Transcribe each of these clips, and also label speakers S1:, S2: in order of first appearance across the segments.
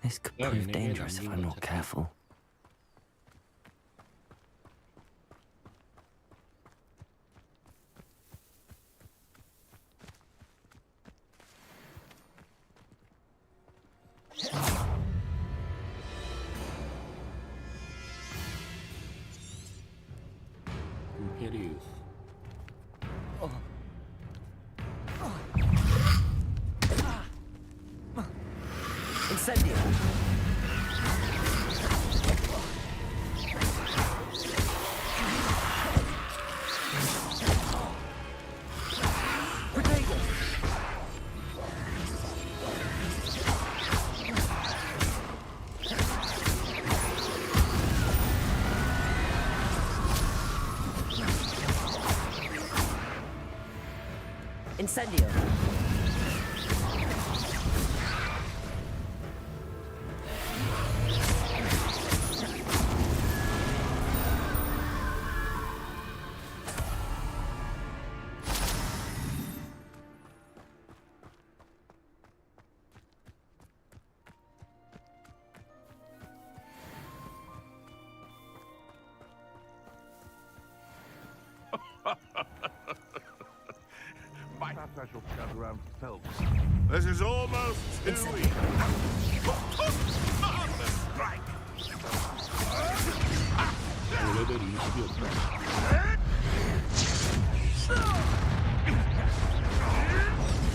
S1: This could prove dangerous if I'm not careful.
S2: Imperius.
S1: Incendio! Incendio!
S3: Perhaps I shall scout around for Phelps. This is almost too easy. Strike!
S2: 레벨 20이었다.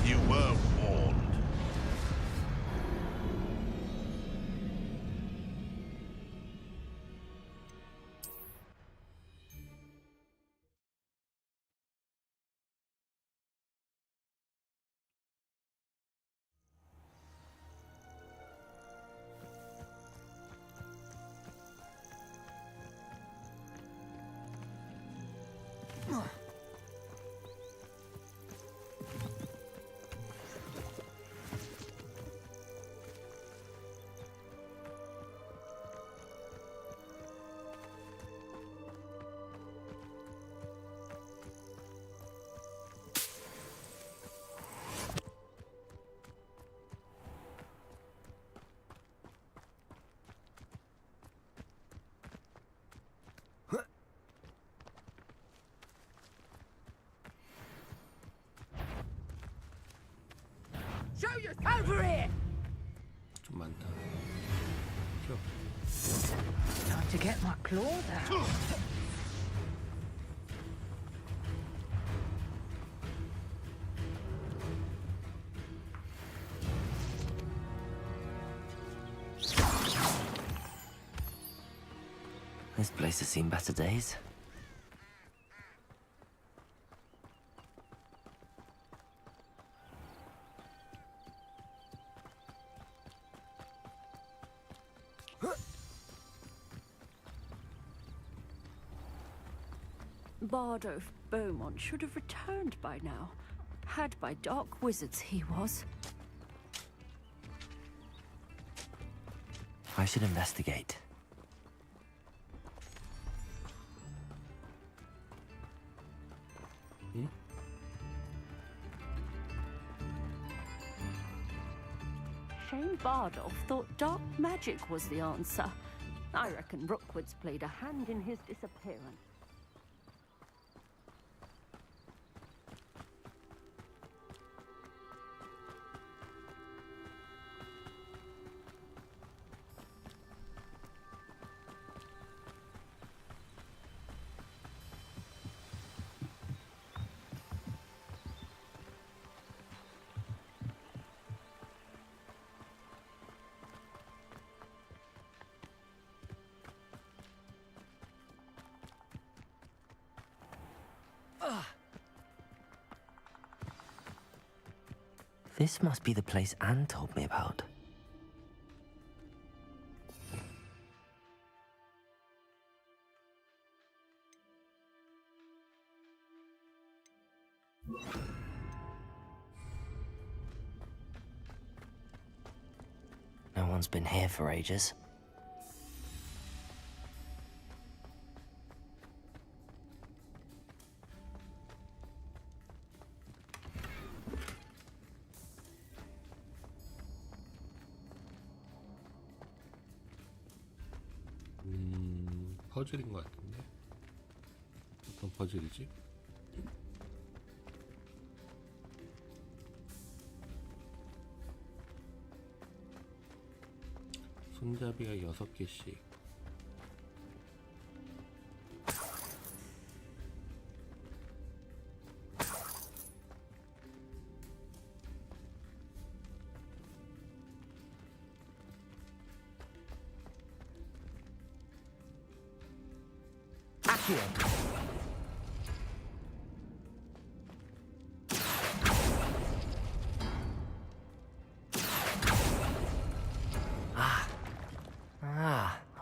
S3: You were warned.
S4: Show yourself over here!
S2: 좀 많다. 켜.
S4: Time to get my claws out.
S1: This place has seen better days.
S5: Bardo Beaumont should have returned by now. Had by dark wizards he was.
S1: I should investigate.
S5: Shane Bardolph thought dark magic was the answer. I reckon Rookwood's played a hand in his disappearance.
S1: This must be the place Anne told me about. No one's been here for ages.
S2: 퍼즐인 것 같은데 어떤 퍼즐이지? 손잡이가 6개씩.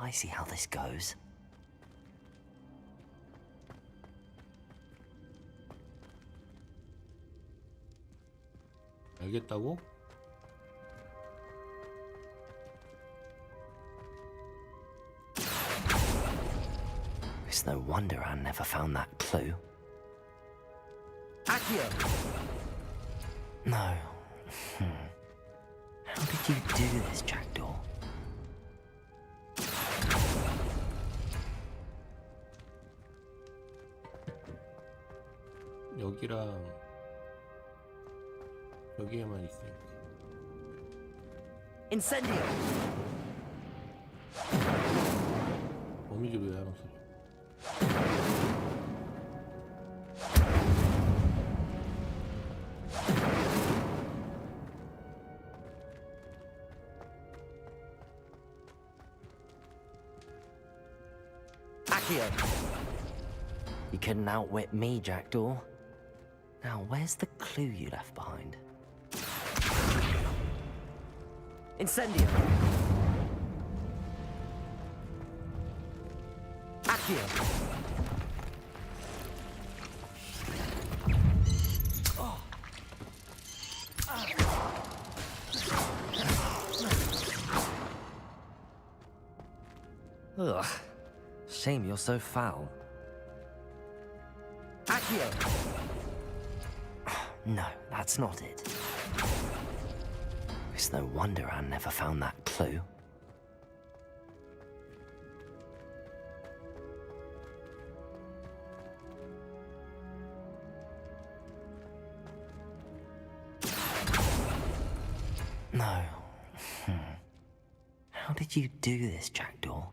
S1: I see how this goes.
S2: 알겠다고?
S1: It's no wonder I never found that clue. No. How did you do this, Jackdaw?
S2: 여기랑 여기에만 있으니까.
S1: Incendio!
S2: 거미줄 왜 하는 소리?
S1: You couldn't outwit me, Jackdaw. Now, where's the clue you left behind? Incendio! Accio! Ugh. Shame you're so foul. Accio! No, that's not it. It's no wonder I never found that clue. No. How did you do this, Jackdaw?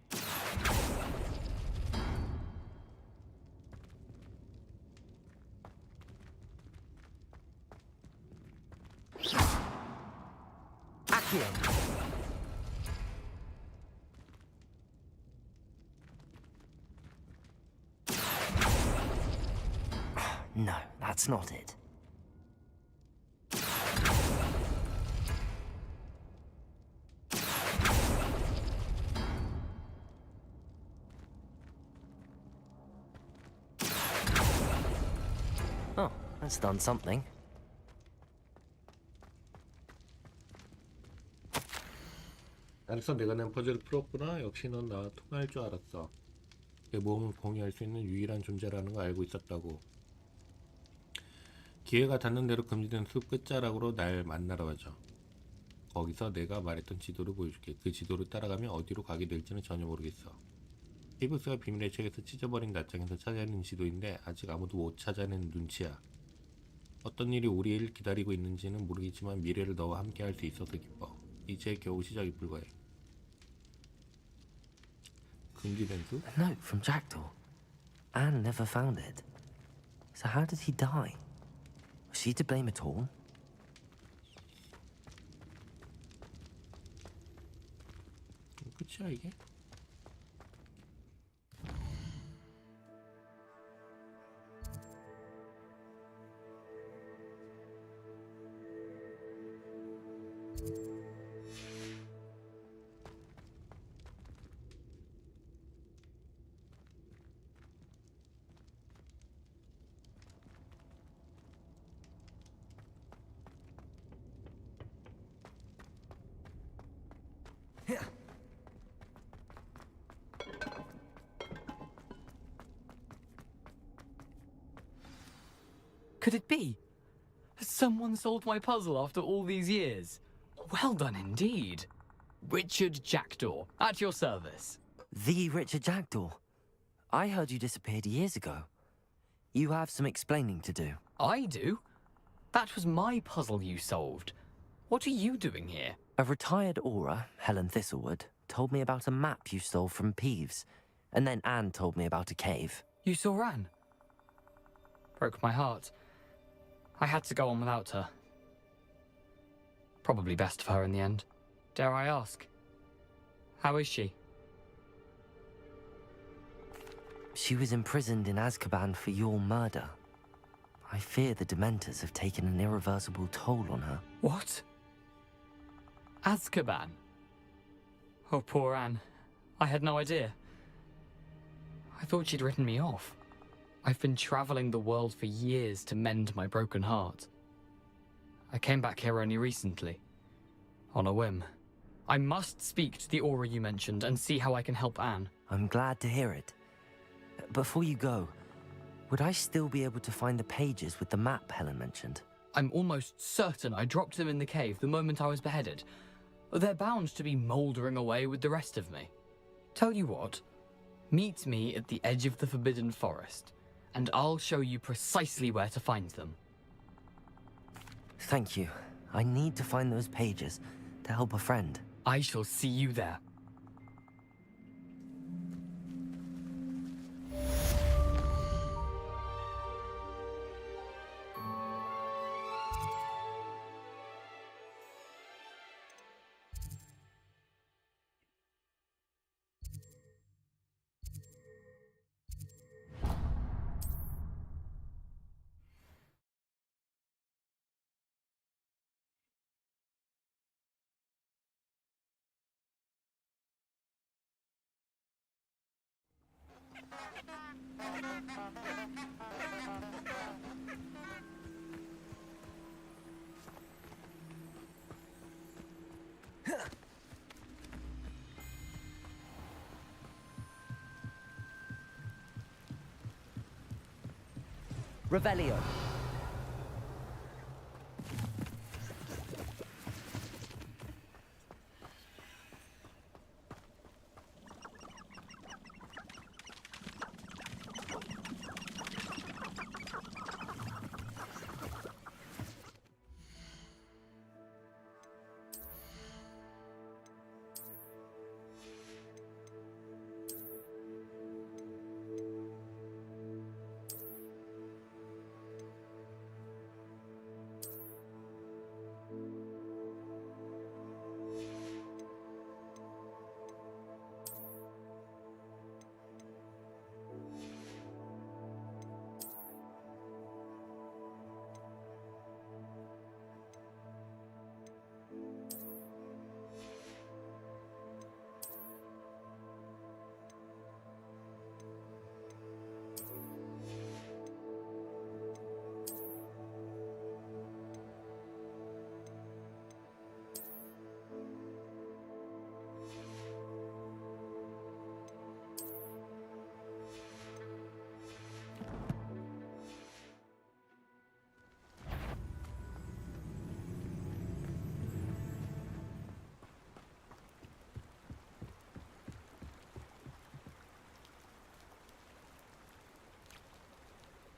S1: No, that's not it. Oh, that's done something.
S2: 알렉서, 내가 낸 퍼즐을 풀었구나. 역시 넌 나와 통할 줄 알았어. 내 몸을 공유할 수 있는 유일한 존재라는 걸 알고 있었다고. 기회가 닿는 대로 금지된 숲 끝자락으로 날 만나러 가죠. 거기서 내가 말했던 지도를 보여줄게. 그 지도를 따라가면 어디로 가게 될지는 전혀 모르겠어. 히브스가 비밀의 책에서 찢어버린 낱장에서 찾아낸 지도인데 아직 아무도 못 찾아낸 눈치야. 어떤 일이 우리를 기다리고 있는지는 모르겠지만 미래를 너와 함께 할 수 있어서 기뻐. 이제 겨우 시작이 불과해. 금지된 숲?
S1: A note from Jackdaw. Anne never found it. So how did he die? Was she to blame at all?
S2: 끝이야 이게?
S6: Could it be? Has someone solved my puzzle after all these years? Well done indeed. Richard Jackdaw, at your service.
S1: The Richard Jackdaw. I heard you disappeared years ago. You have some explaining to do.
S6: I do? That was my puzzle you solved. What are you doing here?
S1: A retired aura, Helen Thistlewood, told me about a map you stole from Peeves, and then Anne told me about a cave.
S6: You saw Anne? Broke my heart. I had to go on without her. Probably best for her in the end. Dare I ask? How is she?
S1: She was imprisoned in Azkaban for your murder. I fear the Dementors have taken an irreversible toll on her.
S6: What? Azkaban? Oh, poor Anne. I had no idea. I thought she'd written me off. I've been traveling the world for years to mend my broken heart. I came back here only recently, on a whim. I must speak to the aura you mentioned and see how I can help Anne.
S1: I'm glad to hear it. Before you go, would I still be able to find the pages with the map Helen mentioned?
S6: I'm almost certain I dropped them in the cave the moment I was beheaded. They're bound to be mouldering away with the rest of me. Tell you what, meet me at the edge of the Forbidden Forest, and I'll show you precisely where to find them.
S1: Thank you. I need to find those pages to help a friend.
S6: I shall see you there.
S1: Revelio.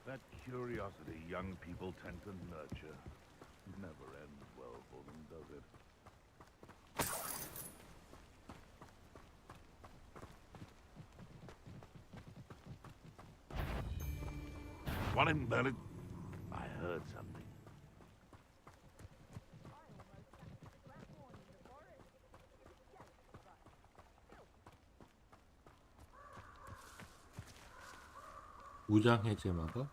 S3: That curiosity young people tend to nurture never ends well for them, does it? What in Berlin? I heard something.
S2: 무장 해제 마법?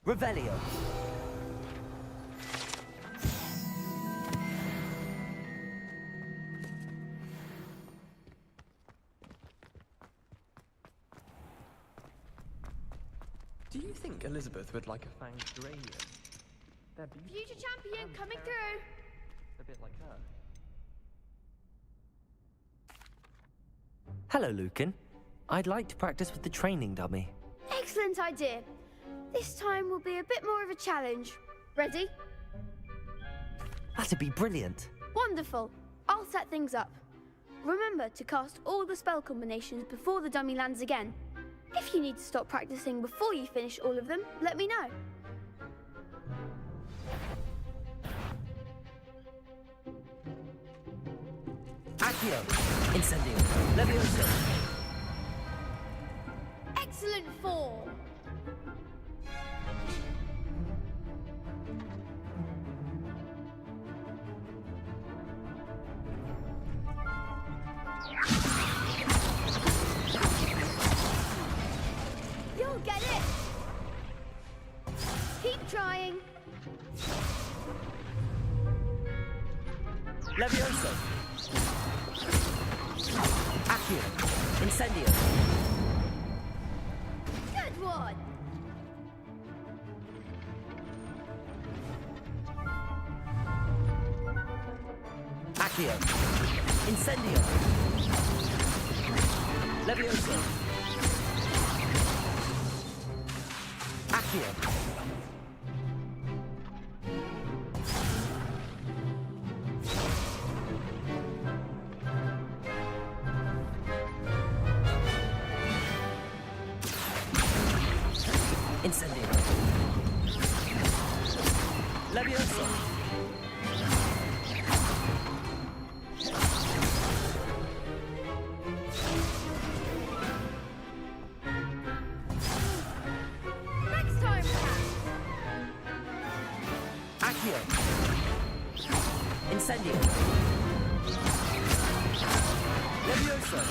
S1: Revelio.
S6: Do you think Elizabeth would like a fanged geranium? They're beautiful.
S7: Future champion coming through.
S6: A bit like her.
S1: Hello, Lucan. I'd like to practice with the training dummy.
S7: Excellent idea. This time will be a bit more of a challenge. Ready?
S1: That'd be brilliant.
S7: Wonderful. I'll set things up. Remember to cast all the spell combinations before the dummy lands again. If you need to stop practicing before you finish all of them, let me know.
S1: Accio. Incendio. Levioso.
S7: Excellent form. You'll get it. Keep trying.
S1: Levioso. Accio. Incendio.
S7: Good one.
S1: Accio. Incendio. Levioso. Accio. Incendio. Levioso.
S7: Next time, Pat.
S1: Accio. Incendio. Levioso.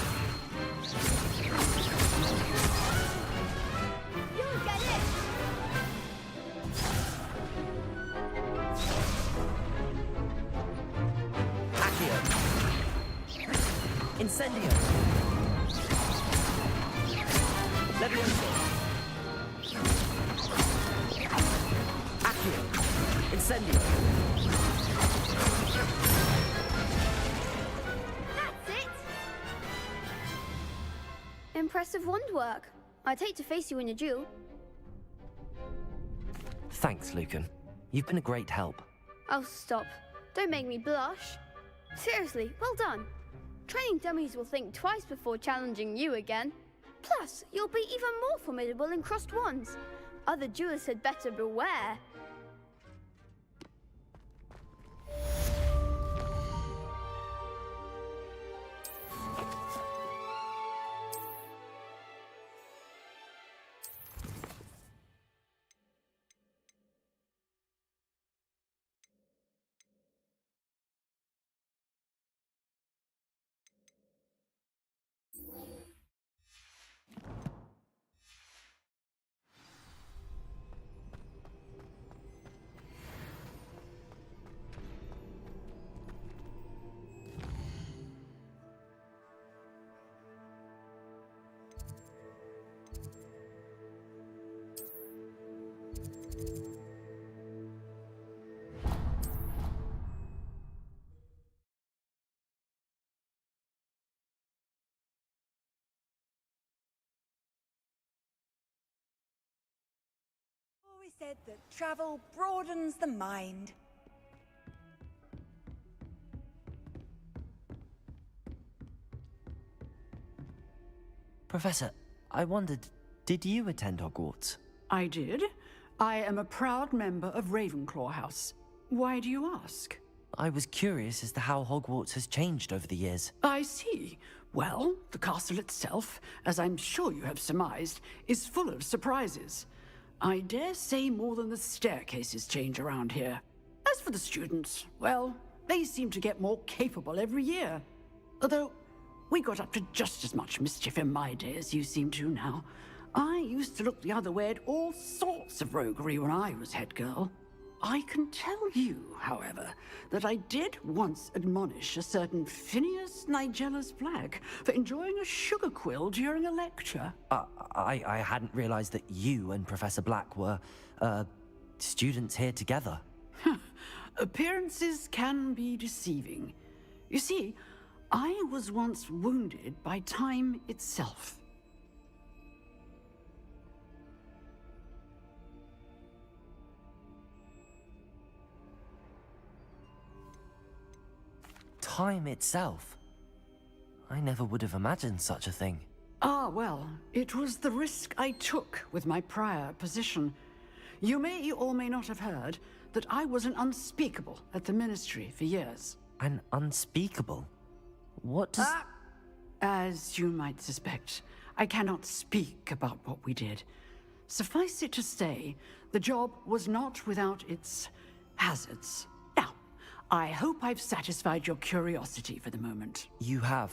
S7: You'll get it.
S1: Accio. Incendio. Levioso. Accio. Incendio.
S7: That's it. Impressive wand work. I'd hate to face you in a duel.
S1: Thanks, Lucan. You've been a great help.
S7: Oh, stop. Don't make me blush. Seriously, well done. Training dummies will think twice before challenging you again. Plus, you'll be even more formidable in crossed wands. Other duelists had better beware.
S8: Always said that travel broadens the mind.
S1: Professor, I wondered, did you attend Hogwarts?
S4: I did. I am a proud member of Ravenclaw House. Why do you ask?
S1: I was curious as to how Hogwarts has changed over the years.
S4: I see. Well, the castle itself, as I'm sure you have surmised, is full of surprises. I dare say more than the staircases change around here. As for the students, well, they seem to get more capable every year. Although, we got up to just as much mischief in my day as you seem to now. I used to look the other way at all sorts of roguery when I was head girl. I can tell you, however, that I did once admonish a certain Phineas Nigellus Black for enjoying a sugar quill during a lecture.
S1: I hadn't realized that you and Professor Black were, students here together.
S4: Appearances can be deceiving. You see, I was once wounded by time itself.
S1: Time itself? I never would have imagined such a thing.
S4: Ah, well, it was the risk I took with my prior position. You may or may not have heard that I was an unspeakable at the Ministry for years.
S1: An unspeakable? What does...
S4: As you might suspect, I cannot speak about what we did. Suffice it to say, the job was not without its hazards. Now, I hope I've satisfied your curiosity for the moment.
S1: You have.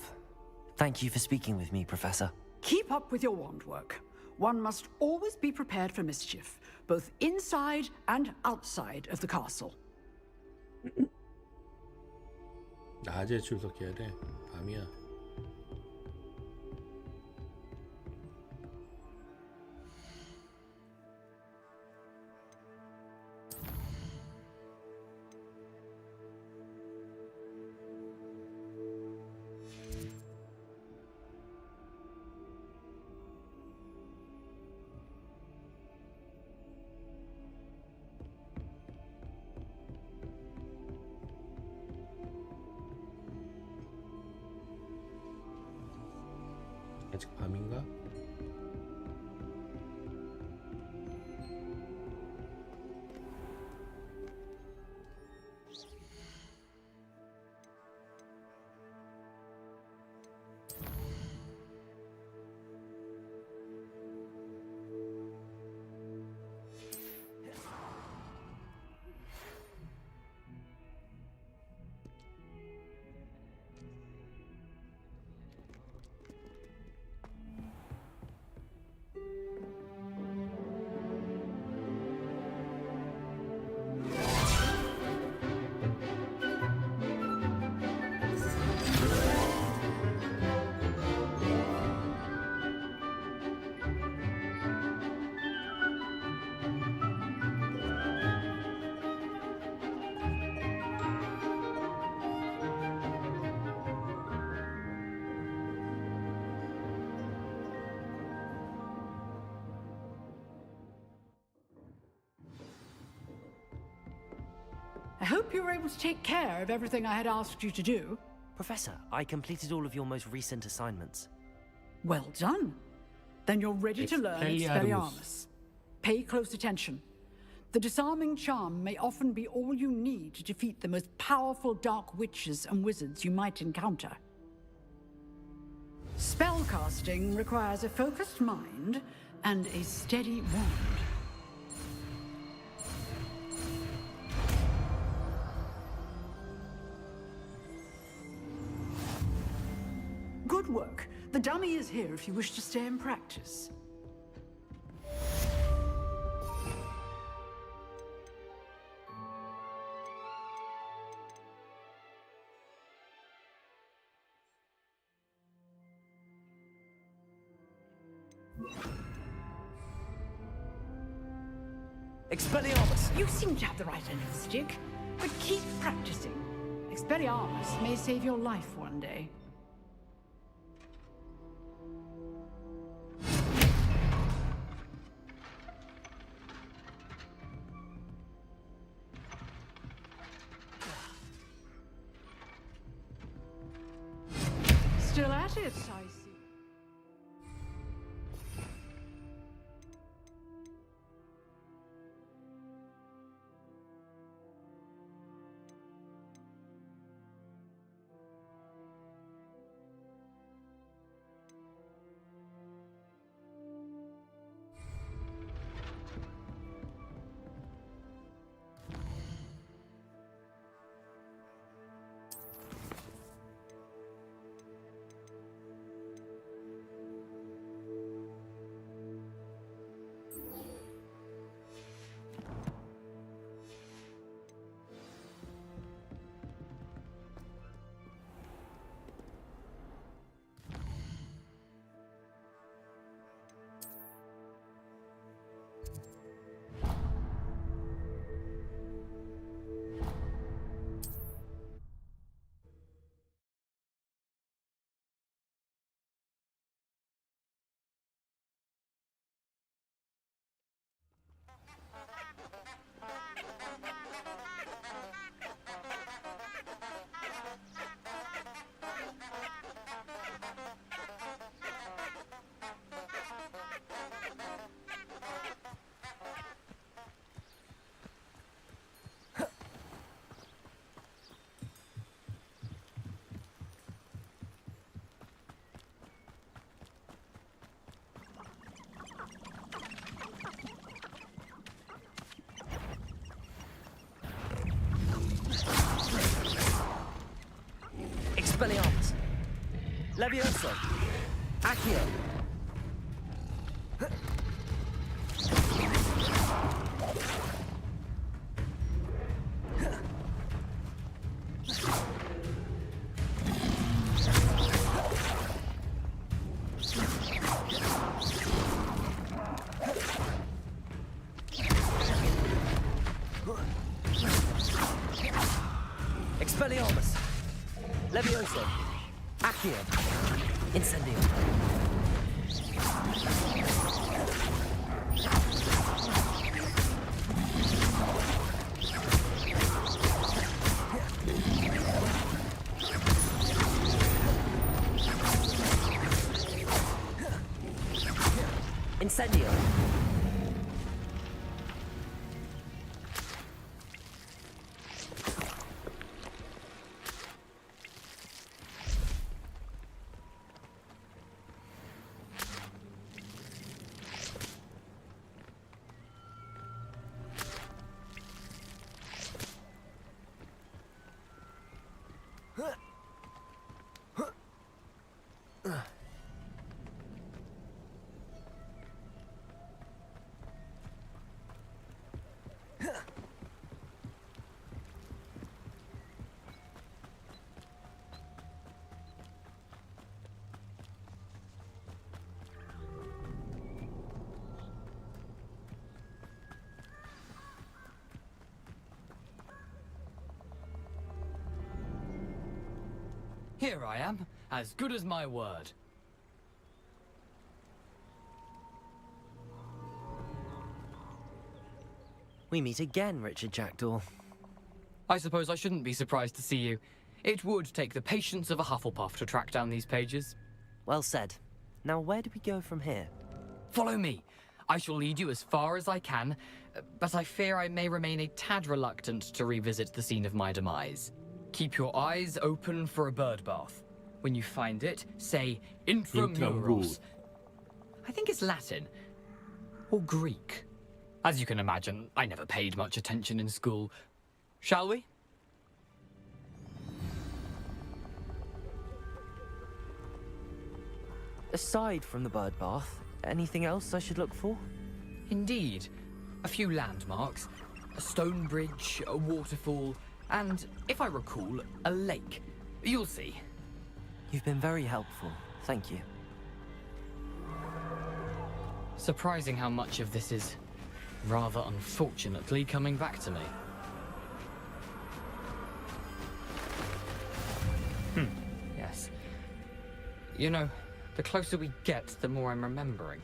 S1: Thank you for speaking with me, Professor.
S4: Keep up with your wand work. One must always be prepared for mischief, both inside and outside of the castle.
S2: 낮에 출석해야 돼. 밤이야. 아직 밤인가?
S4: I hope you were able to take care of everything I had asked you to do.
S1: Professor, I completed all of your most recent assignments.
S4: Well done. Then you're ready to learn
S2: Expelliarmus.
S4: Expelliarmus. Pay close attention. The disarming charm may often be all you need to defeat the most powerful dark witches and wizards you might encounter. Spellcasting requires a focused mind and a steady wand. Good work. The dummy is here if you wish to stay and practice.
S1: Expelliarmus!
S4: You seem to have the right end of the stick, but keep practicing. Expelliarmus may save your life one day. Still at it, I see.
S1: Expelliarmus! Levioso! Accio! Expelliarmus! Levioso! Accio! Incendio! Incendio!
S6: Here I am, as good as my word.
S1: We meet again, Richard Jackdaw.
S6: I suppose I shouldn't be surprised to see you. It would take the patience of a Hufflepuff to track down these pages.
S1: Well said. Now where do we go from here?
S6: Follow me. I shall lead you as far as I can, but I fear I may remain a tad reluctant to revisit the scene of my demise. Keep your eyes open for a bird bath. When you find it, say intramuros. I think it's Latin. Or Greek. As you can imagine, I never paid much attention in school. Shall we?
S1: Aside from the bird bath, anything else I should look for?
S6: Indeed. A few landmarks. A stone bridge, a waterfall, and, if I recall, a lake. You'll see.
S1: You've been very helpful. Thank you.
S6: Surprising how much of this is, rather unfortunately, coming back to me. Yes. You know, the closer we get, the more I'm remembering.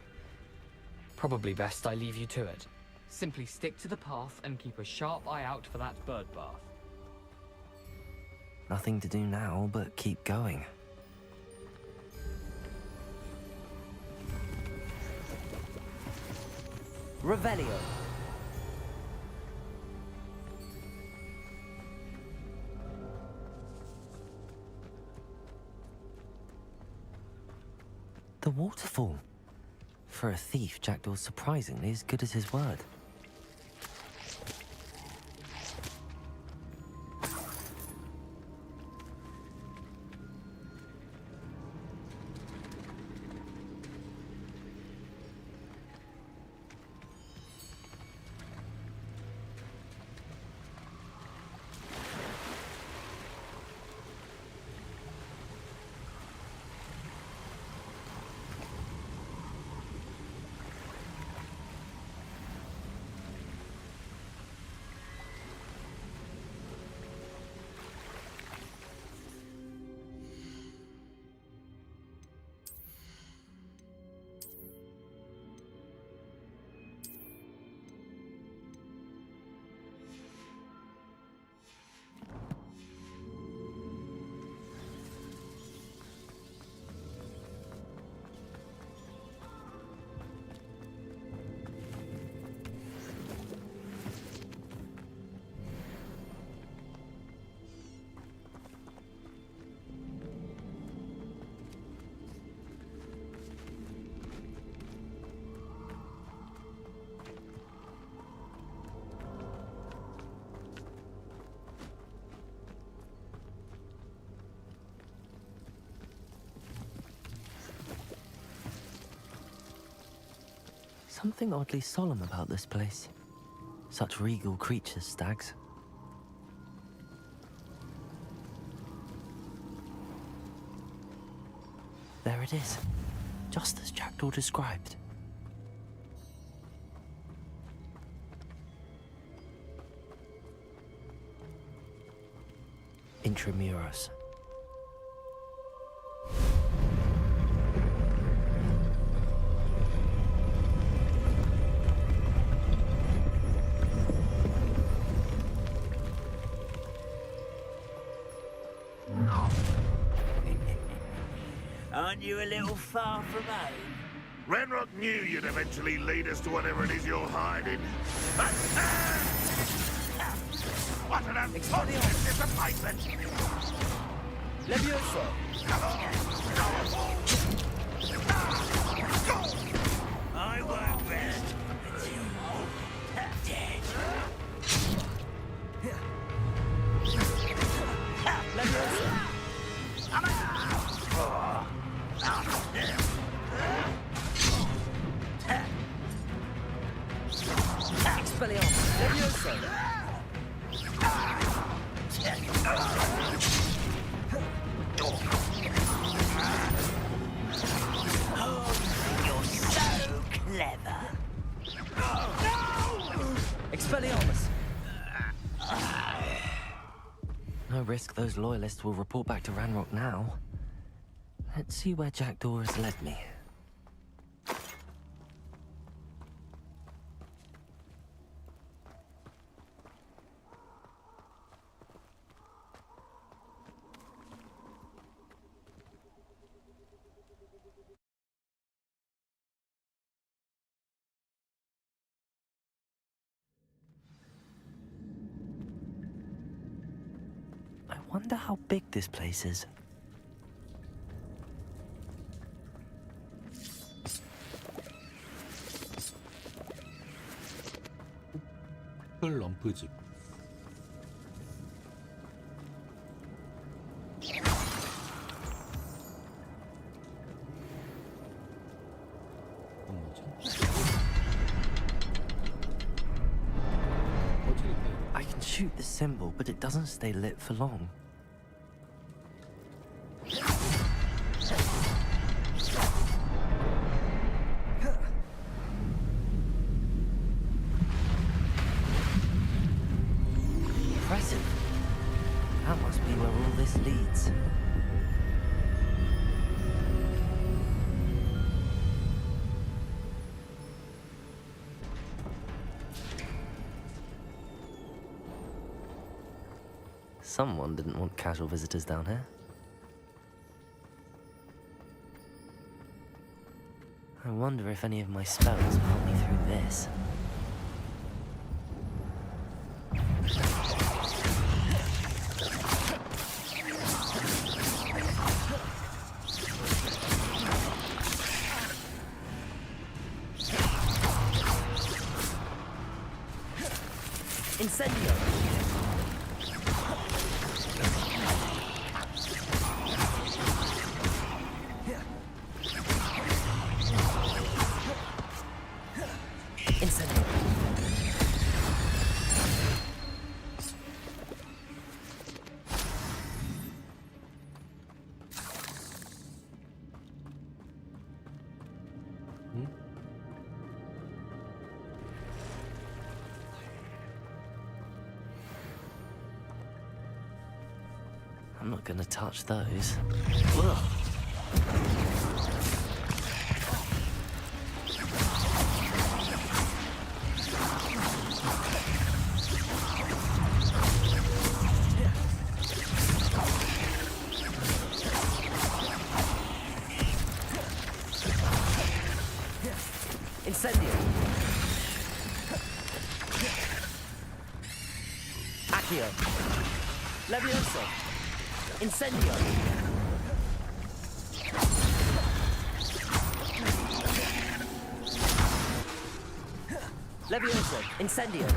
S6: Probably best I leave you to it. Simply stick to the path and keep a sharp eye out for that bird bath.
S1: Nothing to do now but keep going. Revelio. The waterfall. For a thief, Jackdaw's surprisingly as good as his word. something oddly solemn about this place. Such regal creatures, stags. There it is, just as Jackdaw described. Intramuros.
S9: Aren't you a little far from home?
S3: Renrock knew you'd eventually lead us to whatever it is you're hiding. What an unfortunate disappointment!
S9: Levioso! I won't rest until you're dead. Levioso! Expelliarmus! Levioso! You're so clever. Expelliarmus!
S1: No risk those loyalists will report back to Ranrock now. Let's see where Jackdaw has led me. I wonder how big this place is.
S2: 풀 럼프집. 그건 뭐지?
S1: I can shoot the symbol, but it doesn't stay lit for long. Impressive. That must be where all this leads. Someone didn't want casual visitors down here. I wonder if any of my spells will help me through this.
S9: Incendio! Incendio!
S1: I'm not gonna touch those.
S9: Incendio! Accio! Levioso! Incendio! Levioso! Incendio!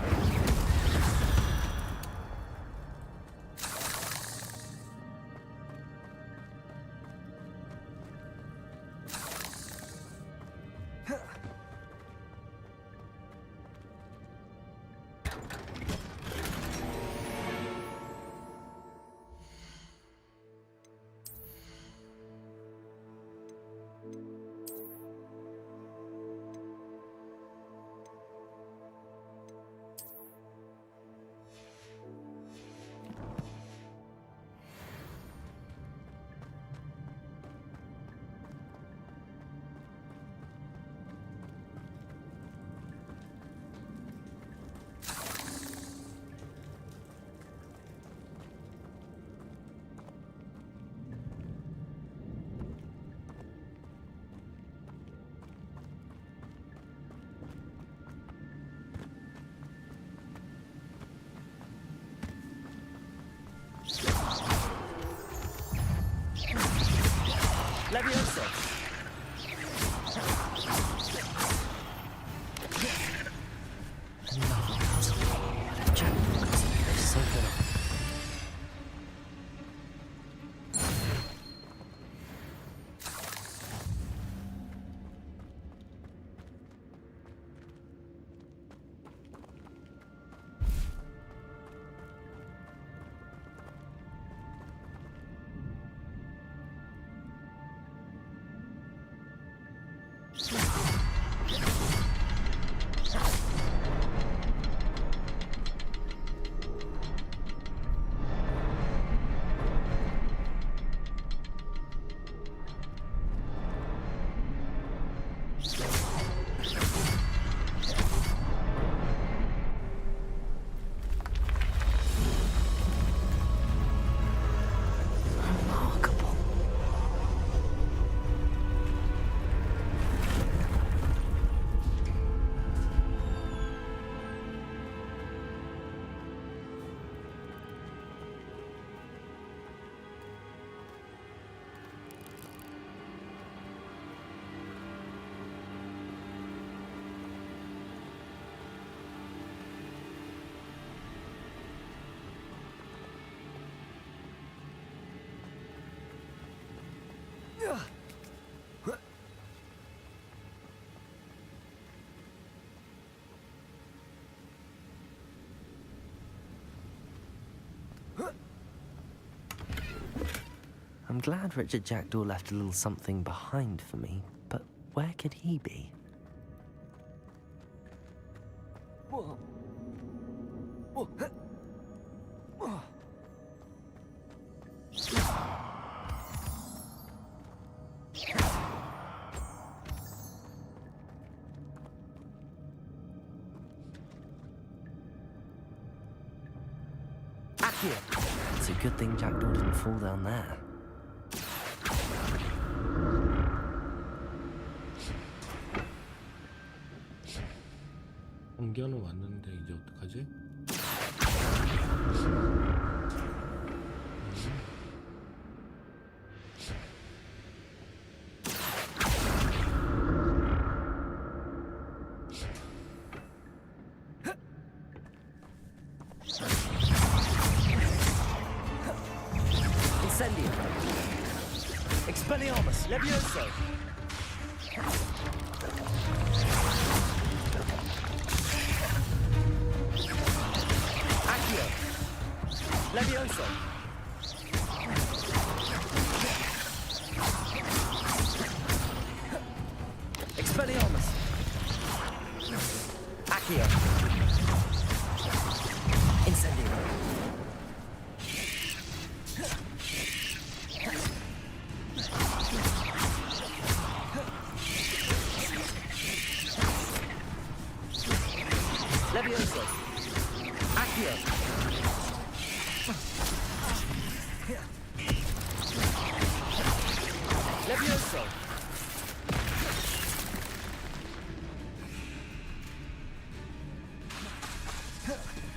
S9: Levioso.
S1: Another puzzle. But a jackdaw puzzle. They're so good. Remarkable. I'm glad Richard Jackdaw left a little something behind for me, but where could he be?
S9: Accio.
S1: It's a good thing Jackdaw didn't fall down there.
S2: 공견은 왔는데 이제 어떡하지?
S9: Incendio. Expelliarmus. Levioso. Accio. Levioso. Expelliarmus. Accio. Incendio. Levioso. Accio. Levioso.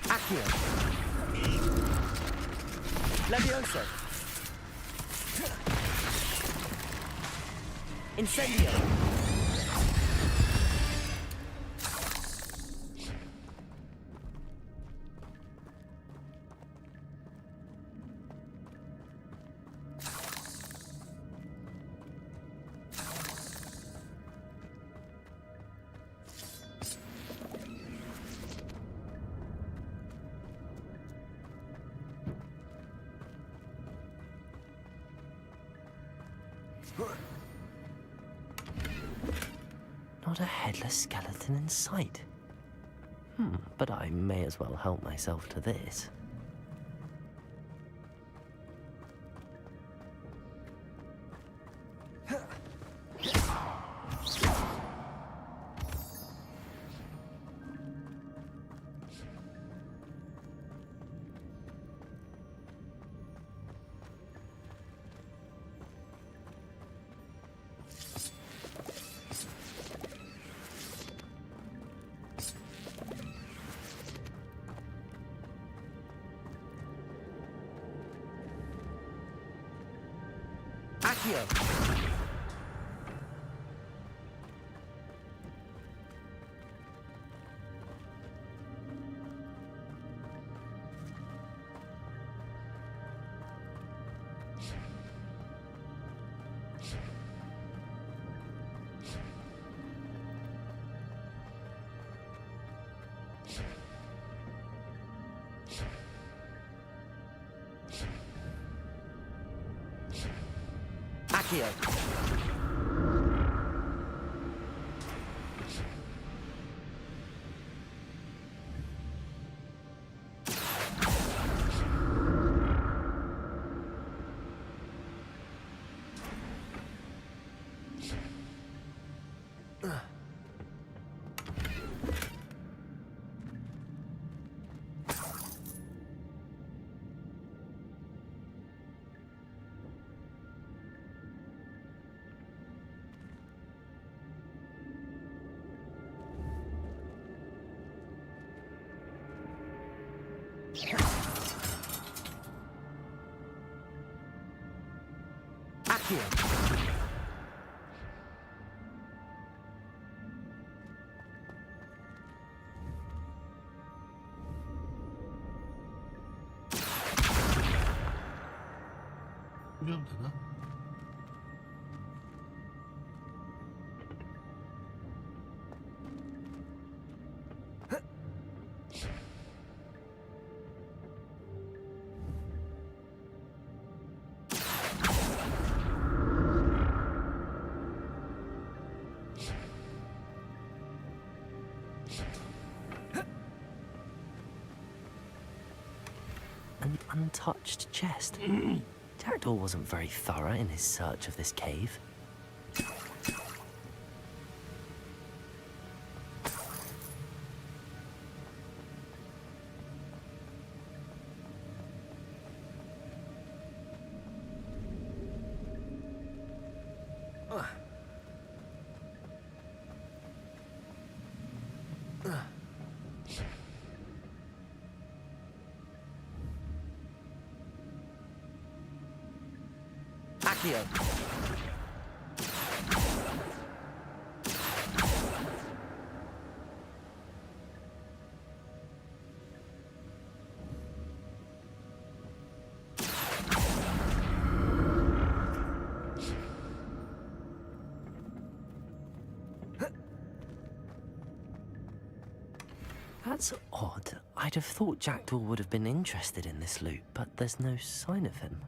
S9: Accio. Levioso. Incendio.
S1: Not a headless skeleton in sight. But I may as well help myself to this. Accio.
S9: Accio. Accio.
S2: 풀면 되나?
S1: An untouched chest. Jackdaw wasn't very thorough in his search of this cave.
S9: Accio.
S1: That's odd. I'd have thought Jackdaw would have been interested in this loot, but there's no sign of him.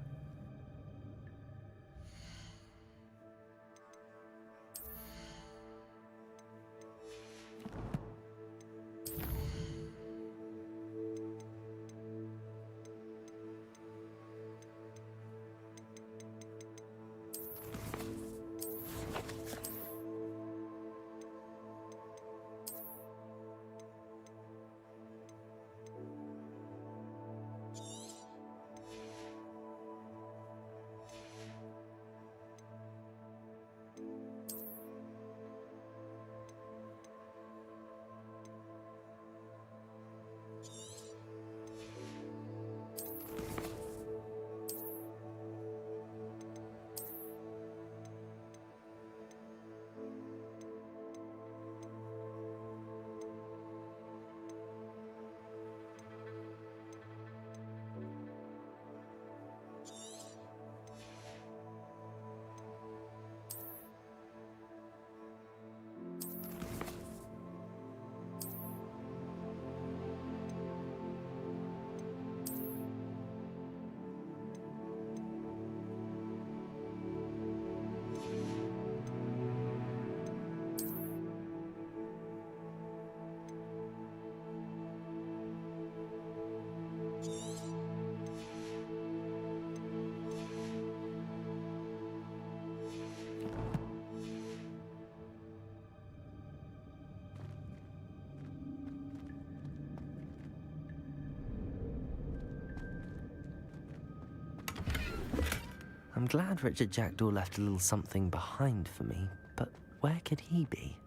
S1: I'm glad Richard Jackdaw left a little something behind for me, but where could he be?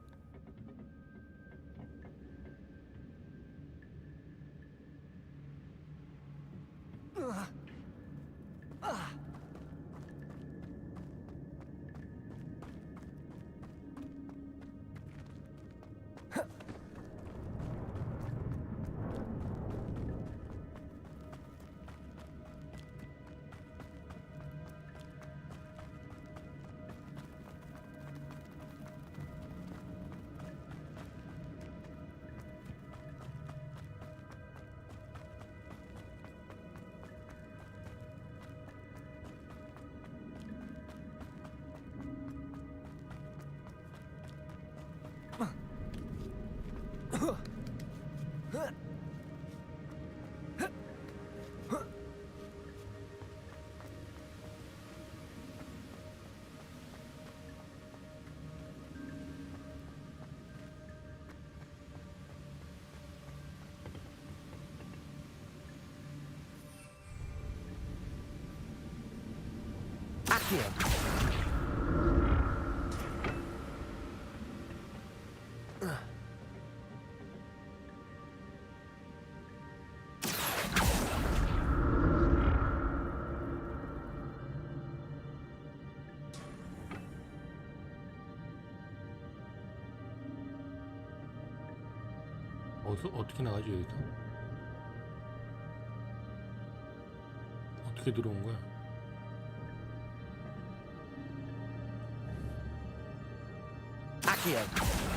S9: Accio.
S2: 어떻게 나가지 여기서? 어떻게 들어온 거야?
S9: Accio.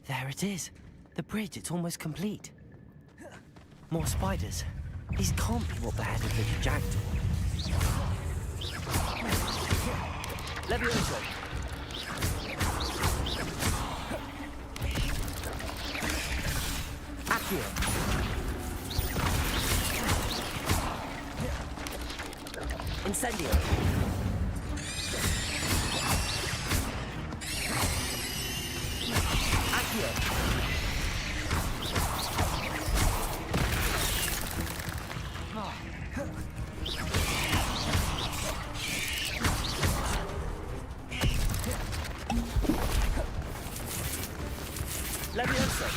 S1: There it is. The bridge, it's almost complete. More spiders. These can't be what beheaded the jackdaw.
S9: Levioso. Accio. Incendio. Accio. Levioso.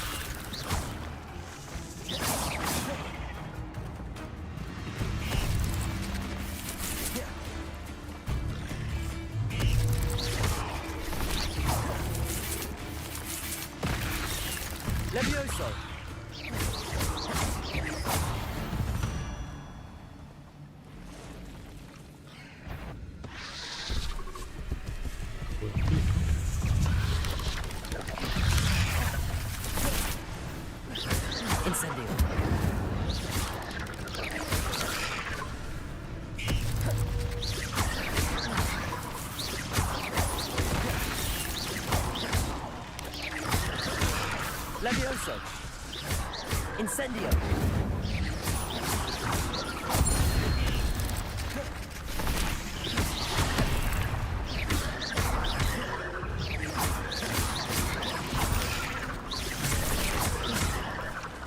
S9: Levioso.
S1: Incendio.
S9: Levioso. Incendio.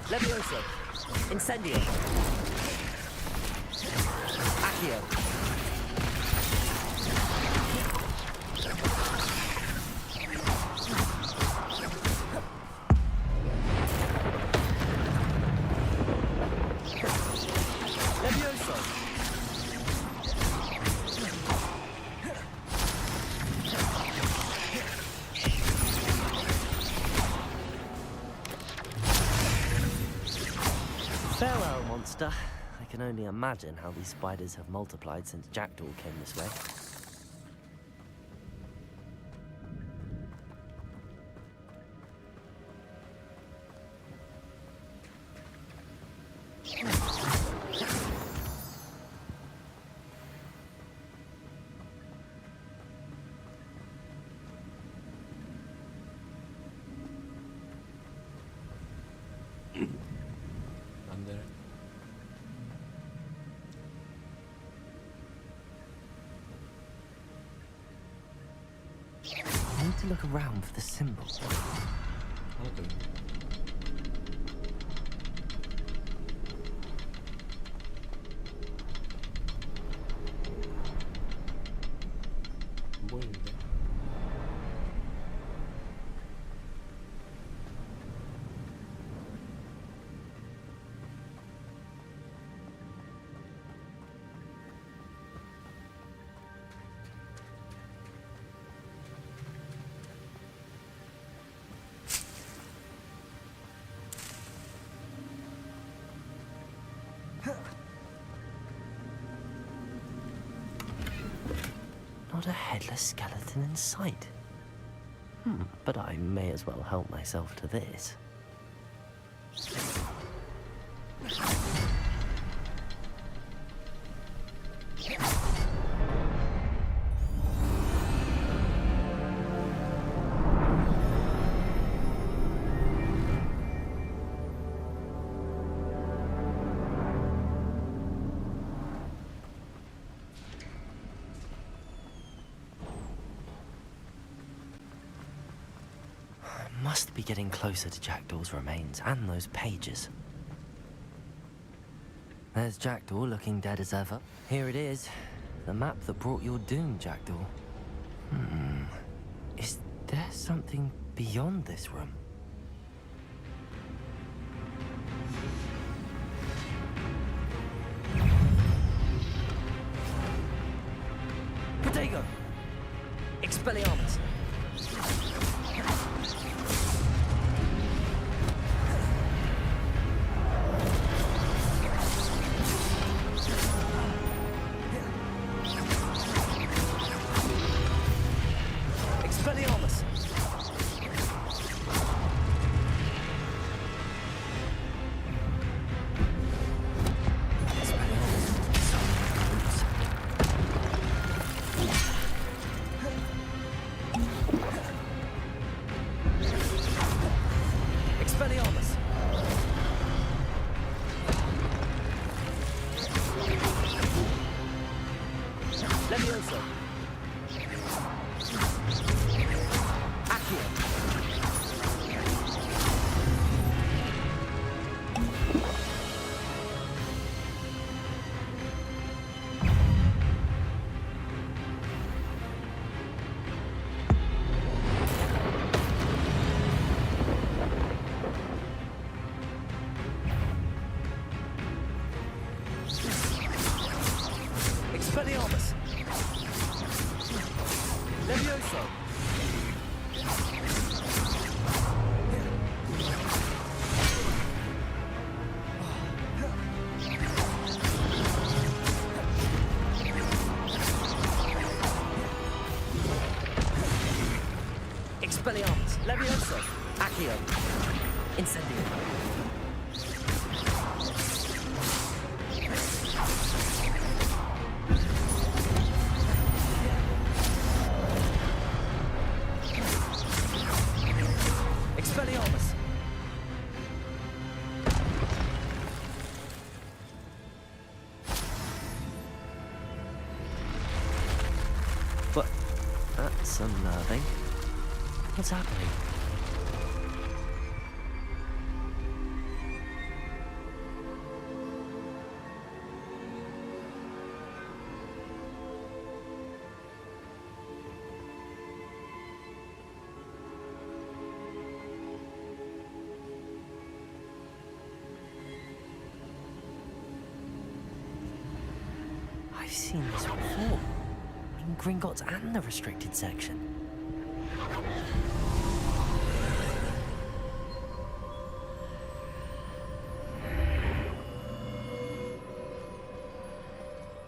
S9: Levioso. Incendio. Accio. Levioso.
S1: Farewell, monster. I can only imagine how these spiders have multiplied since Jackdaw came this way.
S2: 안 되네.
S1: I need to look around for the symbol.
S2: 하나 더 있네. 안 보이는데.
S1: Not a headless skeleton in sight. But I may as well help myself to this. Must be getting closer to Jackdaw's remains and those pages. There's Jackdaw looking dead as ever. Here it is. The map that brought your doom, Jackdaw. Is there something beyond this room?
S9: Protego. Expelliarmus. Expelliarmus. Expelliarmus! Levioso! Accio! Expelliarmus! Levioso! Expelliarmus! Levioso! Accio! Incendio! Expelliarmus!
S1: But that's unnerving. What's happening? I've seen this before. In Gringotts and the restricted section.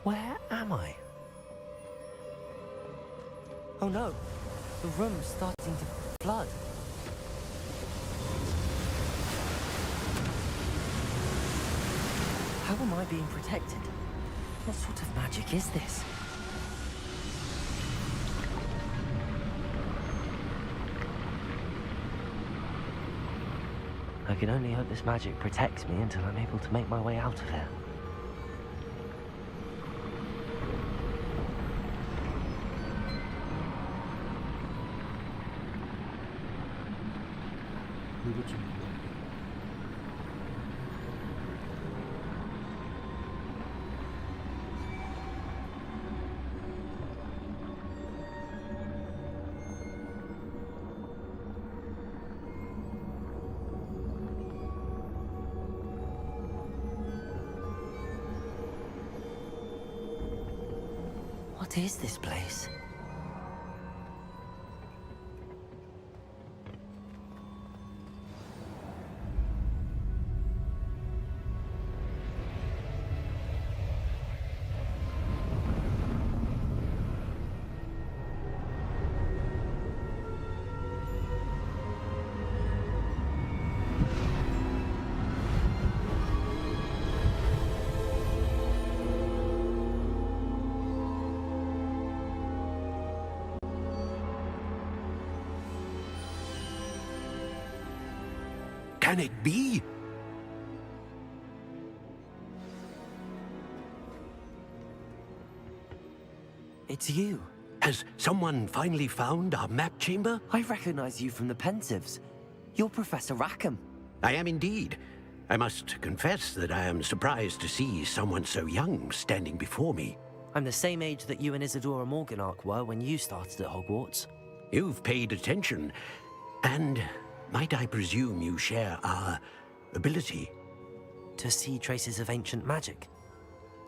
S1: Where am I? Oh no, the room's starting to flood. How am I being protected? What sort of magic is this? I can only hope this magic protects me until I'm able to make my way out of here.
S2: 이거 좀 뭔가.
S1: What is this place?
S10: Can it be?
S1: It's you.
S10: Has someone finally found our map chamber?
S1: I recognize you from the Pensives. You're Professor Rackham.
S10: I am indeed. I must confess that I am surprised to see someone so young standing before me.
S1: I'm the same age that you and Isadora Morganach were when you started at Hogwarts.
S10: You've paid attention, and might I presume you share our ability?
S1: To see traces of ancient magic?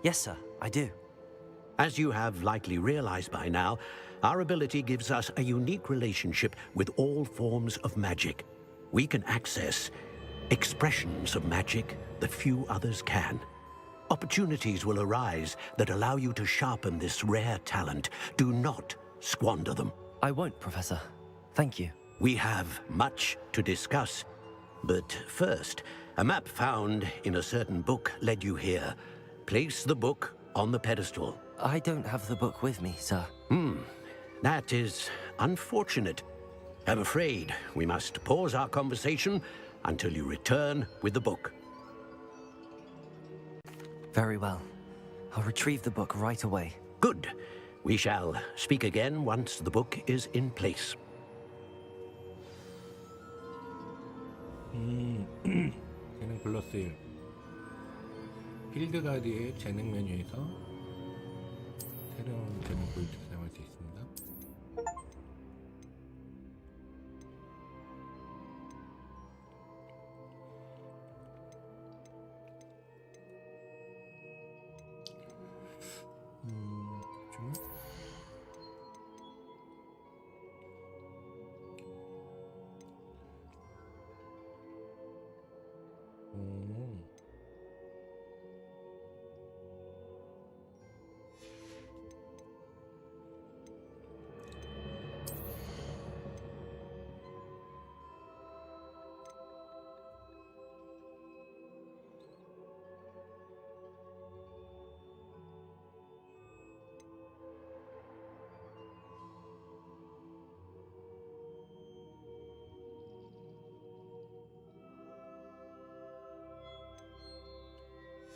S1: Yes, sir, I do.
S10: As you have likely realized by now, our ability gives us a unique relationship with all forms of magic. We can access expressions of magic that few others can. Opportunities will arise that allow you to sharpen this rare talent. Do not squander them.
S1: I won't, Professor. Thank you.
S10: We have much to discuss. But first, a map found in a certain book led you here. Place the book on the pedestal.
S1: I don't have the book with me, sir.
S10: That is unfortunate. I'm afraid we must pause our conversation until you return with the book.
S1: Very well. I'll retrieve the book right away.
S10: Good. We shall speak again once the book is in place.
S2: 재능 플러스 1. 필드 가디의 재능 메뉴에서 새로운 재능 포인트를 사용할 수 있습니다.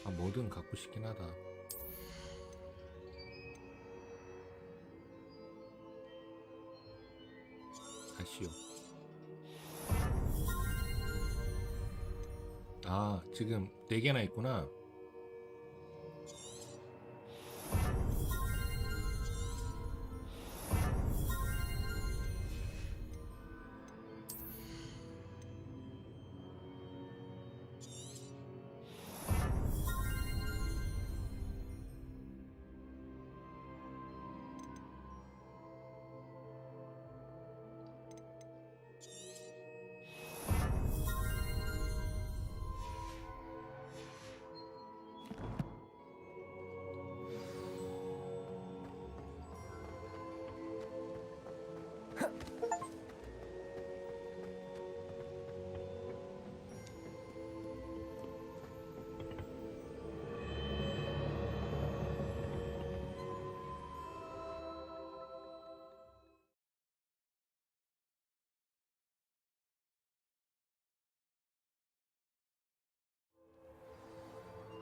S2: 좀 뭐든 갖고 싶긴 하다. 다시요. 아, 지금 4개나 있구나.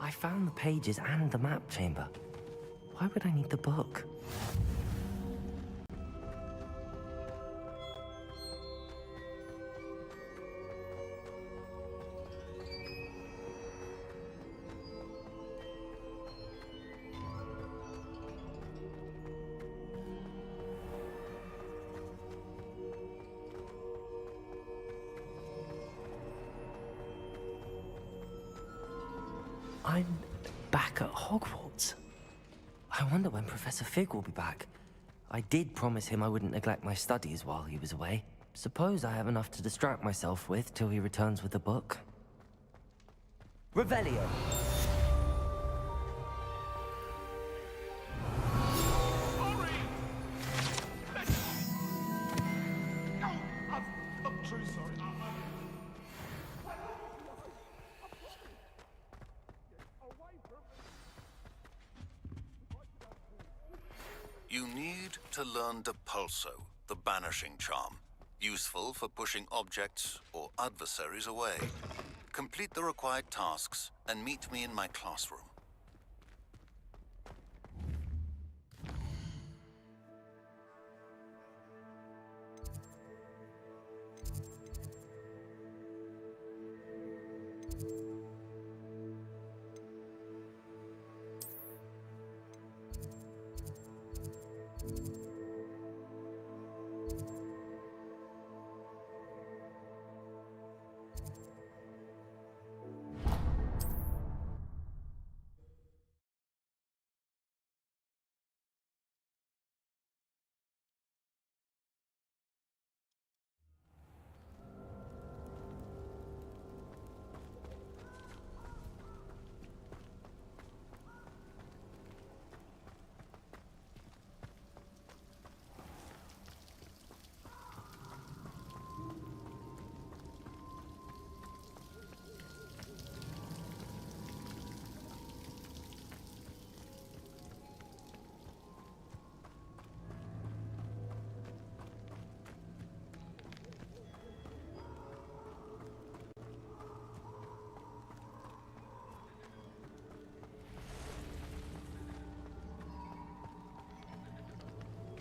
S1: I found the pages and the map chamber. Why would I need the book? I'm back at Hogwarts. I wonder when Professor Fig will be back. I did promise him I wouldn't neglect my studies while he was away. Suppose I have enough to distract myself with till he returns with the book.
S9: Revelio.
S3: I'm truly sorry.
S11: You need to learn Depulso, the banishing charm, useful for pushing objects or adversaries away. Complete the required tasks and meet me in my classroom.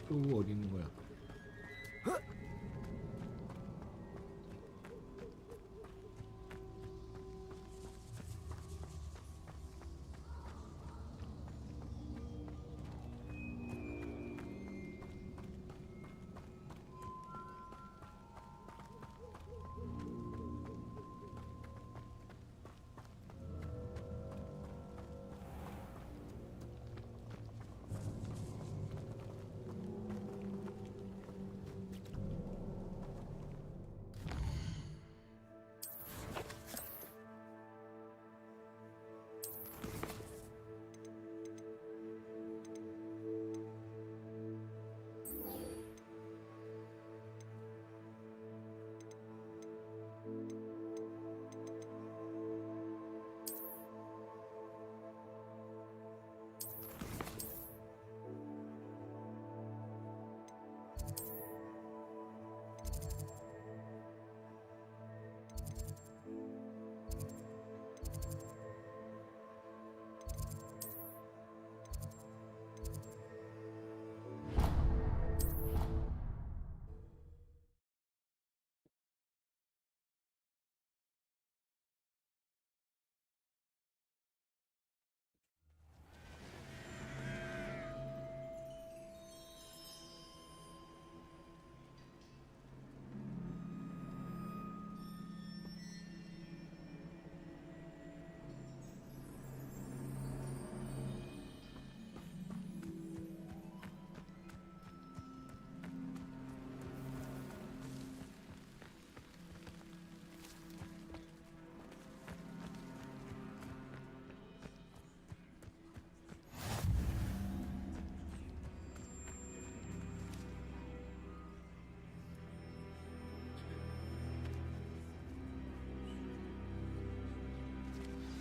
S2: 또 어디 있는 거야?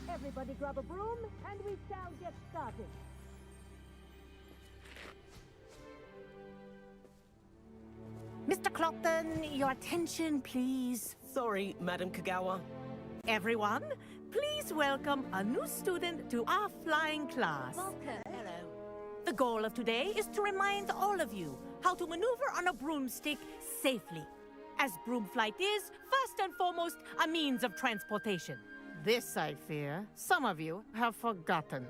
S5: Everybody grab a broom, and we shall get started.
S12: Mr. Clopton, your attention, please.
S9: Sorry, Madam Kagawa.
S12: Everyone, please welcome a new student to our flying class.
S7: Welcome.
S12: Hello. The goal of today is to remind all of you how to maneuver on a broomstick safely, as broom flight is, first and foremost, a means of transportation.
S13: This, I fear, some of you have forgotten.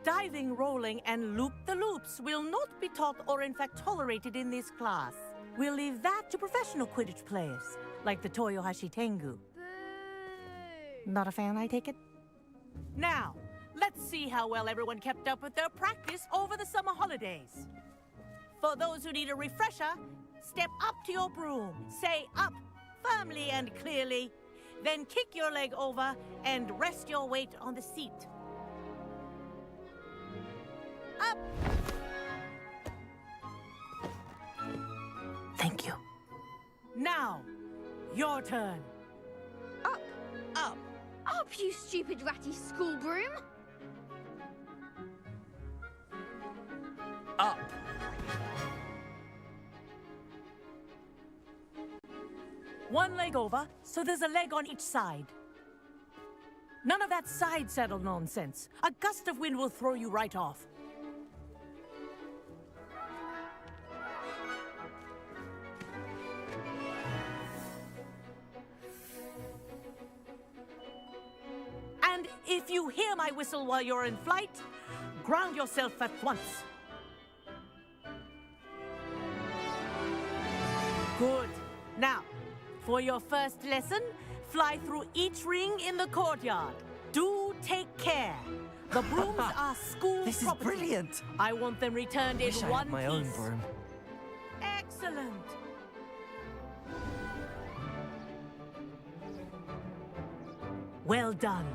S12: Diving, rolling, and loop-the-loops will not be taught or in fact tolerated in this class. We'll leave that to professional Quidditch players, like the Toyohashi Tengu.
S7: Boo!
S13: Not a fan, I take it?
S12: Now, let's see how well everyone kept up with their practice over the summer holidays. For those who need a refresher, step up to your broom, say up firmly and clearly, then kick your leg over and rest your weight on the seat. Up!
S13: Thank you.
S12: Now, your turn.
S7: Up!
S12: Up!
S7: Up, you stupid ratty school broom!
S9: Up.
S12: One leg over, so there's a leg on each side. None of that side saddle nonsense. A gust of wind will throw you right off. And if you hear my whistle while you're in flight, ground yourself at once. Good. Now, for your first lesson, fly through each ring in the courtyard. Do take care. The brooms are school
S9: This is
S12: property.
S9: brilliant.
S12: I want them returned in
S1: Wish I
S12: one
S1: had my
S12: piece.
S1: own broom.
S12: Excellent. Well done.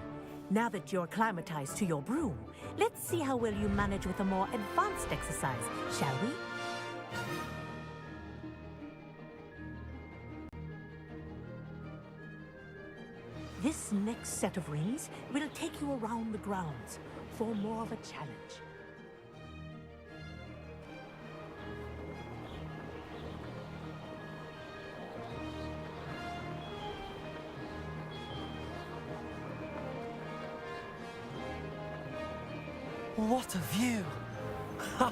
S12: Now that you're acclimatized to your broom, let's see how well you manage with a more advanced exercise, shall we? This next set of rings will take you around the grounds for more of a challenge.
S1: What a view!
S12: Hello!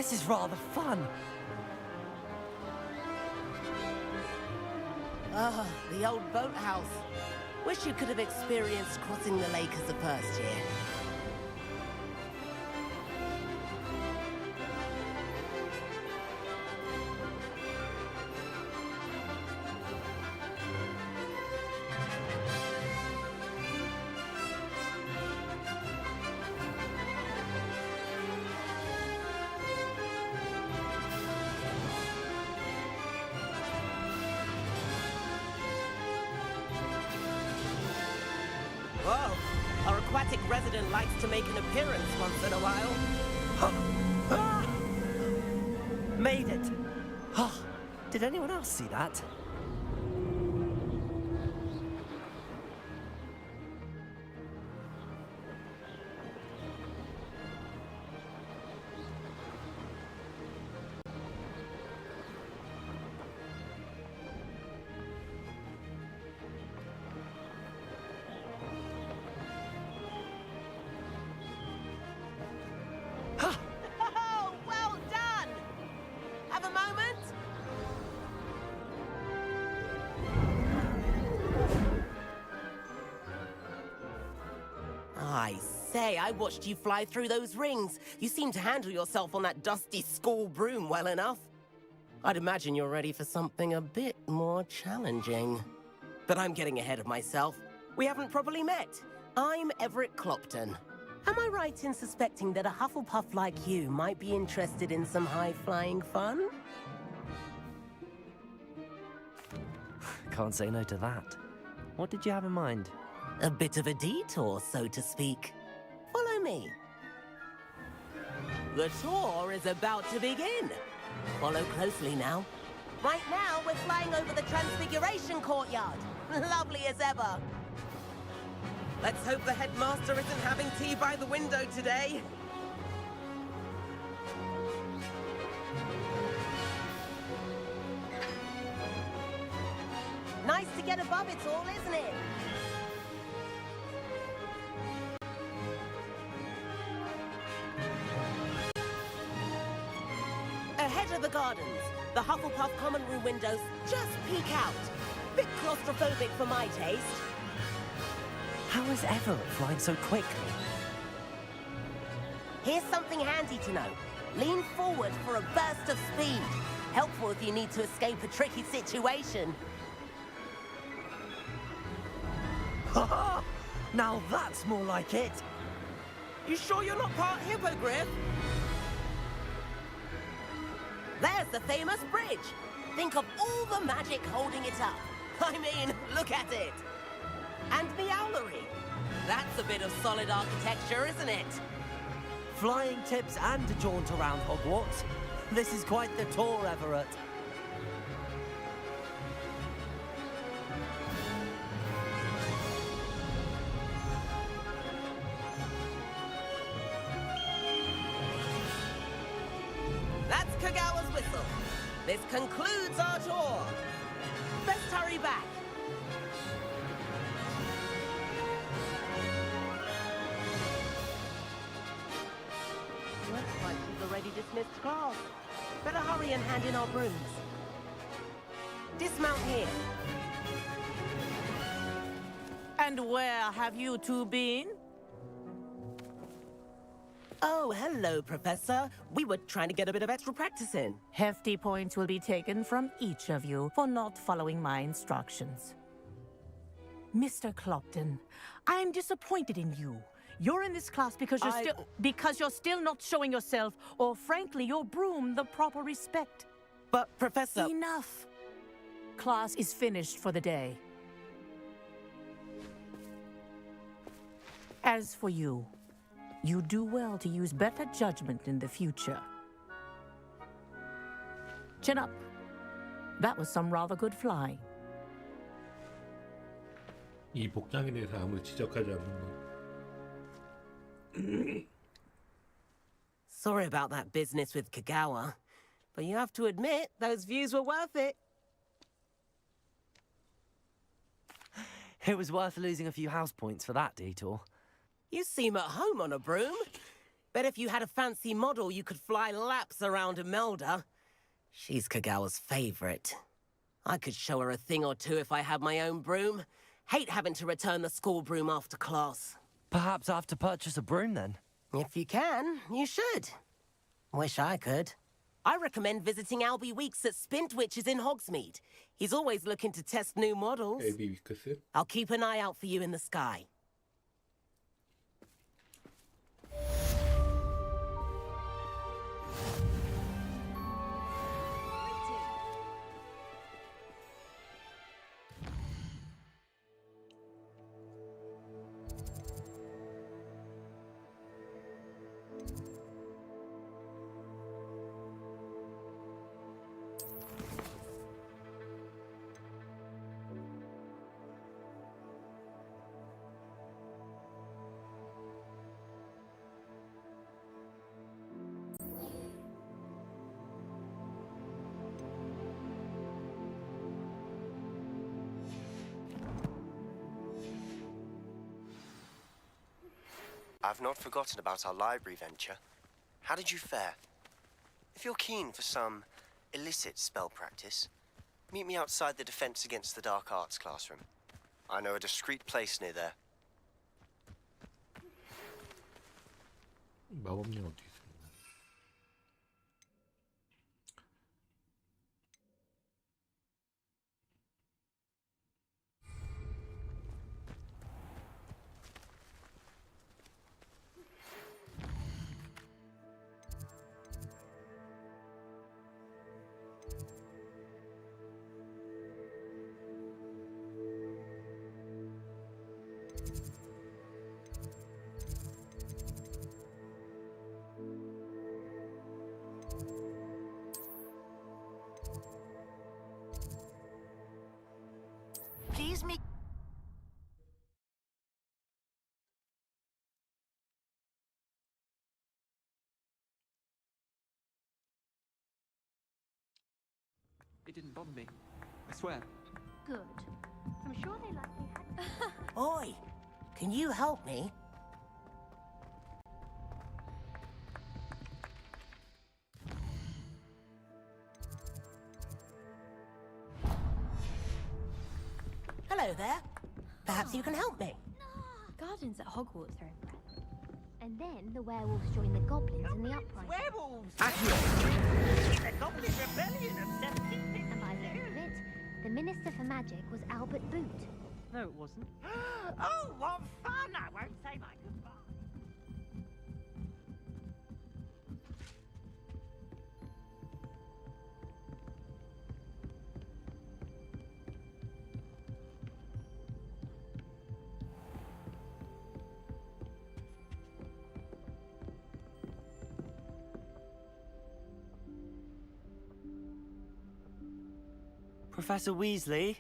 S1: This is rather fun.
S9: Ah, the old boathouse. Wish you could have experienced crossing the lake as a first year. Whoa, our aquatic resident likes to make an appearance once in a while.
S1: Made it. Did anyone else see that?
S9: Oh, well done! Have a moment? I say, I watched you fly through those rings. You seem to handle yourself on that dusty school broom well enough. I'd imagine you're ready for something a bit more challenging. But I'm getting ahead of myself. We haven't properly met. I'm Everett Clopton. Am I right in suspecting that a Hufflepuff like you might be interested in some high-flying fun?
S1: Can't say no to that. What did you have in mind?
S9: A bit of a detour, so to speak. Follow me. The tour is about to begin. Follow closely now. Right now, we're flying over the Transfiguration Courtyard. Lovely as ever. Let's hope the headmaster isn't having tea by the window today. Nice to get above it all, isn't it? Ahead of the gardens, the Hufflepuff common room windows just peek out. Bit claustrophobic for my taste.
S1: How is Everett flying so quickly?
S9: Here's something handy to know. Lean forward for a burst of speed. Helpful if you need to escape a tricky situation.
S1: Now that's more like it.
S9: You sure you're not part hippogriff? There's the famous bridge. Think of all the magic holding it up. I mean, look at it. And the owlery. That's a bit of solid architecture, isn't it?
S1: Flying tips and a jaunt around Hogwarts. This is quite the tour, Everett.
S9: That's Kagawa's whistle. This concludes our tour. Best hurry back. Looks like we've already dismissed class. Better hurry and hand in our brooms. Dismount here.
S12: And where have you two been?
S9: Oh, hello, Professor. We were trying to get a bit of extra practice in.
S12: Hefty points will be taken from each of you for not following my instructions. Mr. Clopton, I'm disappointed in you. You're in this class because you're still not showing yourself, or frankly, your broom the proper respect.
S9: But, Professor...
S12: Enough. Class is finished for the day. As for you, you do well to use better judgment in the future. Chin up. That was some rather good flying.
S2: 이 복장에 대해서 아무리 지적하지 않는 것.
S9: Sorry about that business with Kagawa, but you have to admit, those views were worth it.
S1: It was worth losing a few house points for that detour.
S9: You seem at home on a broom. Bet if you had a fancy model, you could fly laps around Imelda. She's Kagawa's favorite. I could show her a thing or two if I had my own broom. Hate having to return the school broom after class.
S1: Perhaps I have to purchase a broom then.
S9: If you can, you should. Wish I could. I recommend visiting Albie Weeks at Spintwitches in Hogsmeade. He's always looking to test new models.
S2: 엘비 위크스?
S9: I'll keep an eye out for you in the sky.
S14: I've not forgotten about our library venture. How did you fare? If you're keen for some illicit spell practice, meet me outside the Defense Against the Dark Arts classroom. I know a discreet place near there.
S2: 마법령 어디 있습니까?
S13: Please me.
S15: It didn't bother me. I swear.
S5: Good. I'm sure they likely had.
S9: Oi, can you help me? Hello there. Perhaps you can help me.
S16: Gardens at Hogwarts are impressive. And then the werewolves join the goblins in the uprising.
S12: Werewolves!
S16: The
S12: Goblin Rebellion of 1750.
S16: And by the end of it, the Minister for Magic was Albert Boot.
S12: No, it wasn't. Oh, what fun! I won't say my goodbye.
S1: Professor Weasley?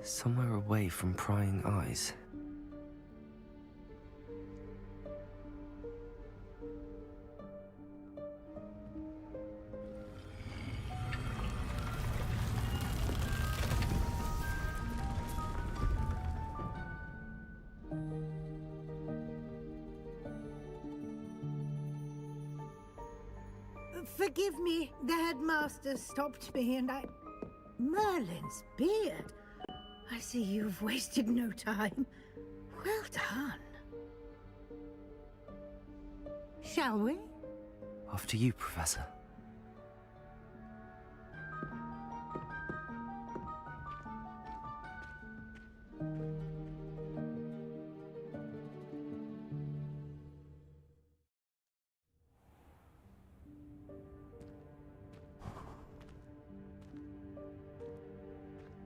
S1: Somewhere away from prying eyes.
S17: Forgive me, the headmaster stopped me and I... Merlin's beard. I see you've wasted no time. Well done. Shall we?
S1: After you, Professor.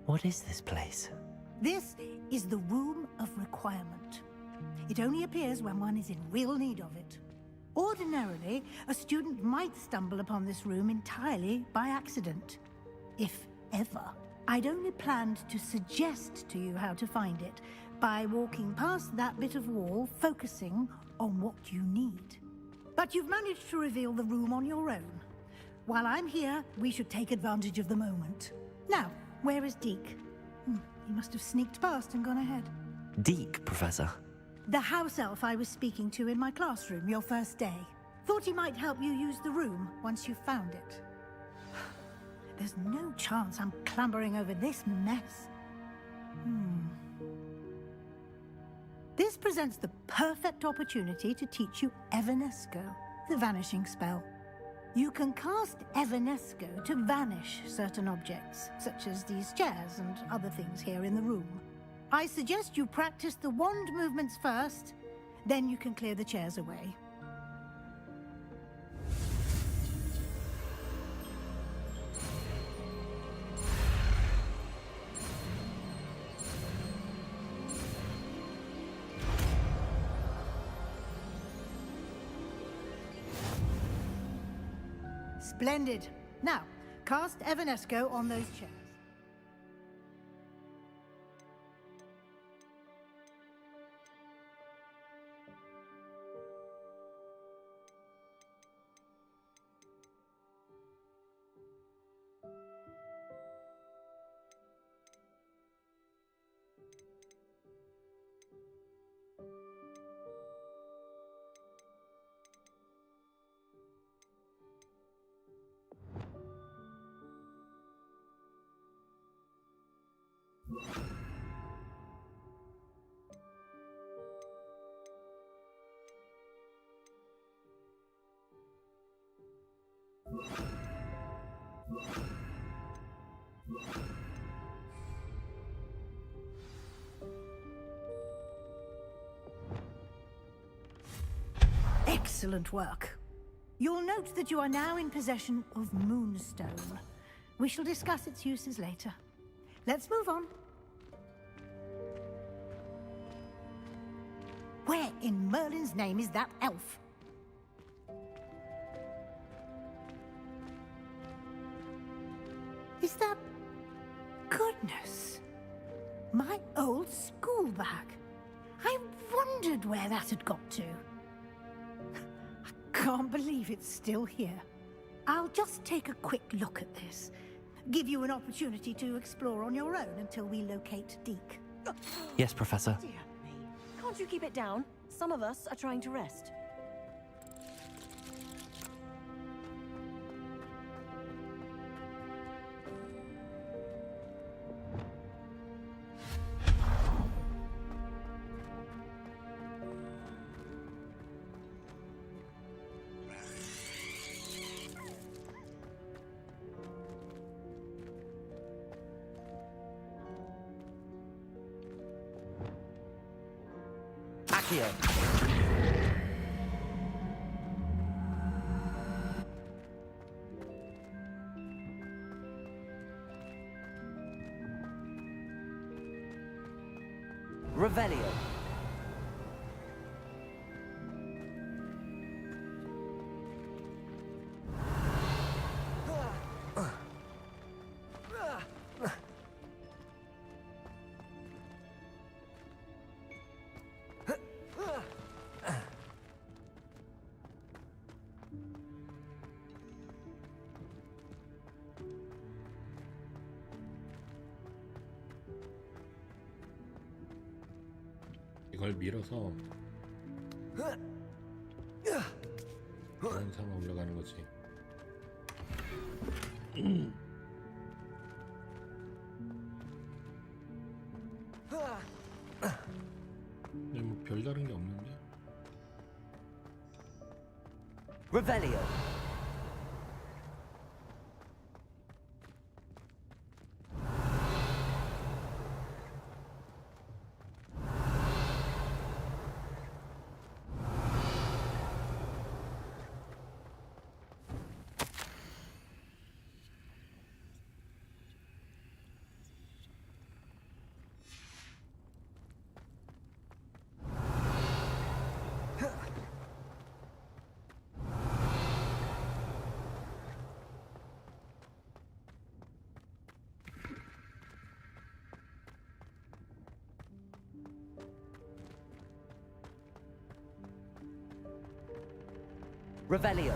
S1: What is this place?
S17: This is the Room of Requirement. It only appears when one is in real need of it. Ordinarily, a student might stumble upon this room entirely by accident. If ever. I'd only planned to suggest to you how to find it by walking past that bit of wall, focusing on what you need. But you've managed to reveal the room on your own. While I'm here, we should take advantage of the moment. Now, where is Deke? He must have sneaked past and gone ahead.
S1: Deke, Professor.
S17: The house elf I was speaking to in my classroom your first day. Thought he might help you use the room once you found it. There's no chance I'm clambering over this mess. This presents the perfect opportunity to teach you Evanesco, the vanishing spell. You can cast Evanesco to vanish certain objects, such as these chairs and other things here in the room. I suggest you practice the wand movements first, then you can clear the chairs away. Splendid. Now, cast Evanesco on those chairs. Excellent work. You'll note that you are now in possession of Moonstone. We shall discuss its uses later. Let's move on. Where in Merlin's name is that elf? Is that... Goodness! My old school bag. I wondered where that had got to. I can't believe it's still here. I'll just take a quick look at this. Give you an opportunity to explore on your own until we locate Deke.
S1: Yes, Professor.
S18: Dear me. Can't you keep it down? Some of us are trying to rest.
S1: Accio. Revelio.
S2: 이걸 밀어서 영상으로 올라가는 거지. 근데 뭐 별다른 게 없는데?
S1: Revelio. Revelio.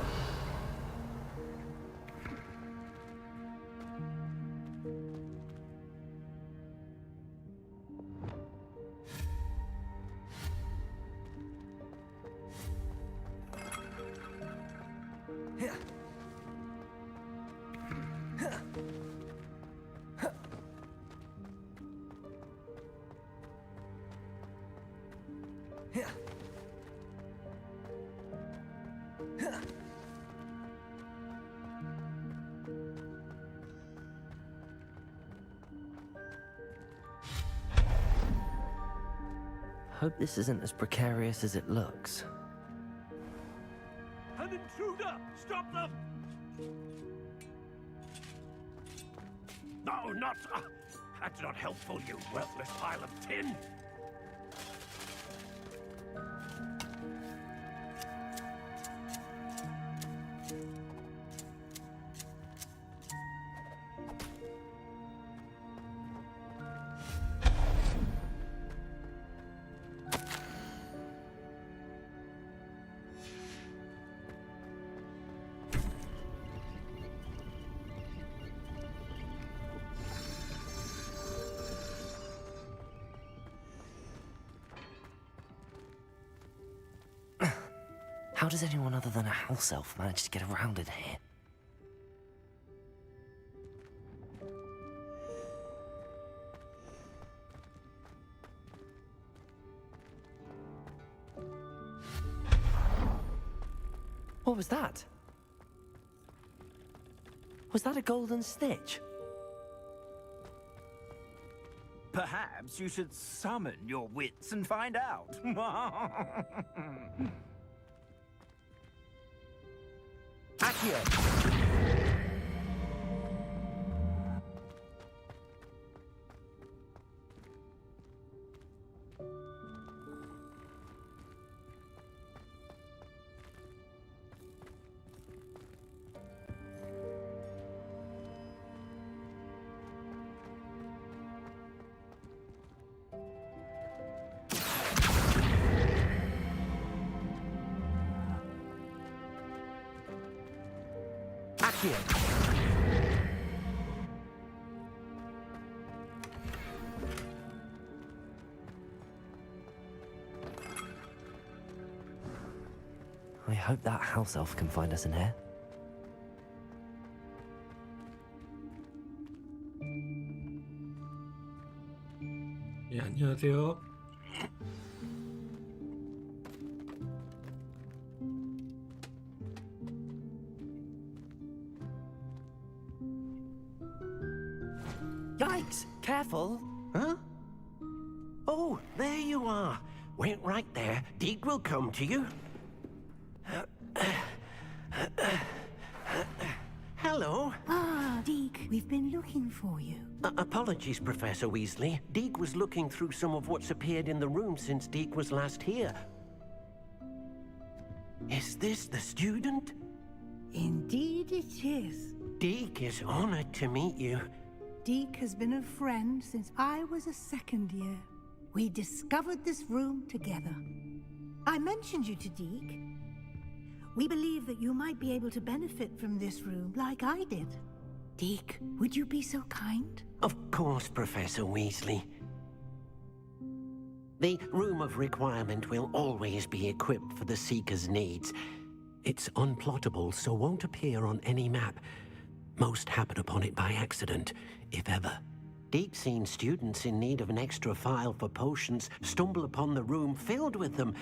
S1: Hope this isn't as precarious as it looks.
S3: An intruder! Stop them! No, not... that's not helpful, you worthless pile of tin!
S1: How does anyone other than a house elf manage to get around in here? What was that? Was that a golden snitch?
S19: Perhaps you should summon your wits and find out. Accio!
S1: I hope that house elf can find us in here.
S2: 예, 안녕하세요.
S10: Yikes! Careful! Huh? Oh, there you are. Wait right there. Deke will come to you. Hello.
S17: Ah, Deke, we've been looking for you.
S10: Apologies, Professor Weasley. Deke was looking through some of what's appeared in the room since Deke was last here. Is this the student?
S17: Indeed it is.
S10: Deke is honored to meet you.
S17: Deke has been a friend since I was a second year. We discovered this room together. I mentioned you to Deke. We believe that you might be able to benefit from this room like I did. Deke, would you be so kind?
S10: Of course, Professor Weasley. The Room of Requirement will always be equipped for the Seeker's needs. It's unplottable, so won't appear on any map. Most happen upon it by accident, if ever. Deke's seen students in need of an extra file for potions stumble upon the room filled with them.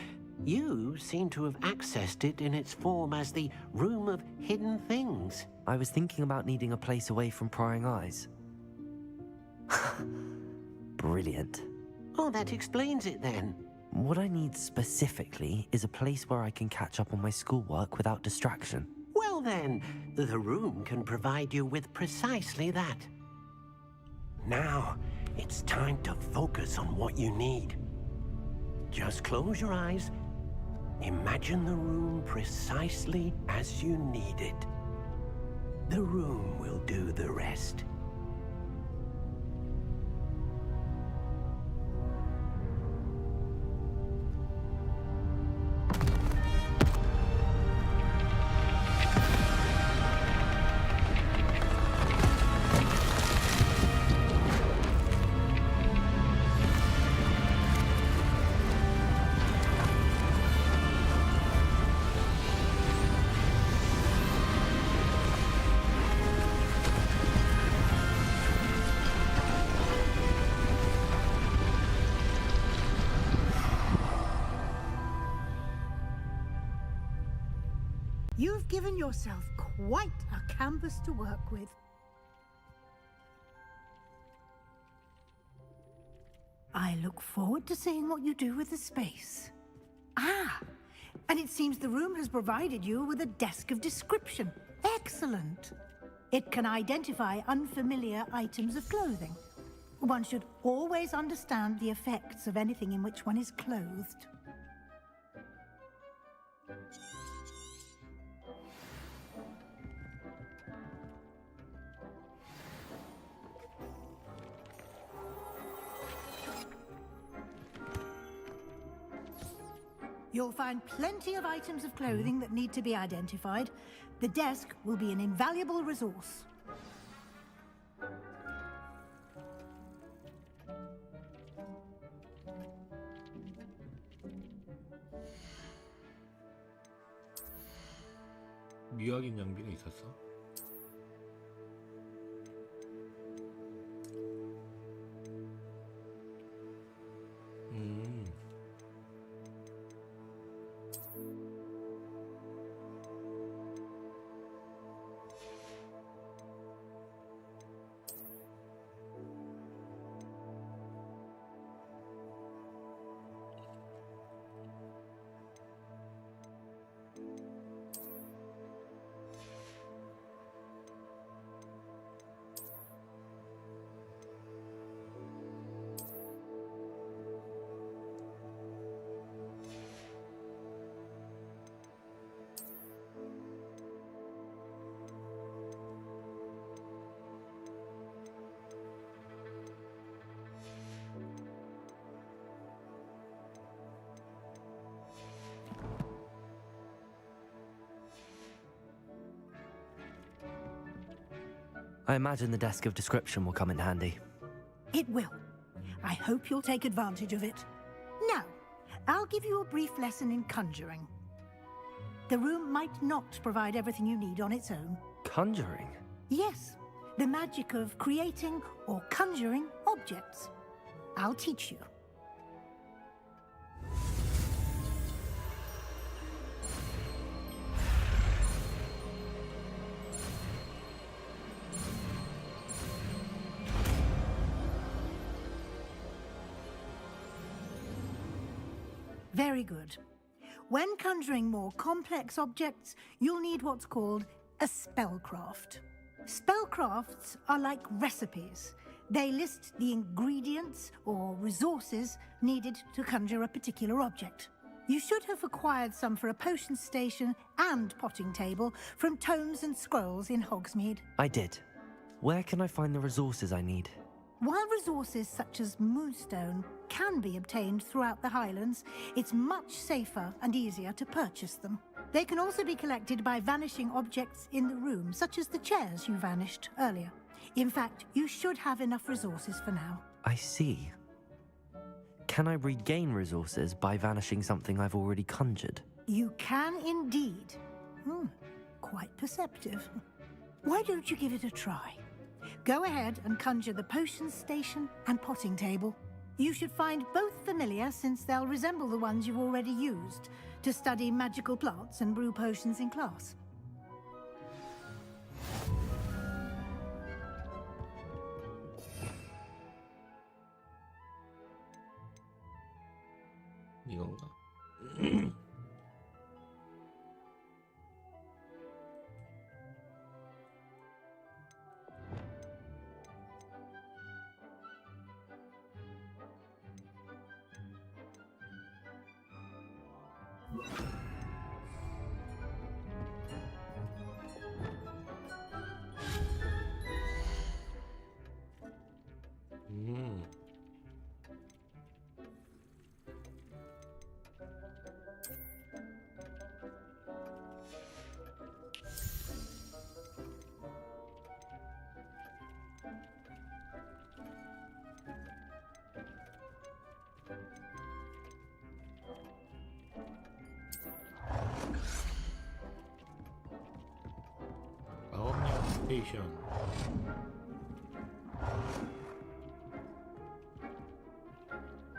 S10: You seem to have accessed it in its form as the Room of Hidden Things.
S1: I was thinking about needing a place away from prying eyes. Brilliant.
S10: Oh, that explains it then.
S1: What I need specifically is a place where I can catch up on my schoolwork without distraction.
S10: Well then, the room can provide you with precisely that. Now, it's time to focus on what you need. Just close your eyes. Imagine the room precisely as you need it. The room will do the rest.
S17: You've given yourself quite a canvas to work with. I look forward to seeing what you do with the space. Ah, and it seems the room has provided you with a desk of description. Excellent. It can identify unfamiliar items of clothing. One should always understand the effects of anything in which one is clothed. You'll find plenty of items of clothing that need to be identified. The desk will be an invaluable resource.
S2: 묘하긴 장비가 있었어.
S1: I imagine the desk of description will come in handy.
S17: It will. I hope you'll take advantage of it. Now, I'll give you a brief lesson in conjuring. The room might not provide everything you need on its own.
S1: Conjuring?
S17: Yes, the magic of creating or conjuring objects. I'll teach you. Very good. When conjuring more complex objects, you'll need what's called a spellcraft. Spellcrafts are like recipes. They list the ingredients or resources needed to conjure a particular object. You should have acquired some for a potion station and potting table from tomes and scrolls in Hogsmeade.
S1: I did. Where can I find the resources I need?
S17: While resources such as moonstone can be obtained throughout the Highlands, it's much safer and easier to purchase them. They can also be collected by vanishing objects in the room, such as the chairs you vanished earlier. In fact, you should have enough resources for now.
S1: I see. Can I regain resources by vanishing something I've already conjured?
S17: You can indeed. Quite perceptive. Why don't you give it a try? Go ahead and conjure the potion station and potting table. You should find both familiar, since they'll resemble the ones you've already used to study magical plants and brew potions in class.
S2: 이건가? 마법약 스테이션.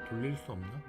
S2: 돌릴 수 없나?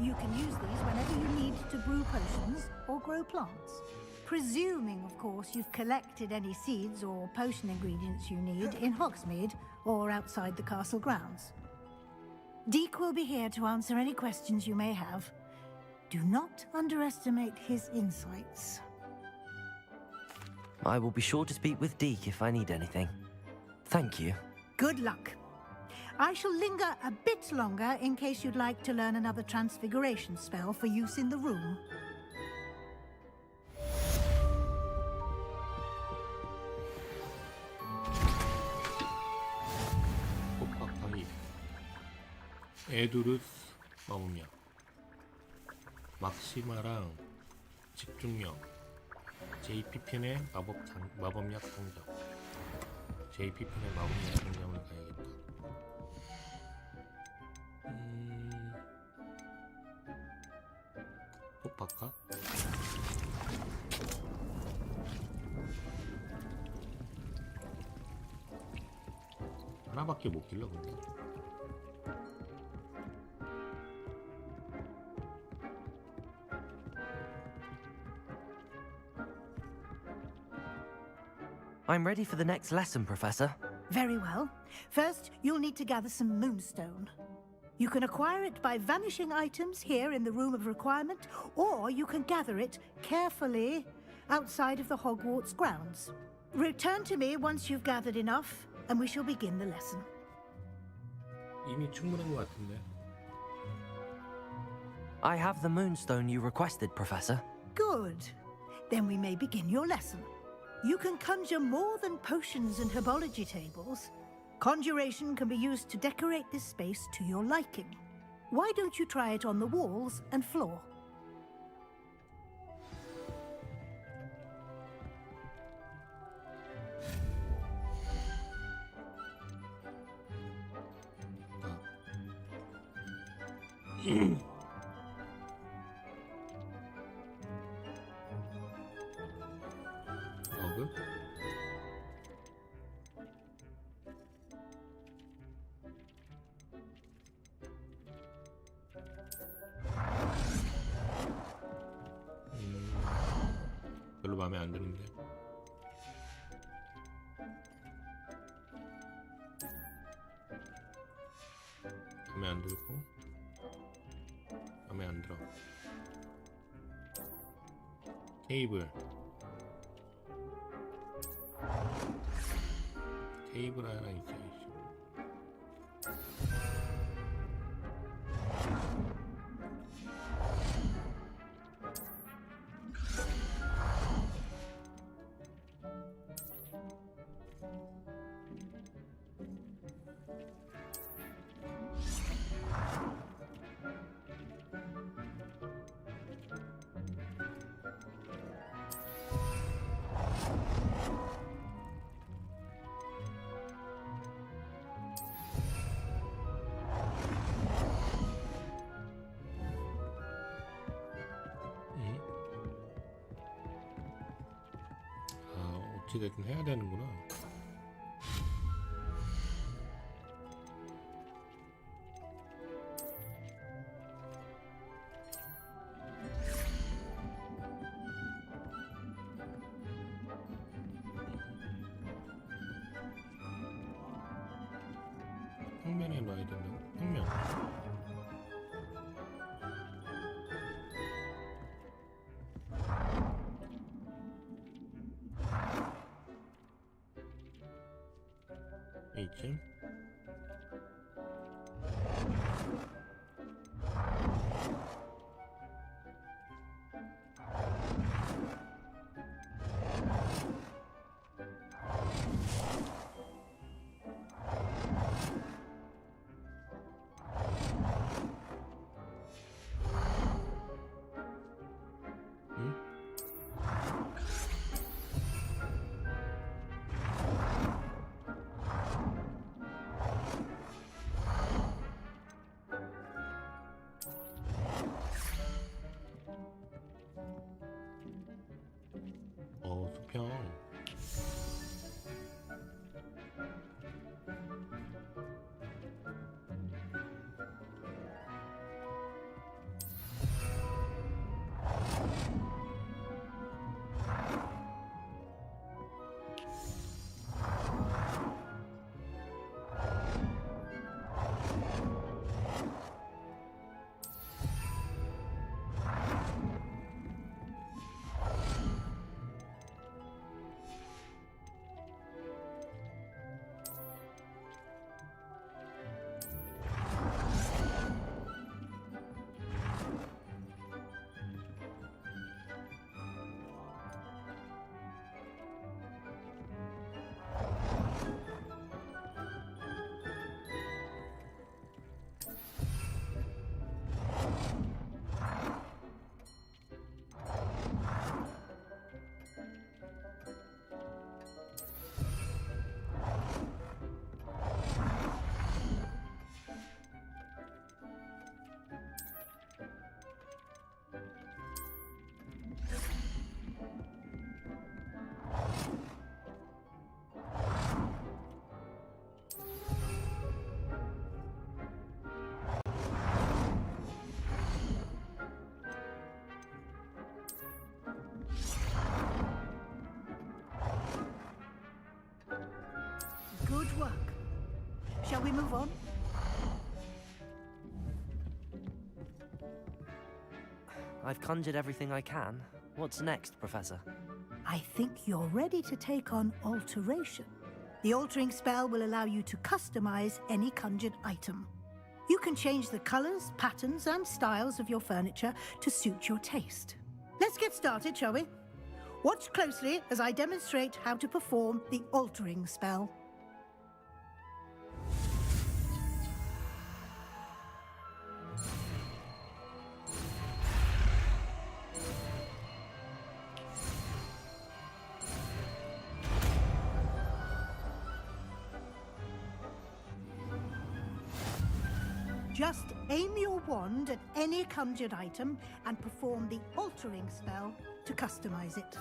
S17: You can use these whenever you need to brew potions or grow plants. Presuming, of course, you've collected any seeds or potion ingredients you need in Hogsmeade or outside the castle grounds. Deke will be here to answer any questions you may have. Do not underestimate his insights.
S1: I will be sure to speak with Deke if I need anything. Thank you.
S17: Good luck. I shall linger a bit longer in case you'd like to learn another transfiguration spell for use in the room.
S2: 호박파이 에두르스 마법약 막시마랑 집중력 JP편의 마법약 상점 JP편의 마법약 상점을 가야겠다. 호박카? 하나밖에 못 길러 근데.
S1: I'm ready for the next lesson, Professor.
S17: Very well. First, you'll need to gather some moonstone. You can acquire it by vanishing items here in the Room of Requirement, or you can gather it carefully outside of the Hogwarts grounds. Return to me once you've gathered enough, and we shall begin the lesson.
S2: 이미 충분한 것 같은데.
S1: I have the moonstone you requested, Professor.
S17: Good. Then we may begin your lesson. You can conjure more than potions and herbology tables. Conjuration can be used to decorate this space to your liking. Why don't you try it on the walls and floor?
S2: 버그? 별로 마음에 안 드는데. 마음에 안 들고 마음에 안 들어. 테이블 하나 있어야지. 어찌됐든 해야 되는구나. 평면에 놔야 된다고? 평면. 이쯤? 수평.
S17: we move on?
S1: I've conjured everything I can. What's next, Professor?
S17: I think you're ready to take on alteration. The altering spell will allow you to customize any conjured item. You can change the colors, patterns, and styles of your furniture to suit your taste. Let's get started, shall we? Watch closely as I demonstrate how to perform the altering spell. Just aim your wand at any conjured item and perform the altering spell to customize it.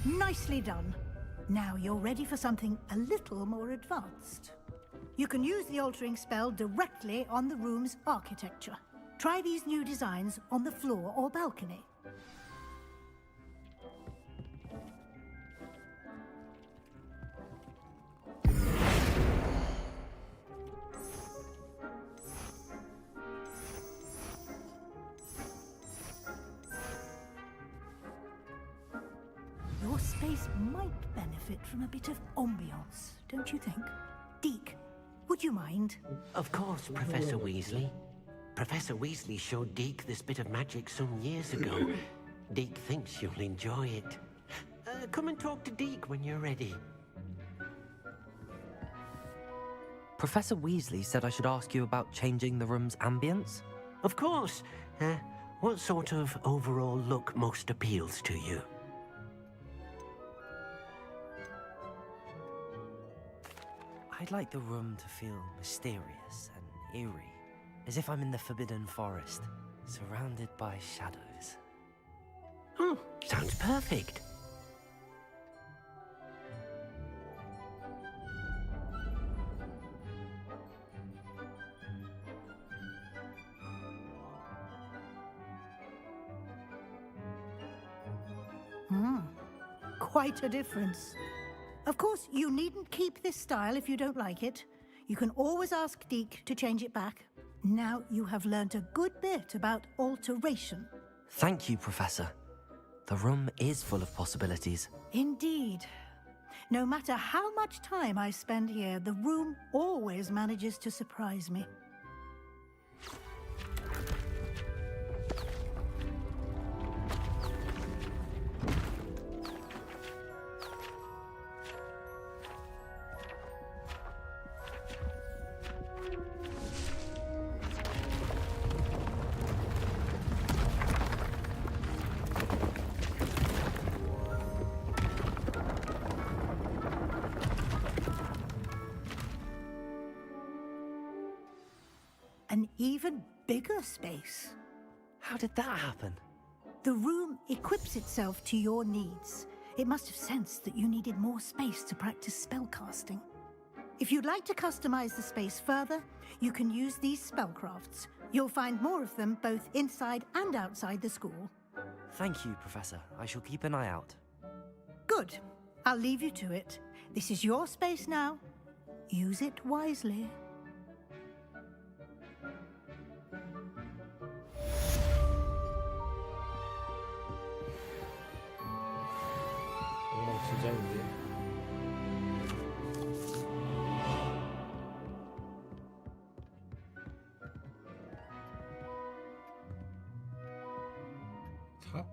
S17: Nicely done. Now you're ready for something a little more advanced. You can use the altering spell directly on the room's architecture. Try these new designs on the floor or balcony. Your space might benefit from a bit of ambiance, don't you think? Deke, would you mind?
S10: Of course, Professor Weasley. Professor Weasley showed Deke this bit of magic some years ago. Deke thinks you'll enjoy it. Come and talk to Deke when you're ready.
S1: Professor Weasley said I should ask you about changing the room's ambience?
S10: Of course. What sort of overall look most appeals to you?
S1: I'd like the room to feel mysterious and eerie, as if I'm in the Forbidden Forest, surrounded by shadows.
S10: Oh, sounds perfect.
S17: Quite a difference. Of course, you needn't keep this style if you don't like it. You can always ask Deke to change it back. Now you have learnt a good bit about alteration.
S1: Thank you, Professor. The room is full of possibilities.
S17: Indeed. No matter how much time I spend here, the room always manages to surprise me. an even bigger space.
S1: How did that happen?
S17: The room equips itself to your needs. It must have sensed that you needed more space to practice spellcasting. If you'd like to customize the space further, you can use these spellcrafts. You'll find more of them both inside and outside the school.
S1: Thank you, Professor. I shall keep an eye out.
S17: Good. I'll leave you to it. This is your space now. Use it wisely.
S2: 진짜인데. 사?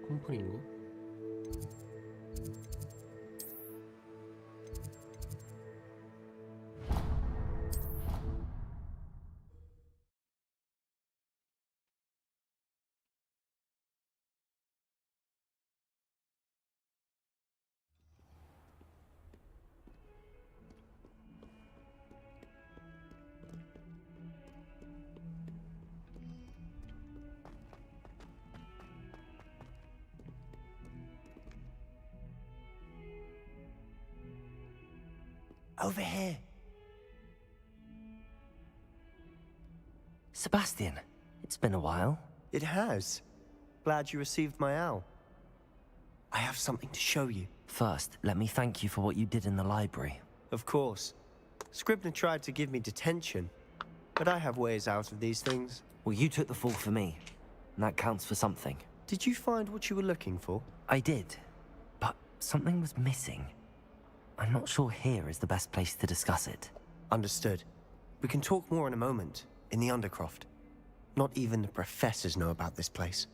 S2: 홈플인고?
S14: Over here.
S1: Sebastian, it's been a while.
S14: It has. Glad you received my owl. I have something to show you.
S1: First, let me thank you for what you did in the library.
S14: Of course. Scribner tried to give me detention, but I have ways out of these things.
S1: Well, you took the fall for me, and that counts for something.
S14: Did you find what you were looking for?
S1: I did, but something was missing. I'm not sure here is the best place to discuss it.
S14: Understood. We can talk more in a moment, in the Undercroft. Not even the professors know about this place.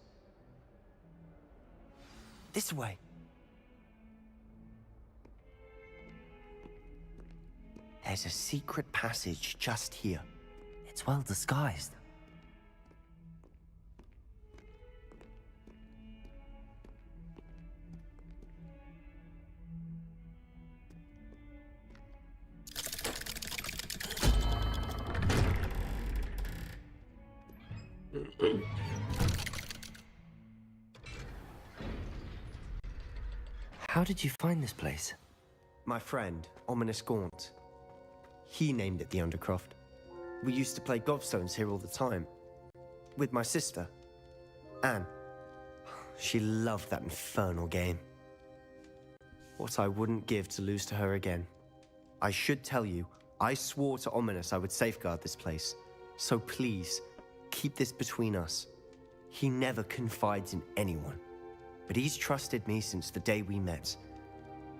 S14: This way. There's a secret passage just here.
S1: It's well disguised. How did you find this place?
S14: My friend, Ominous Gaunt. He named it the Undercroft. We used to play gobstones here all the time. With my sister, Anne. She loved that infernal game. What I wouldn't give to lose to her again. I should tell you, I swore to Ominous I would safeguard this place. So please, keep this between us. He never confides in anyone. But he's trusted me since the day we met.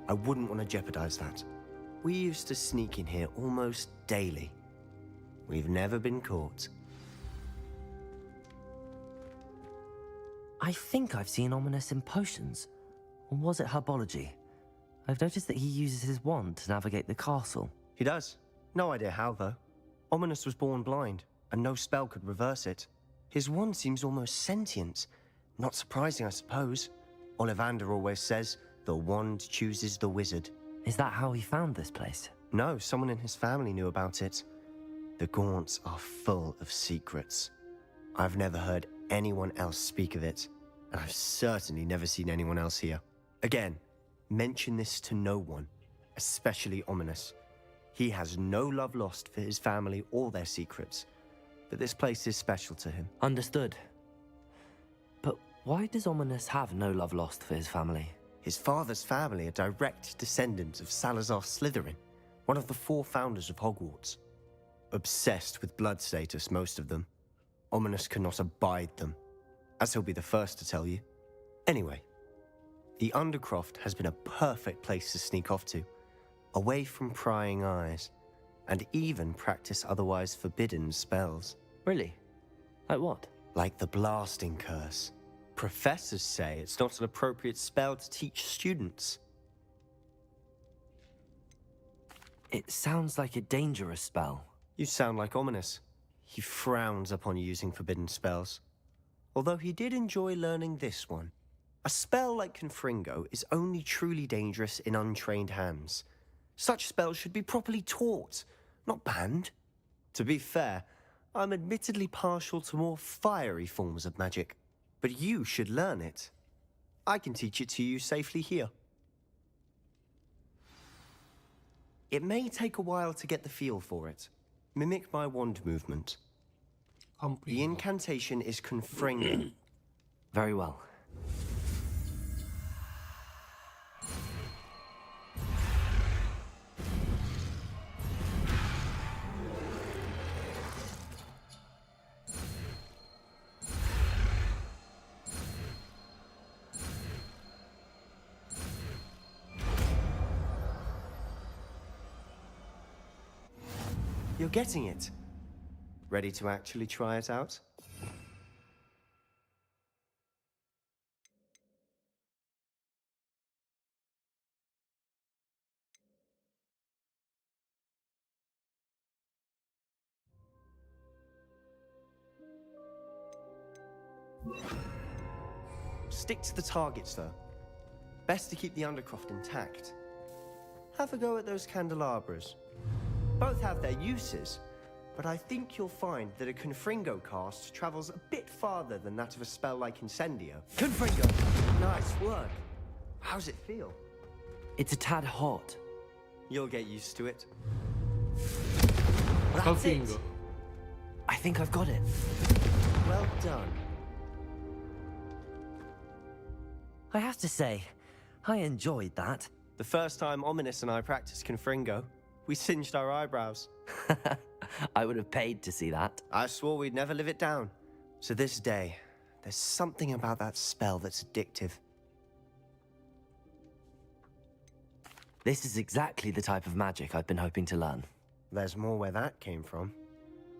S14: I wouldn't want to jeopardize that. We used to sneak in here almost daily. We've never been caught.
S1: I think I've seen Ominous in potions. Or was it herbology? I've noticed that he uses his wand to navigate the castle.
S14: He does. No idea how, though. Ominous was born blind, and no spell could reverse it. His wand seems almost sentient. Not surprising, I suppose. Ollivander always says, the wand chooses the wizard.
S1: Is that how he found this place?
S14: No, someone in his family knew about it. The Gaunts are full of secrets. I've never heard anyone else speak of it, and I've certainly never seen anyone else here. Again, mention this to no one, especially Ominous. He has no love lost for his family or their secrets, but this place is special to him.
S1: Understood. But why does Ominous have no love lost for his family?
S14: His father's family are direct descendants of Salazar Slytherin, one of the 4 founders of Hogwarts. Obsessed with blood status, most of them. Ominous cannot abide them, as he'll be the first to tell you. Anyway, the Undercroft has been a perfect place to sneak off to, away from prying eyes, and even practice otherwise forbidden spells.
S1: Really? Like what?
S14: Like the blasting curse. Professors say it's not an appropriate spell to teach students.
S1: It sounds like a dangerous spell.
S14: You sound like Ominous. He frowns upon using forbidden spells. Although he did enjoy learning this one. A spell like Confringo is only truly dangerous in untrained hands. Such spells should be properly taught, not banned. To be fair, I'm admittedly partial to more fiery forms of magic. But you should learn it. I can teach it to you safely here. It may take a while to get the feel for it. Mimic my wand movement. The incantation is Confringo.
S1: Very well.
S14: You're getting it. Ready to actually try it out? Stick to the targets, though. Best to keep the Undercroft intact. Have a go at those candelabras. Both have their uses, but I think you'll find that a Confringo cast travels a bit farther than that of a spell like Incendio. Confringo! Nice work. How's it feel?
S1: It's a tad hot.
S14: You'll get used to it.
S1: That's it. I think I've got it.
S14: Well done.
S1: I have to say, I enjoyed that.
S14: The first time Ominous and I practiced Confringo, we singed our eyebrows.
S1: I would have paid to see that.
S14: I swore we'd never live it down. So this day, there's something about that spell that's addictive.
S1: This is exactly the type of magic I've been hoping to learn.
S14: There's more where that came from.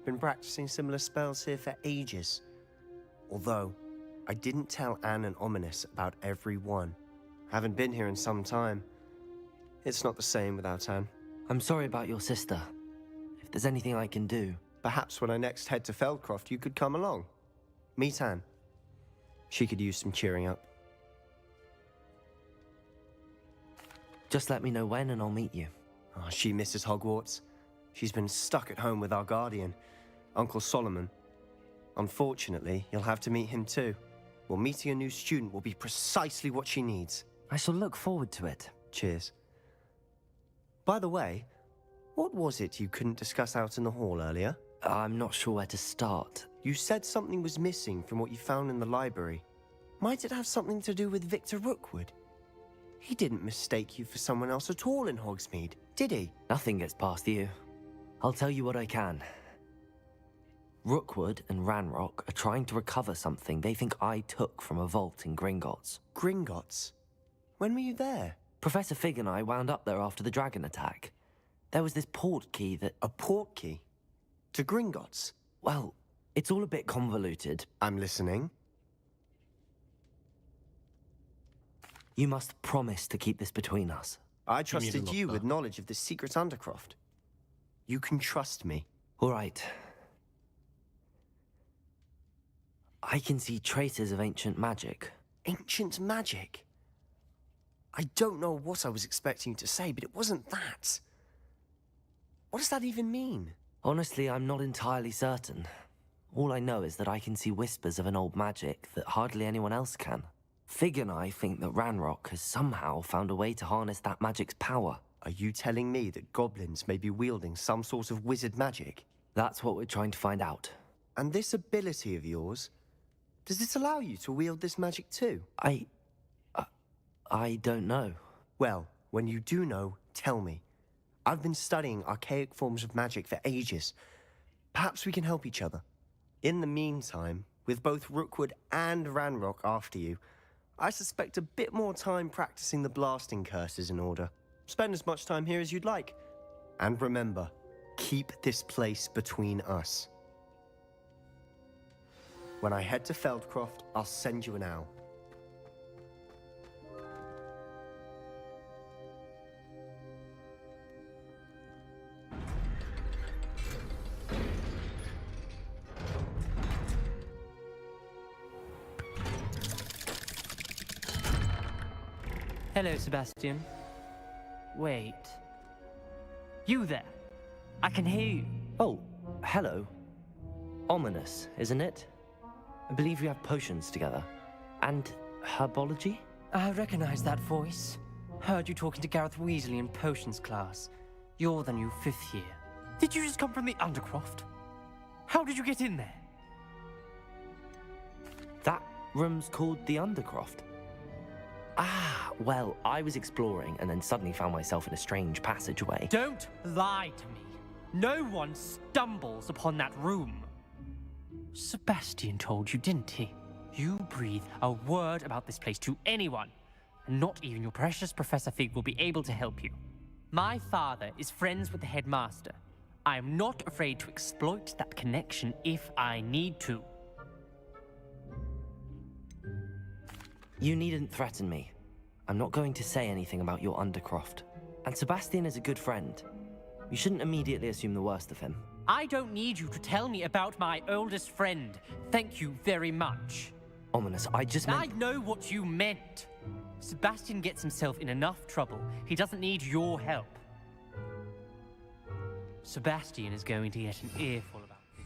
S14: Been practicing similar spells here for ages. Although, I didn't tell Anne and Ominous about every one. Haven't been here in some time. It's not the same without Anne.
S1: I'm sorry about your sister. If there's anything I can do...
S14: Perhaps when I next head to Feldcroft, you could come along. Meet Anne. She could use some cheering up.
S1: Just let me know when and I'll meet you.
S14: Oh, she misses Hogwarts. She's been stuck at home with our guardian, Uncle Solomon. Unfortunately, you'll have to meet him too. Well, meeting a new student will be precisely what she needs.
S1: I shall look forward to it.
S14: Cheers. By the way, what was it you couldn't discuss out in the hall earlier?
S1: I'm not sure where to start.
S14: You said something was missing from what you found in the library. Might it have something to do with Victor Rookwood? He didn't mistake you for someone else at all in Hogsmeade, did he?
S1: Nothing gets past you. I'll tell you what I can. Rookwood and Ranrock are trying to recover something they think I took from a vault in Gringotts.
S14: Gringotts? When were you there?
S1: Professor Fig and I wound up there after the dragon attack. There was this port key that...
S14: A port key? To Gringotts?
S1: Well, it's all a bit convoluted.
S14: I'm listening.
S1: You must promise to keep this between us.
S14: I trusted you with knowledge of the secret Undercroft. You can trust me.
S1: All right. I can see traces of ancient magic.
S14: Ancient magic? I don't know what I was expecting you to say, but it wasn't that. What does that even mean?
S1: Honestly, I'm not entirely certain. All I know is that I can see whispers of an old magic that hardly anyone else can. Fig and I think that Ranrock has somehow found a way to harness that magic's power.
S14: Are you telling me that goblins may be wielding some sort of wizard magic?
S1: That's what we're trying to find out.
S14: And this ability of yours, does it allow you to wield this magic too?
S1: I don't know.
S14: Well, when you do know, tell me. I've been studying archaic forms of magic for ages. Perhaps we can help each other. In the meantime, with both Rookwood and Ranrock after you, I suspect a bit more time practicing the blasting curse is in order. Spend as much time here as you'd like. And remember, keep this place between us. When I head to Feldcroft, I'll send you an owl.
S20: Hello, Sebastian. Wait. You there? I can hear you.
S1: Oh, hello. Ominous, isn't it? I believe we have potions together. And herbology?
S20: I recognize that voice. Heard you talking to Gareth Weasley in potions class. You're the new 5th year. Did you just come from the Undercroft? How did you get in there?
S1: That room's called the Undercroft. Ah, well, I was exploring and then suddenly found myself in a strange passageway.
S20: Don't lie to me. No one stumbles upon that room. Sebastian told you, didn't he? You breathe a word about this place to anyone, and not even your precious Professor Fig will be able to help you. My father is friends with the headmaster. I am not afraid to exploit that connection if I need to.
S1: You needn't threaten me. I'm not going to say anything about your Undercroft. And Sebastian is a good friend. You shouldn't immediately assume the worst of him.
S20: I don't need you to tell me about my oldest friend. Thank you very much.
S1: ominous. I just meant...
S20: I know what you meant. Sebastian gets himself in enough trouble. He doesn't need your help. Sebastian is going to get an earful about this.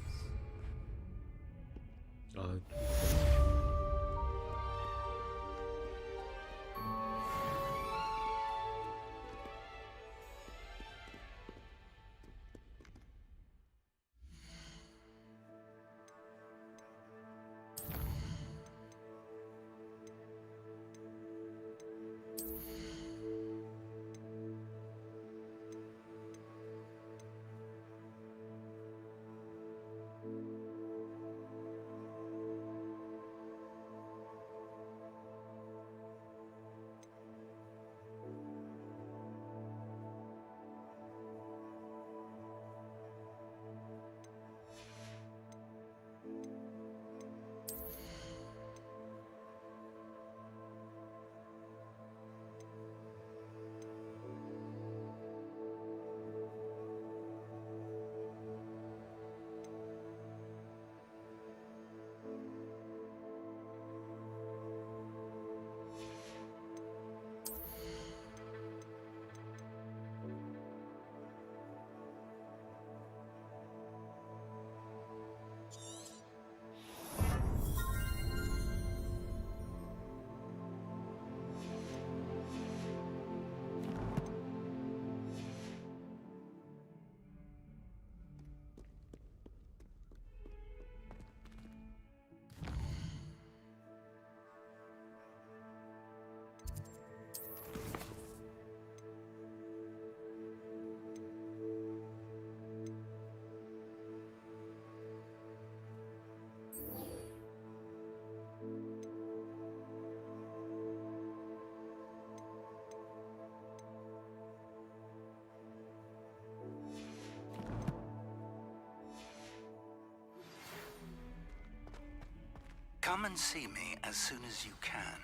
S11: Come and see me as soon as you can.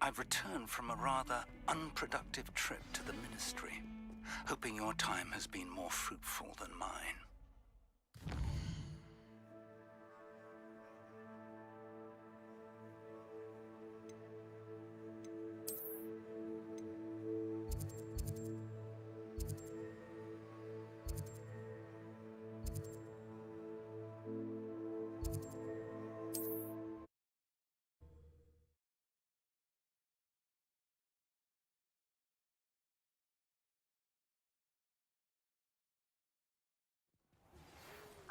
S11: I've returned from a rather unproductive trip to the Ministry, hoping your time has been more fruitful than mine.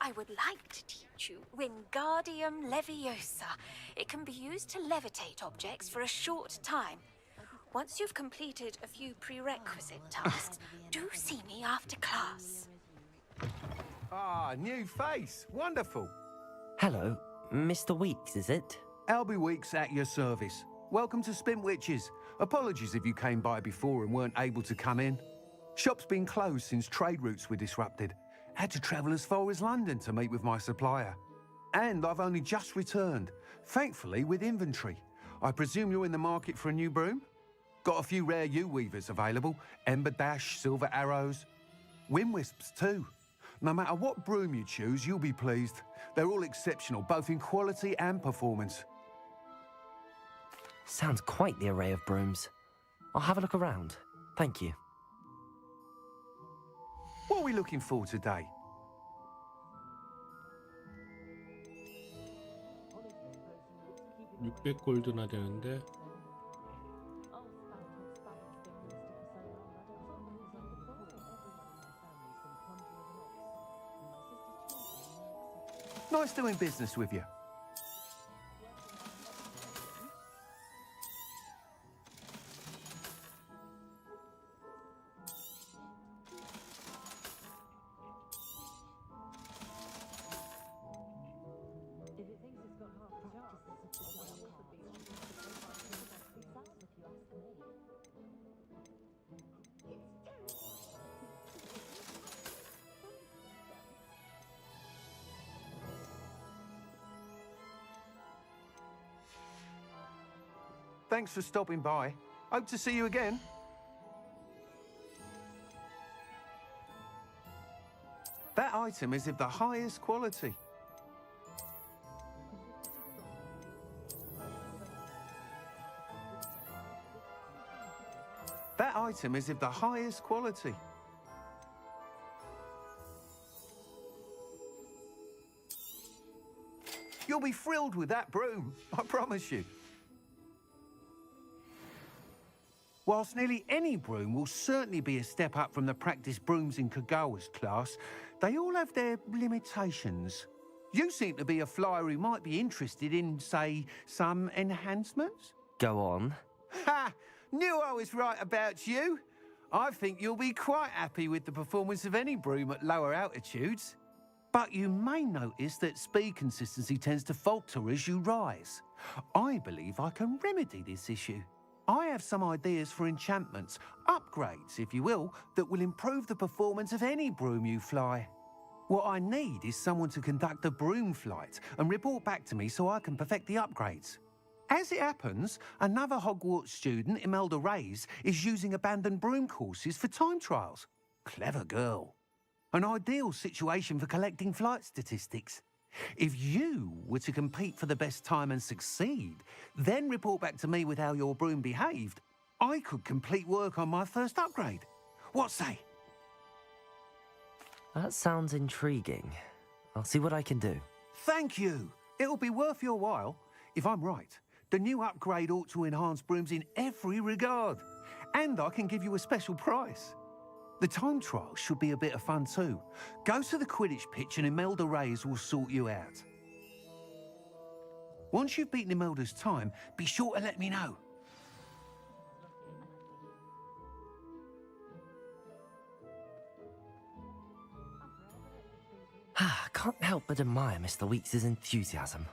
S21: I would like to teach you Wingardium Leviosa. It can be used to levitate objects for a short time. Once you've completed a few prerequisite tasks, do see me after class.
S22: Ah, new face. Wonderful.
S1: Hello, Mr. Weeks, is it?
S22: Albie Weeks at your service. Welcome to Spin Witches. Apologies if you came by before and weren't able to come in. Shop's been closed since trade routes were disrupted. Had to travel as far as London to meet with my supplier. And I've only just returned, thankfully with inventory. I presume you're in the market for a new broom? Got a few rare U-weavers available. Ember Dash, Silver Arrows. Wind Wisps too. No matter what broom you choose, you'll be pleased. They're all exceptional, both in quality and performance.
S1: Sounds quite the array of brooms. I'll have a look around. Thank you.
S22: What are we looking for today?
S2: $600골드나 되는데
S22: Nice doing business with you. Thanks for stopping by. Hope to see you again. That item is of the highest quality. That item is of the highest quality. You'll be thrilled with that broom, I promise you. Whilst nearly any broom will certainly be a step up from the practice brooms in Kagawa's class, they all have their limitations. You seem to be a flyer who might be interested in, say, some enhancements?
S1: Go on.
S22: Ha! Knew I was right about you. I think you'll be quite happy with the performance of any broom at lower altitudes. But you may notice that speed consistency tends to falter as you rise. I believe I can remedy this issue. I have some ideas for enchantments, upgrades, if you will, that will improve the performance of any broom you fly. What I need is someone to conduct a broom flight and report back to me so I can perfect the upgrades. As it happens, another Hogwarts student, Imelda Reyes, is using abandoned broom courses for time trials. Clever girl. An ideal situation for collecting flight statistics. If you were to compete for the best time and succeed, then report back to me with how your broom behaved, I could complete work on my first upgrade. What say?
S1: That sounds intriguing. I'll see what I can do.
S22: Thank you. It'll be worth your while. If I'm right, the new upgrade ought to enhance brooms in every regard. And I can give you a special price. The time trial should be a bit of fun too. Go to the Quidditch pitch and Imelda Reyes will sort you out. Once you've beaten Imelda's time, be sure to let me know.
S1: Can't help but admire Mr. Weeks' enthusiasm.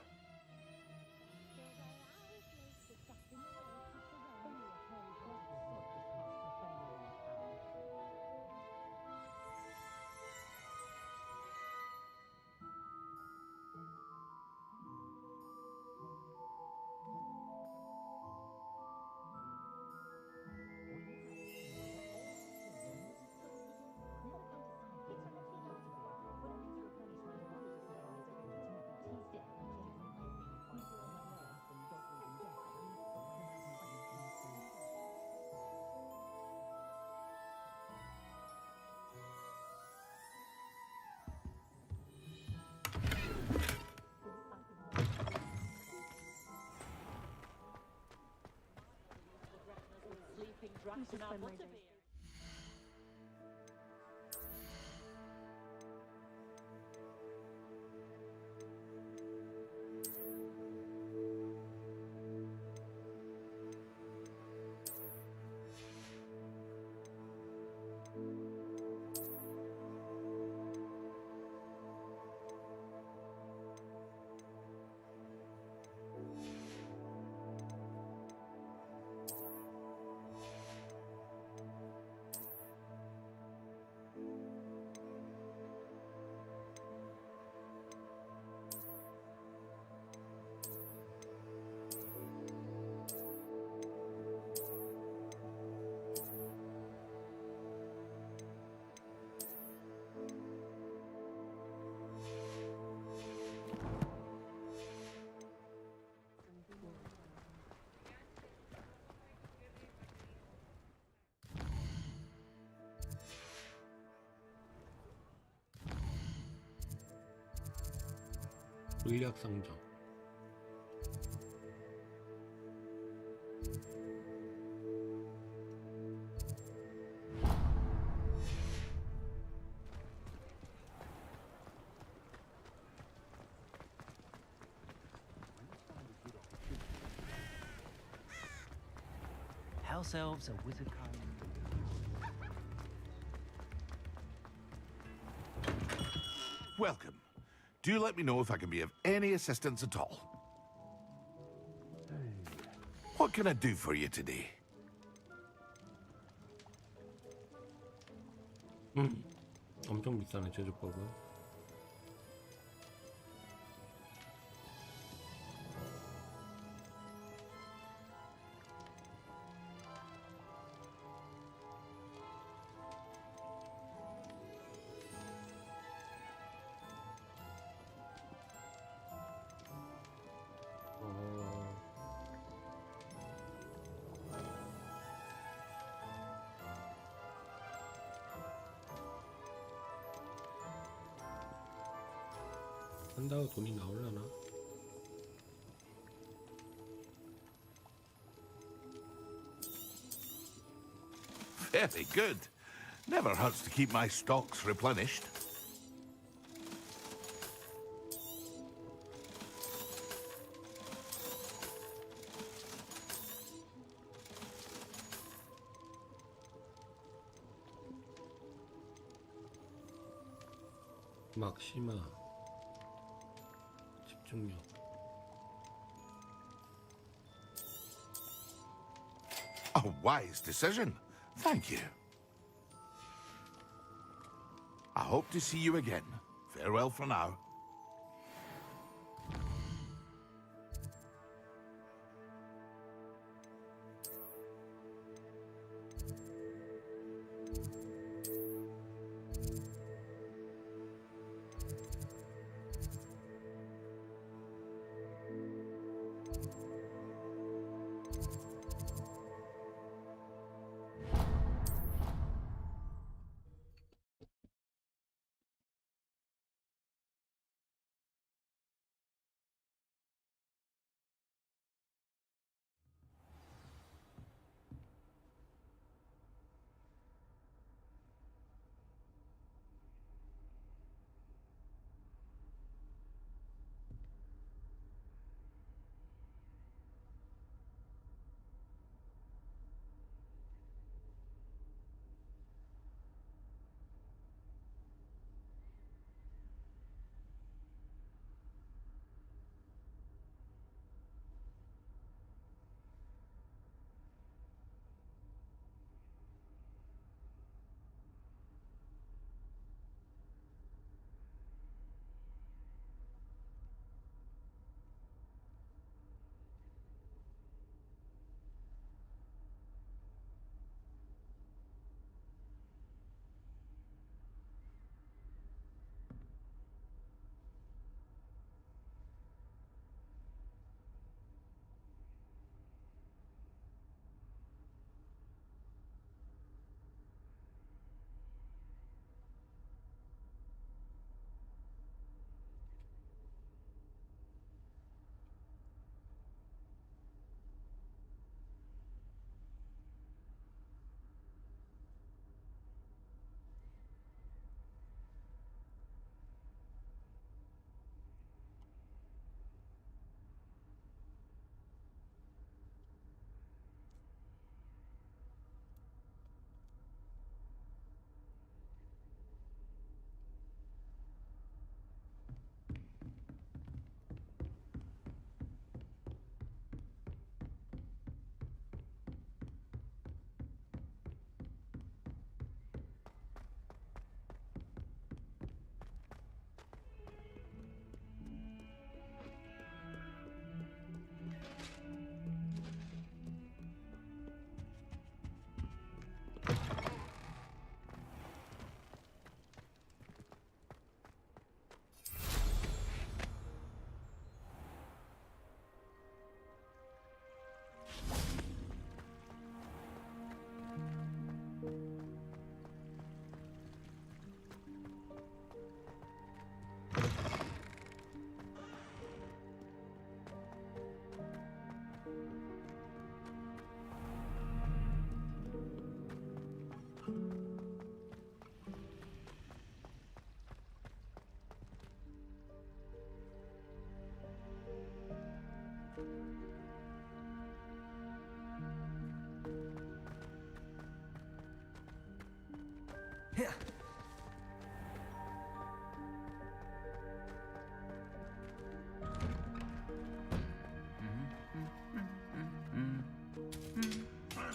S2: 물약 상점.
S4: House elves, a wizard kind.
S3: Welcome. Do let me know if I can be of any assistance at all. What can I do for you today?
S2: 엄청 비싸네 제조법은. 한다고 돈이 나오려나?
S3: Very good. Never hurts to keep my stocks replenished.
S2: 막심아 집중력.
S3: A wise decision. Thank you. I hope to see you again. Farewell for now.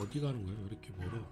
S2: 어디 가는 거야? 왜 이렇게 멀어?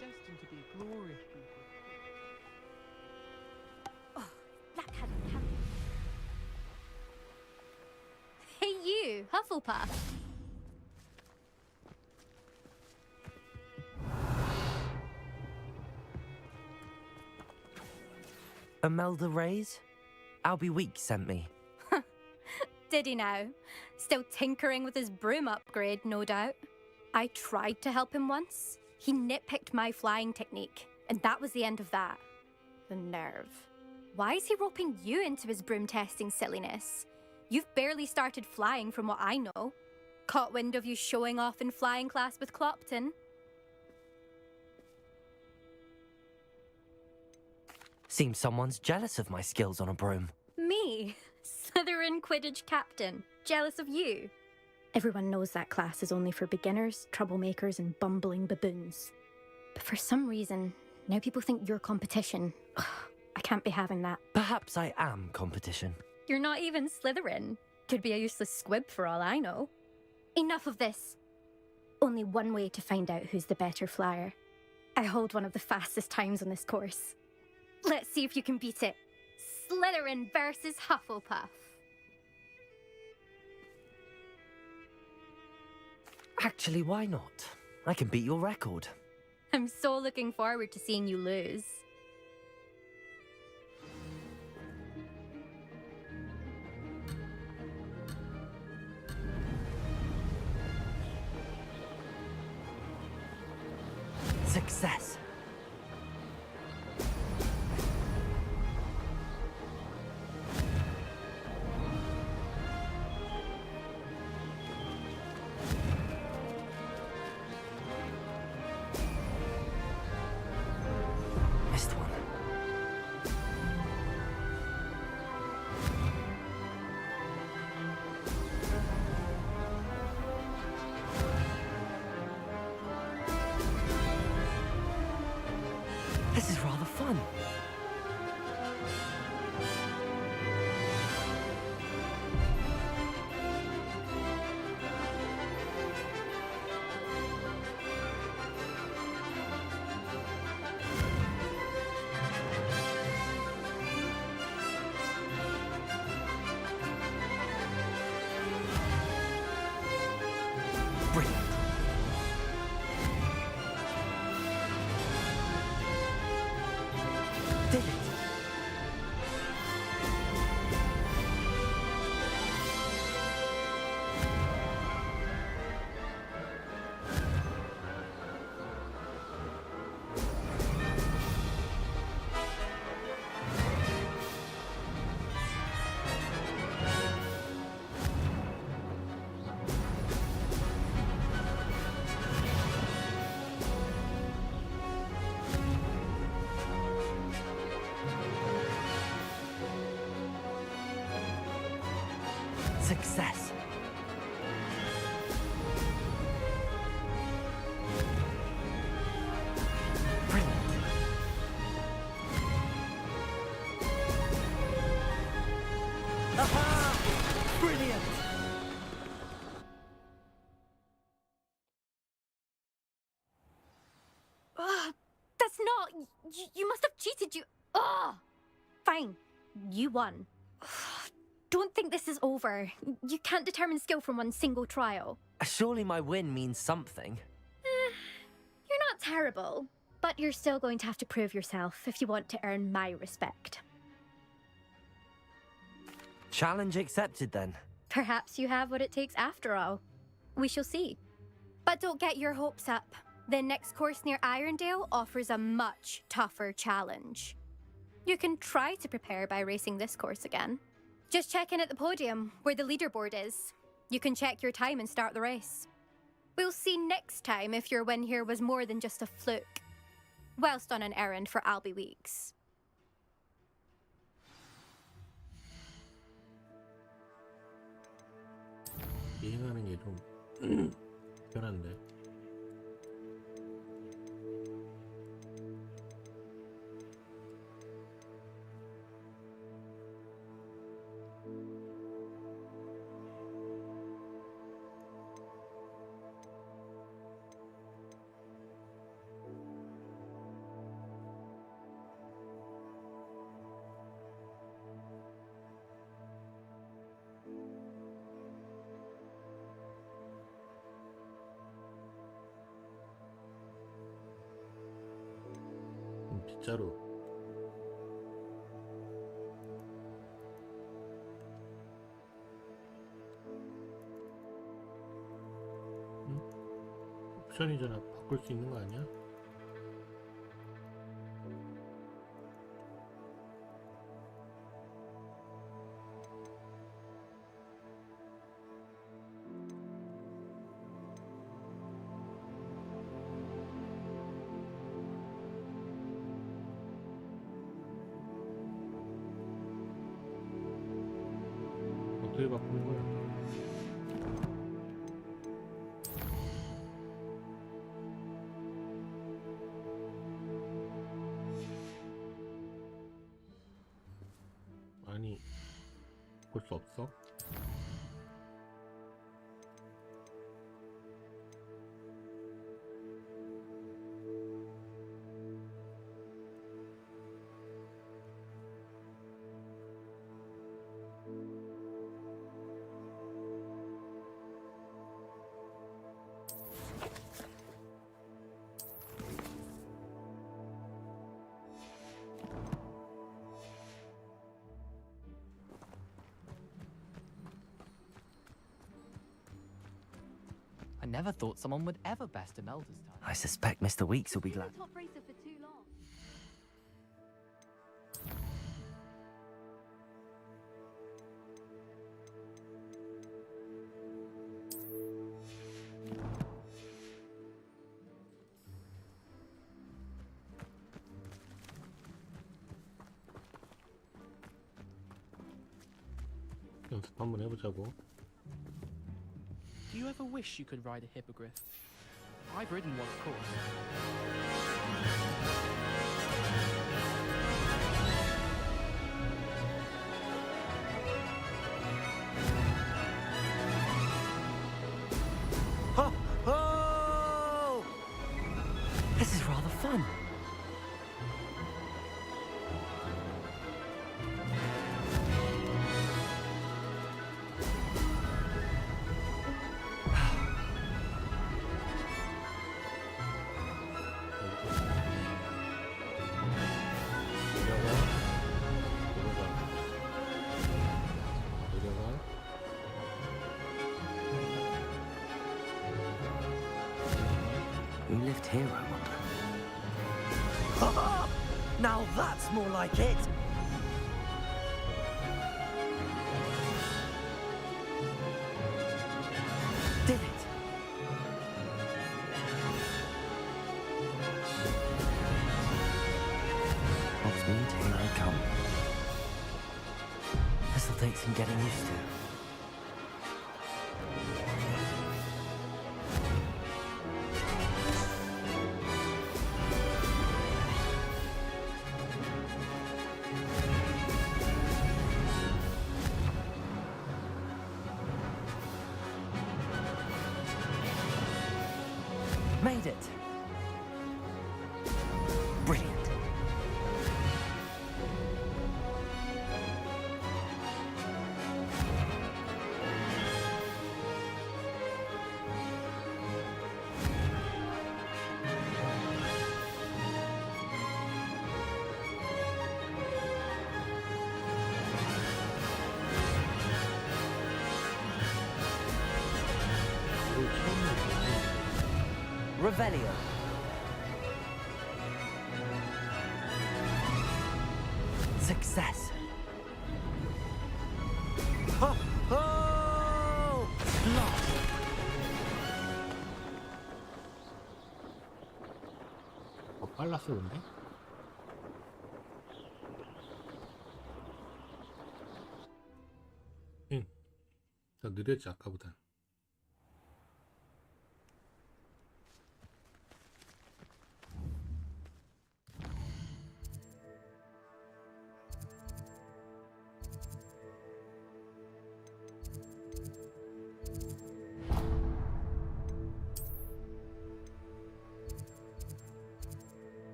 S15: destined to be a glorious people.
S16: Hey you, Hufflepuff.
S1: Imelda Reyes? Albie Weeks sent me.
S4: Did he now? Still tinkering with his broom upgrade, no doubt. I tried to help him once. He nitpicked my flying technique, and that was the end of that. The nerve. Why is he roping you into his broom testing silliness? You've barely started flying from what I know. Caught wind of you showing off in flying class with Clopton.
S1: Seems someone's jealous of my skills on a broom.
S4: Me? Slytherin Quidditch captain. Jealous of you? Everyone knows that class is only for beginners, troublemakers, and bumbling baboons. But for some reason, now people think you're competition. Ugh, I can't be having that.
S1: Perhaps I am competition.
S4: You're not even Slytherin. Could be a useless squib for all I know. Enough of this. Only one way to find out who's the better flyer. I hold one of the fastest times on this course. Let's see if you can beat it. Slytherin versus Hufflepuff.
S1: Actually, why not? I can beat your record.
S4: I'm so looking forward to seeing you lose.
S1: Success. Missed one. This is rather fun. Brilliant. Did it. Success. Brilliant. Aha! Brilliant!
S4: That's not... You must have cheated, you... Ugh! Fine. You won. Don't think this is over. You can't determine skill from one single trial.
S1: Surely my win means something.
S4: You're not terrible, but you're still going to have to prove yourself if you want to earn my respect.
S1: Challenge accepted then.
S4: Perhaps you have what it takes after all. We shall see. But don't get your hopes up. The next course near Irondale offers a much tougher challenge. You can try to prepare by racing this course again. Just check in at the podium, where the leaderboard is. You can check your time and start the race. We'll see next time if your win here was more than just a fluke. Whilst on an errand for Albie Weeks.
S2: 이행하는 게 좀 편한데. 진짜로. 응? 옵션이잖아. 바꿀 수 있는 거 아니야? 어떻게 바꾸는 거야? 아니, 볼 수 없어?
S6: I never thought someone would ever best Imelda's time.
S1: I suspect Mr. Weeks will be glad.
S7: Top racer for too long.
S2: 연습 한번 해보자고.
S6: Do you ever wish you could ride a hippogriff? I've ridden one, of course.
S1: Ho! Ho! This is rather fun. Who lived here, I wonder? Now that's more like it! Did it? Hogsmeade, here I come. This'll take some getting used to. Made it! Brilliant. Revelio. Success. Ho! Ho! Lost.
S2: 빨랐어 근데? 응. 더 느렸지 아까보다.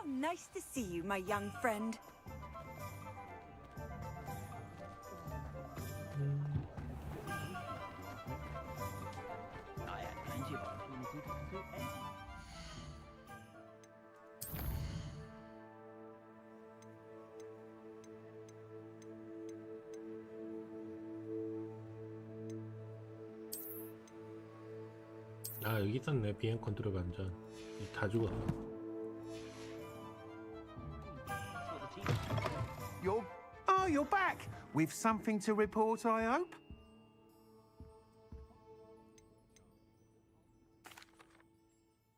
S8: How nice to see you, my young friend.
S19: I had plenty of opportunity to pursue any.
S2: 아 여기 있었네. 비행 컨트롤 반전. 다 죽었어.
S22: You're back with something to report, I hope.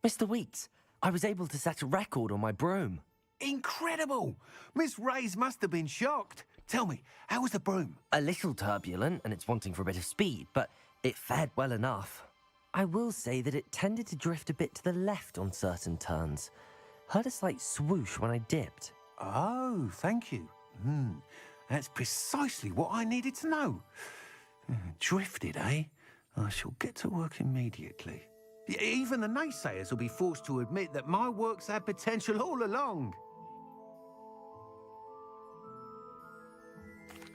S1: Mr. Weeks, I was able to set a record on my broom.
S22: Incredible! Miss Reyes must have been shocked. Tell me, how was the broom?
S1: A little turbulent, and it's wanting for a bit of speed, but it fared well enough. I will say that it tended to drift a bit to the left on certain turns. Heard a slight swoosh when I dipped.
S22: Oh, thank you. That's precisely what I needed to know. Drifted, eh? I shall get to work immediately. Even the naysayers will be forced to admit that my work's had potential all along.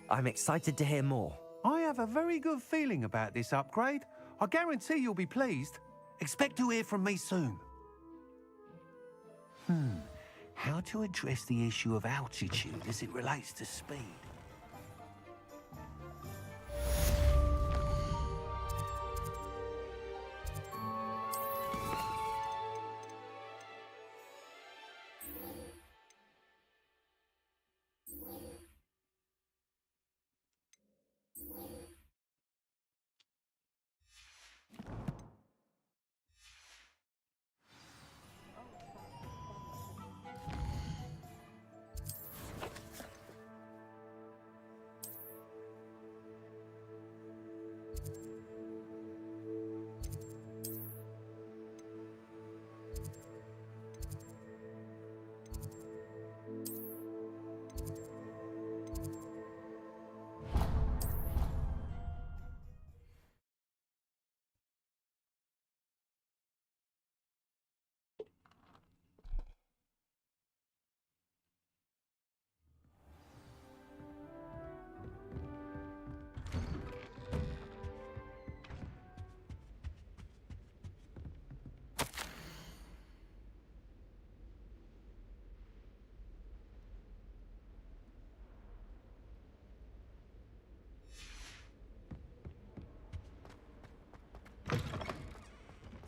S1: I'm excited to hear more.
S22: I have a very good feeling about this upgrade. I guarantee you'll be pleased. Expect to hear from me soon. How to address the issue of altitude as it relates to speed?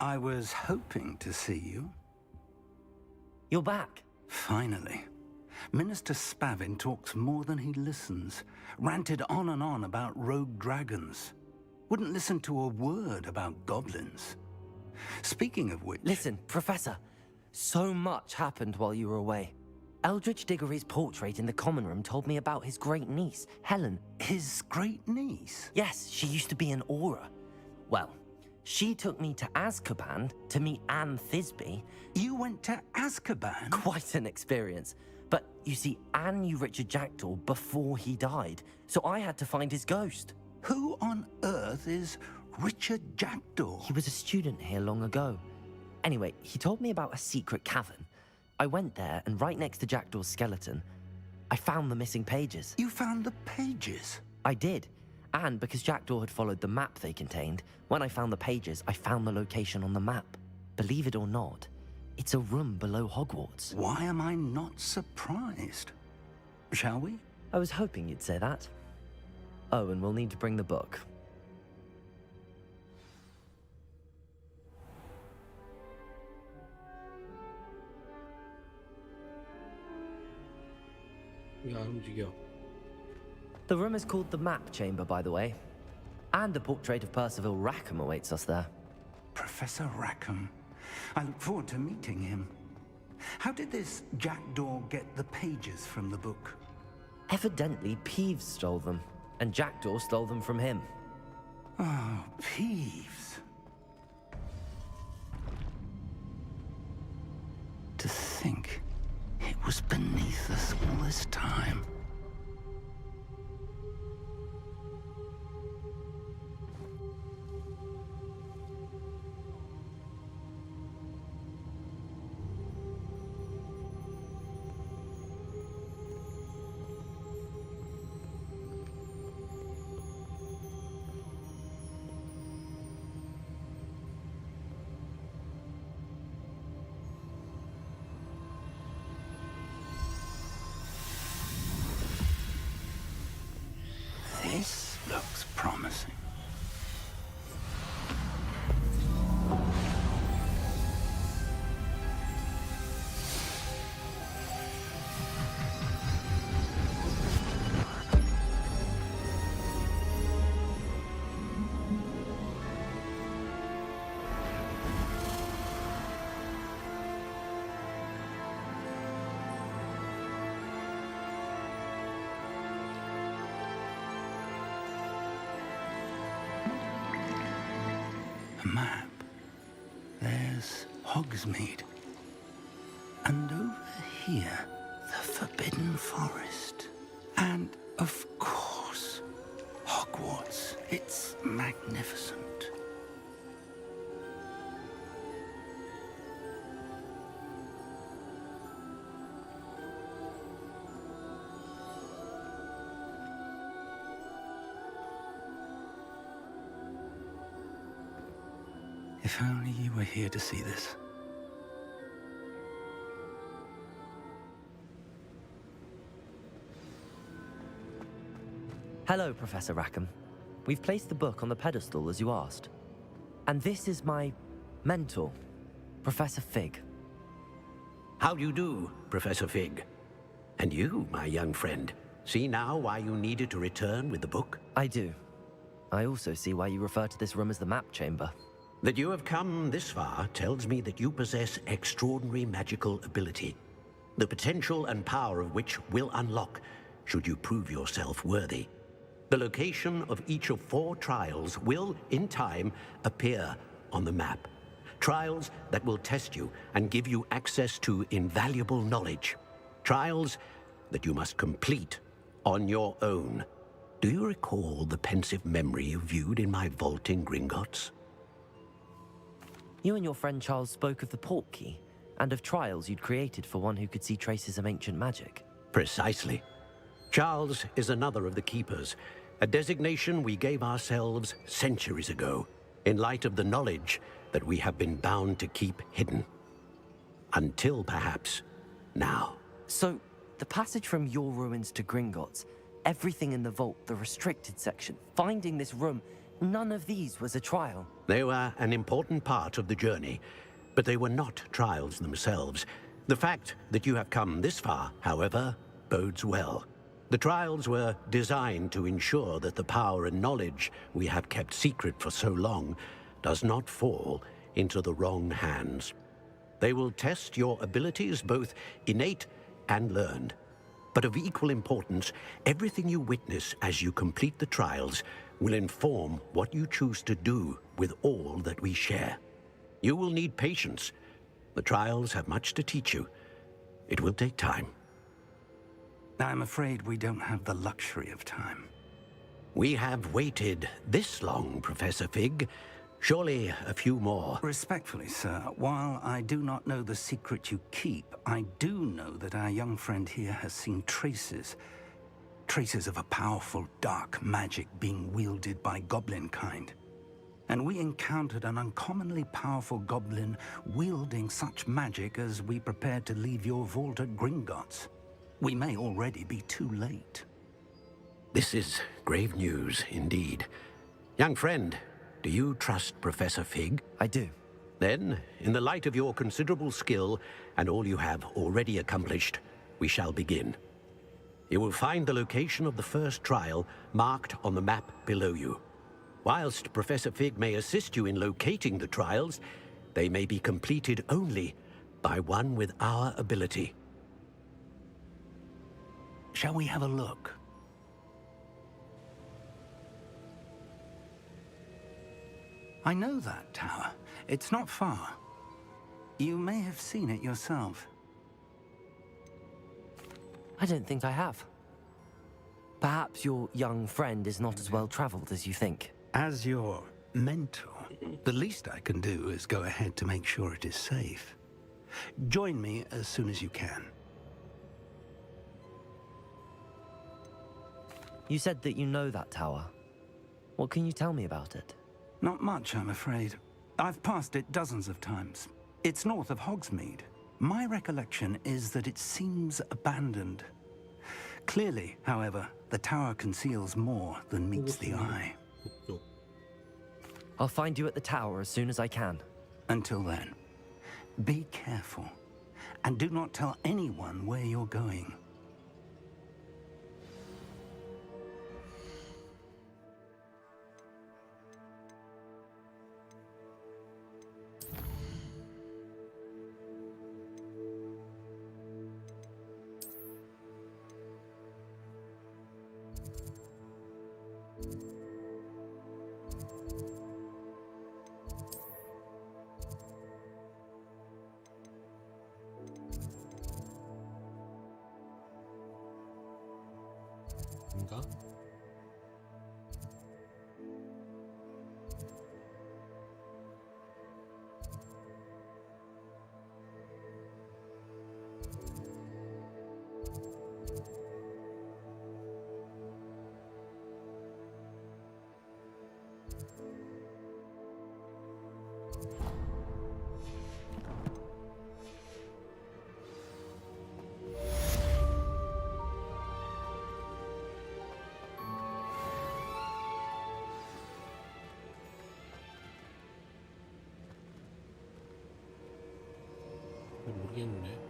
S13: I was hoping to see you.
S1: You're back.
S13: Finally. Minister Spavin talks more than he listens. Ranted on and on about rogue dragons. Wouldn't listen to a word about goblins. Speaking of which...
S1: Listen, Professor. So much happened while you were away. Eldridge Diggory's portrait in the common room told me about his great niece, Helen.
S13: His great niece?
S1: Yes, she used to be an Auror. Well, she took me to Azkaban to meet Anne Thisbe.
S13: You went to Azkaban?
S1: Quite an experience. But you see, Anne knew Richard Jackdaw before he died, so I had to find his ghost.
S13: Who on earth is Richard Jackdaw?
S1: He was a student here long ago. Anyway, he told me about a secret cavern. I went there, and right next to Jackdaw's skeleton, I found the missing pages.
S13: You found the pages?
S1: I did. And because Jackdaw had followed the map they contained, when I found the pages, I found the location on the map. Believe it or not, it's a room below Hogwarts.
S13: Why am I not surprised? Shall we?
S1: I was hoping you'd say that. Oh, and we'll need to bring the book.
S2: 야, 움직여.
S1: The room is called the Map Chamber, by the way. And a portrait of Percival Rackham awaits us there.
S13: Professor Rackham. I look forward to meeting him. How did this Jackdaw get the pages from the book?
S1: Evidently, Peeves stole them, and Jackdaw stole them from him.
S13: Oh, Peeves. To think it was beneath us all this time. Looks promising. A map. There's Hogsmeade. And over here, the Forbidden Forest. And, of course, Hogwarts. It's magnificent. If only you were here to see this.
S1: Hello, Professor Rackham. We've placed the book on the pedestal as you asked. And this is my mentor, Professor Fig.
S10: How do you do, Professor Fig? And you, my young friend, see now why you needed to return with the book?
S1: I do. I also see why you refer to this room as the map chamber.
S10: That you have come this far tells me that you possess extraordinary magical ability, the potential and power of which will unlock should you prove yourself worthy. The location of each of 4 trials will, in time, appear on the map. Trials that will test you and give you access to invaluable knowledge. Trials that you must complete on your own. Do you recall the pensive memory you viewed in my vault in Gringotts?
S1: You and your friend Charles spoke of the port key, and of trials you'd created for one who could see traces of ancient magic.
S10: Precisely. Charles is another of the Keepers, a designation we gave ourselves centuries ago, in light of the knowledge that we have been bound to keep hidden. Until, perhaps, now.
S1: So, the passage from your ruins to Gringotts, everything in the vault, the restricted section, finding this room, none of these was a trial.
S10: They were an important part of the journey, but they were not trials themselves. The fact that you have come this far, however, bodes well. The trials were designed to ensure that the power and knowledge we have kept secret for so long does not fall into the wrong hands. They will test your abilities, both innate and learned. But of equal importance, everything you witness as you complete the trials will inform what you choose to do with all that we share. You will need patience. The trials have much to teach you. It will take time.
S13: I'm afraid we don't have the luxury of time.
S10: We have waited this long, Professor Fig. Surely a few more.
S13: Respectfully, sir, while I do not know the secret you keep, I do know that our young friend here has seen traces of a powerful dark magic being wielded by goblin kind. And we encountered an uncommonly powerful goblin wielding such magic as we prepared to leave your vault at Gringotts. We may already be too late.
S10: This is grave news indeed. Young friend, do you trust Professor Fig?
S1: I do.
S10: Then, in the light of your considerable skill and all you have already accomplished, we shall begin. You will find the location of the first trial marked on the map below you. Whilst Professor Fig may assist you in locating the trials, they may be completed only by one with our ability.
S13: Shall we have a look? I know that tower. It's not far. You may have seen it yourself.
S1: I don't think I have. Perhaps your young friend is not as well traveled as you think.
S13: As your mentor, the least I can do is go ahead to make sure it is safe. Join me as soon as you can.
S1: You said that you know that tower. What can you tell me about it?
S13: Not much, I'm afraid. I've passed it dozens of times. It's north of Hogsmeade. My recollection is that it seems abandoned. Clearly, however, the tower conceals more than meets the eye.
S1: I'll find you at the tower as soon as I can.
S13: Until then, be careful, and do not tell anyone where you're going.
S2: 뭔가? 모르겠네.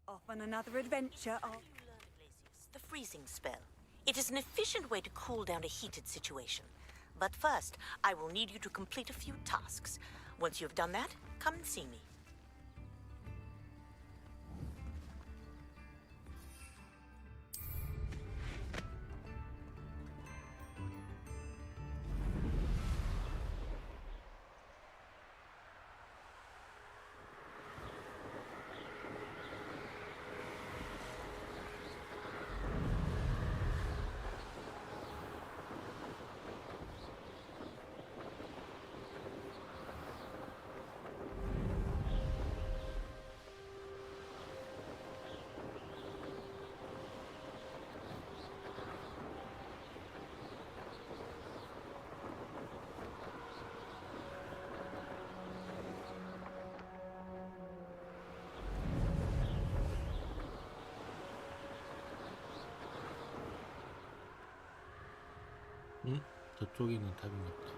S8: Off on another adventure.
S5: The freezing spell. It is an efficient way to cool down a heated situation. But first, I will need you to complete a few tasks. Once you've done that, come and see me.
S2: 응? 저쪽에 있는 탑인가 보다.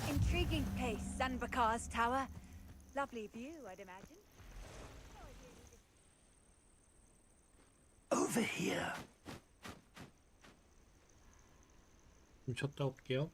S8: Intriguing place, Sanbakar's tower. Lovely view, I'd imagine.
S13: Over here.
S2: 좀 쳤다 올게요.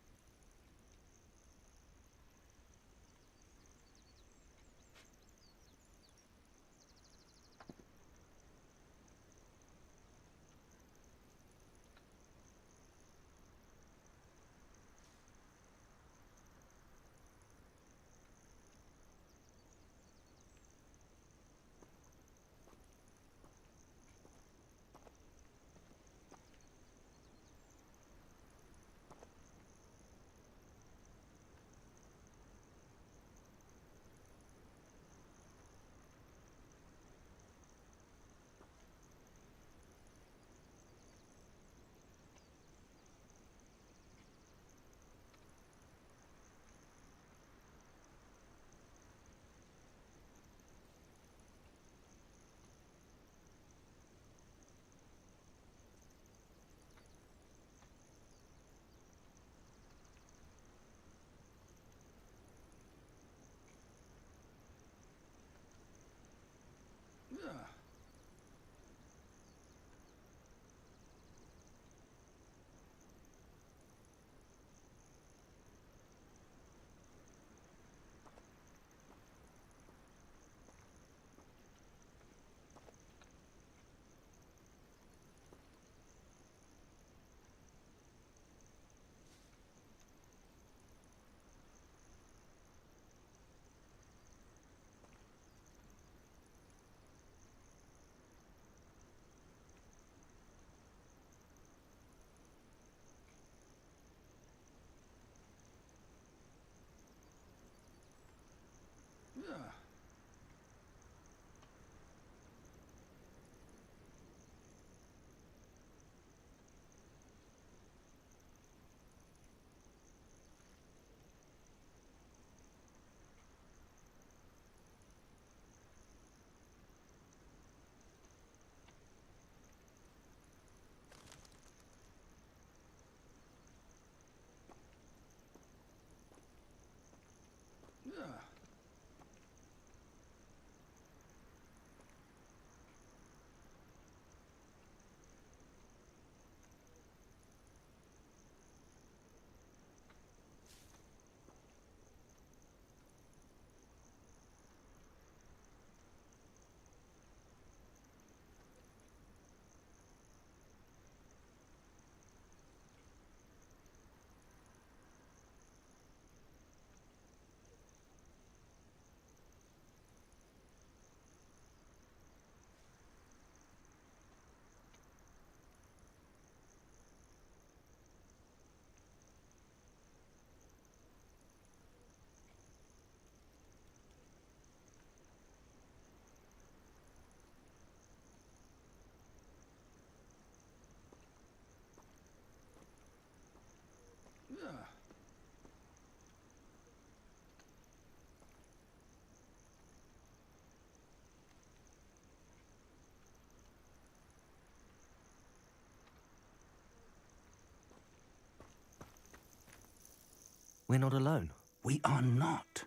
S1: We're not alone.
S13: We are not.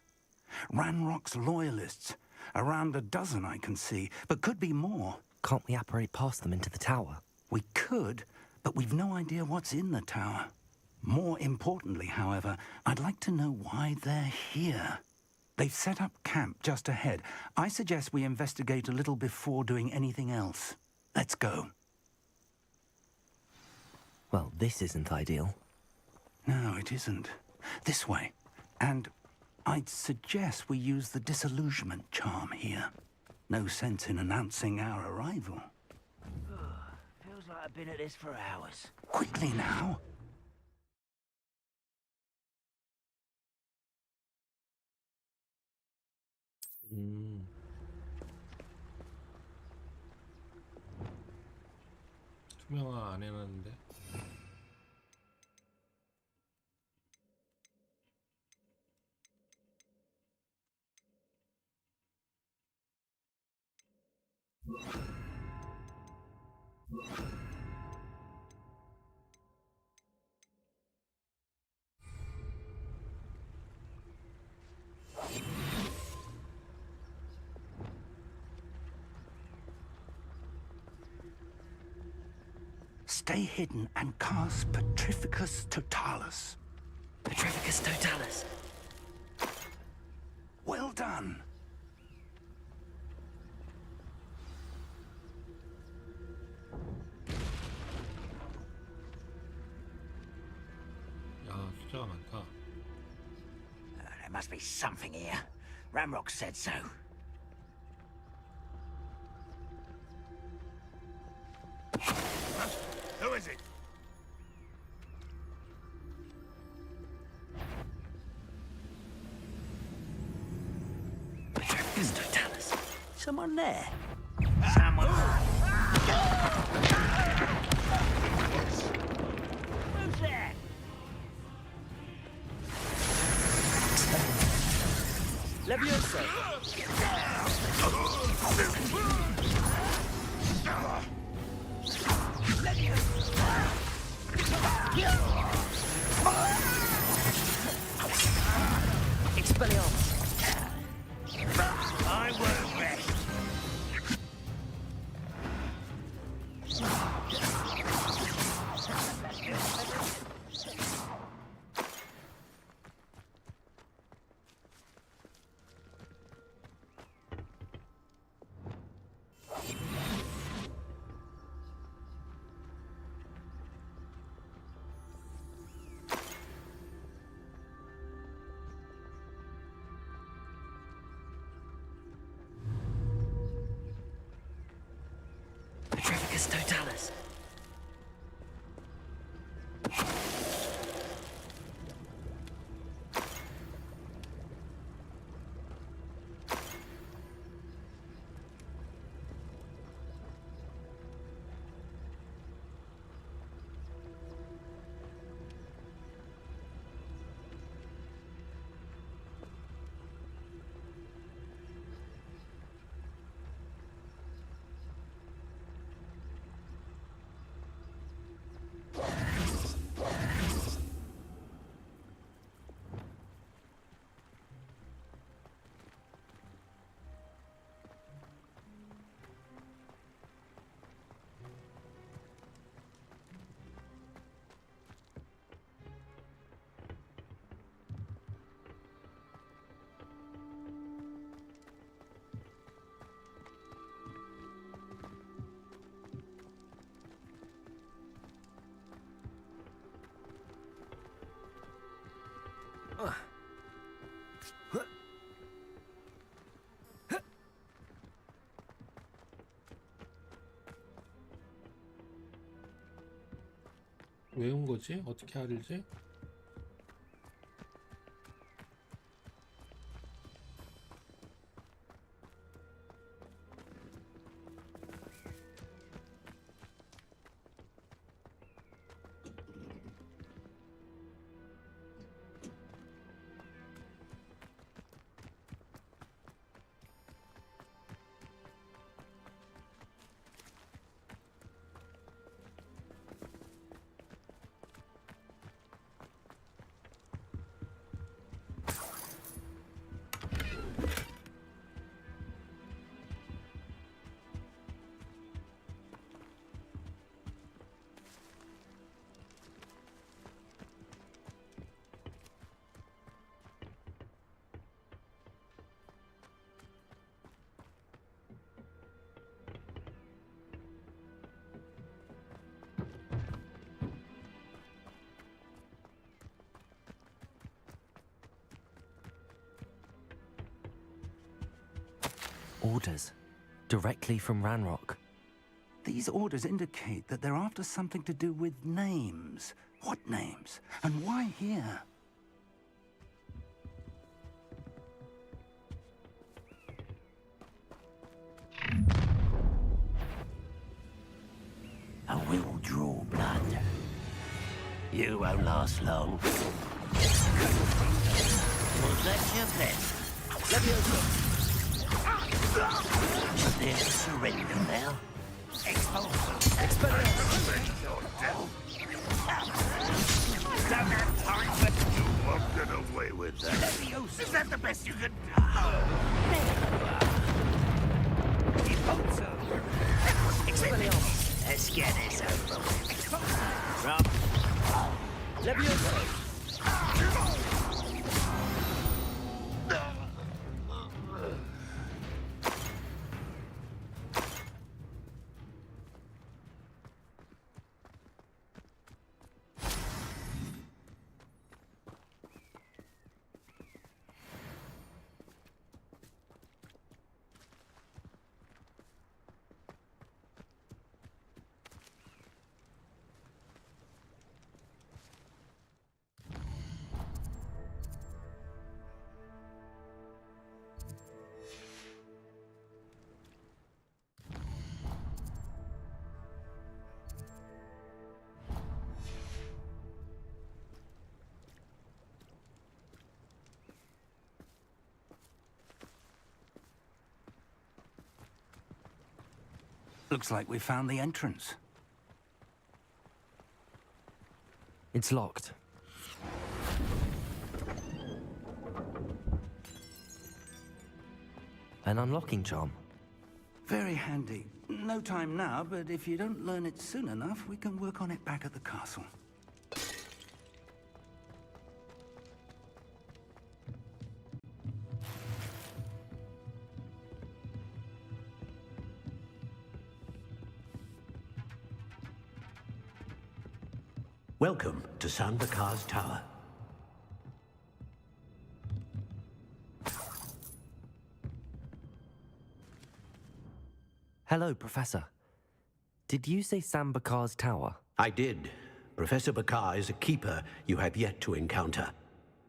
S13: Ranrock's loyalists. Around a dozen I can see, but could be more.
S1: Can't we apparate past them into the tower?
S13: We could, but we've no idea what's in the tower. More importantly, however, I'd like to know why they're here. They've set up camp just ahead. I suggest we investigate a little before doing anything else. Let's go.
S1: Well, this isn't ideal.
S13: No, it isn't. This way. And I'd suggest we use the disillusionment charm here. No sense in announcing our arrival.
S19: Feels like I've been at this for hours.
S13: Quickly now.
S2: 투명화 안 해놨는데.
S13: Stay hidden and cast Petrificus Totalis.
S1: Petrificus Totalis.
S13: Well done.
S2: 야, 숫자가 많다.
S19: There must be something here. Ramrock said so.
S3: Who is it?
S1: Petrificus Totalis.
S19: Someone there? Someone. Who's there? Leviosa.
S1: Expelliarmus.
S19: I won't rest.
S1: Petrificus Totalis.
S2: 왜 온 거지? 어떻게 알지?
S1: Orders. Directly from Ranrock.
S13: These orders indicate that they're after something to do with names. What names? And why here?
S10: I will draw blood. You won't last long. Was that your best? There's surrender now.
S3: Don't have time for... You won't get away with that. Is that the best you can do?
S10: Let's get this over with. Rob.
S13: Looks like we found the entrance.
S1: It's locked. An unlocking charm.
S13: Very handy. No time now, but if you don't learn it soon enough, we can work on it back at the castle.
S10: Welcome to Sandakar's Tower.
S1: Hello, Professor. Did you say Sam Bakar's tower?
S10: I did. Professor Bakar is a keeper you have yet to encounter.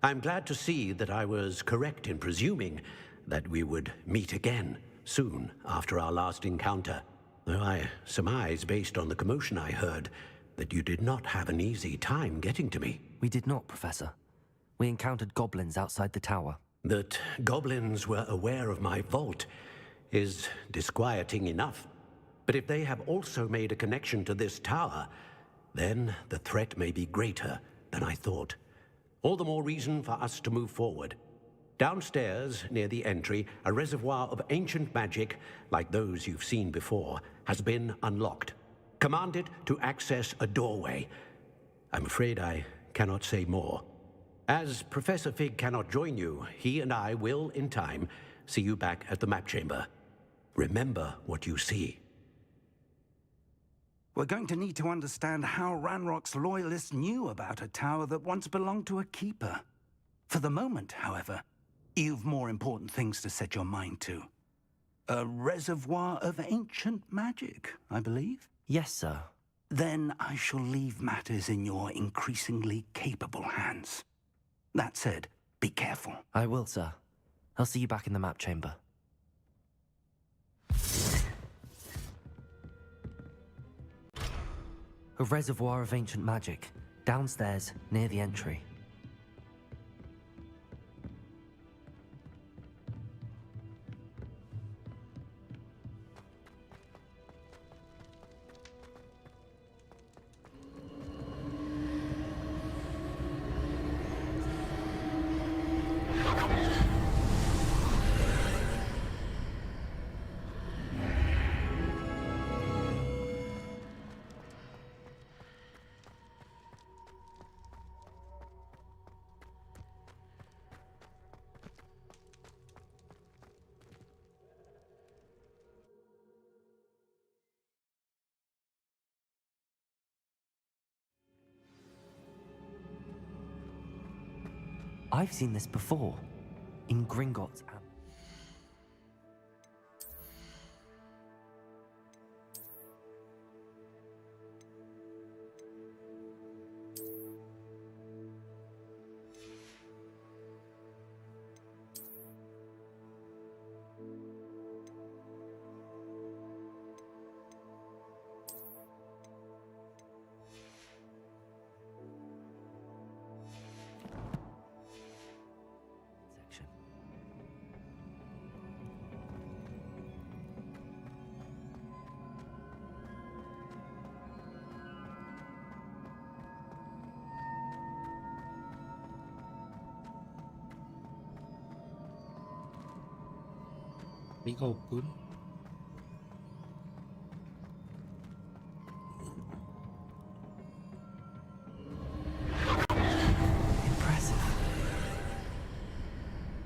S10: I'm glad to see that I was correct in presuming that we would meet again soon after our last encounter. Though I surmise, based on the commotion I heard, that you did not have an easy time getting to me.
S1: We did not, Professor. We encountered goblins outside the tower.
S10: That goblins were aware of my vault is disquieting enough. But if they have also made a connection to this tower, then the threat may be greater than I thought. All the more reason for us to move forward. Downstairs, near the entry, a reservoir of ancient magic, like those you've seen before, has been unlocked. Command it to access a doorway. I'm afraid I cannot say more. As Professor Fig cannot join you, he and I will, in time, see you back at the map chamber. Remember what you see.
S13: We're going to need to understand how Ranrock's loyalists knew about a tower that once belonged to a keeper. For the moment, however, you've more important things to set your mind to. A reservoir of ancient magic, I believe?
S1: Yes, sir.
S13: Then I shall leave matters in your increasingly capable hands. That said, be careful.
S1: I will, sir. I'll see you back in the map chamber. A reservoir of ancient magic, downstairs, near the entry. I've seen this before, in Gringotts.
S2: 리가 없군.
S1: Impressive.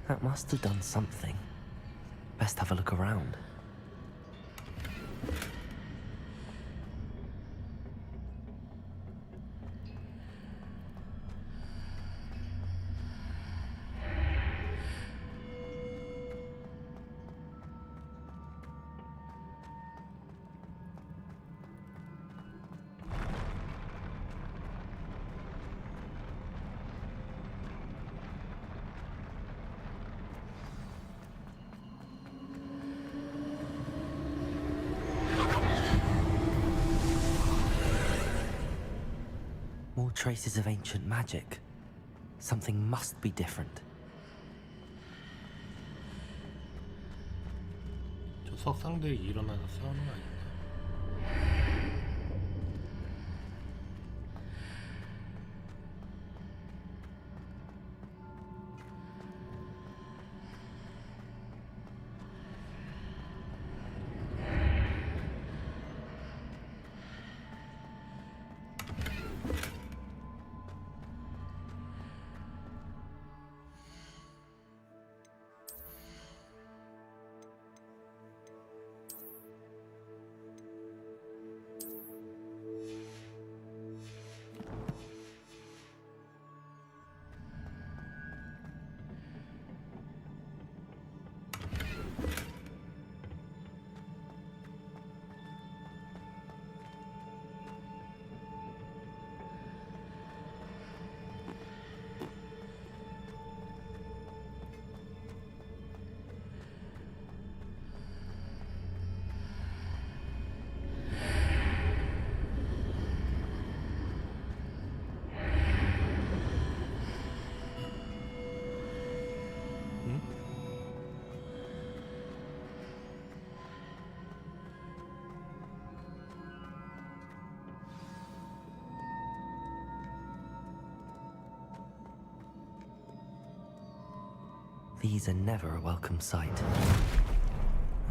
S1: That must have done something. Best have a look around. More traces of ancient magic. Something must be different.
S2: 저 석상들이 일어나서 싸우는 거 아닌가?
S1: These are never a welcome sight.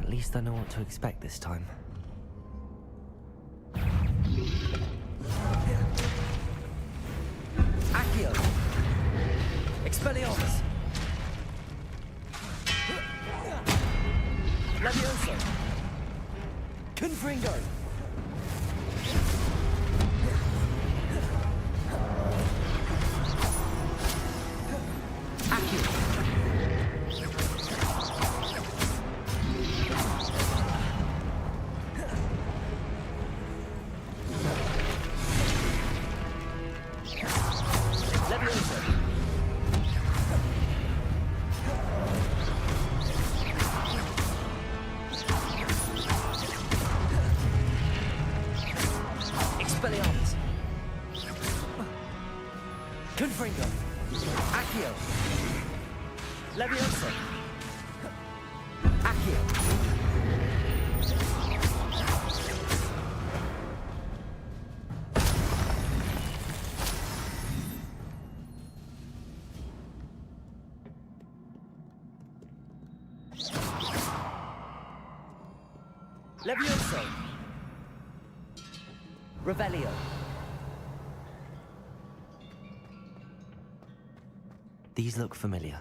S1: At least I know what to expect this time.
S9: Accio! Expelliarmus! Levioso! Confringo! Confringo! Accio! Levioso! Accio! Levioso! Revelio!
S1: These look familiar.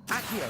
S9: Accio!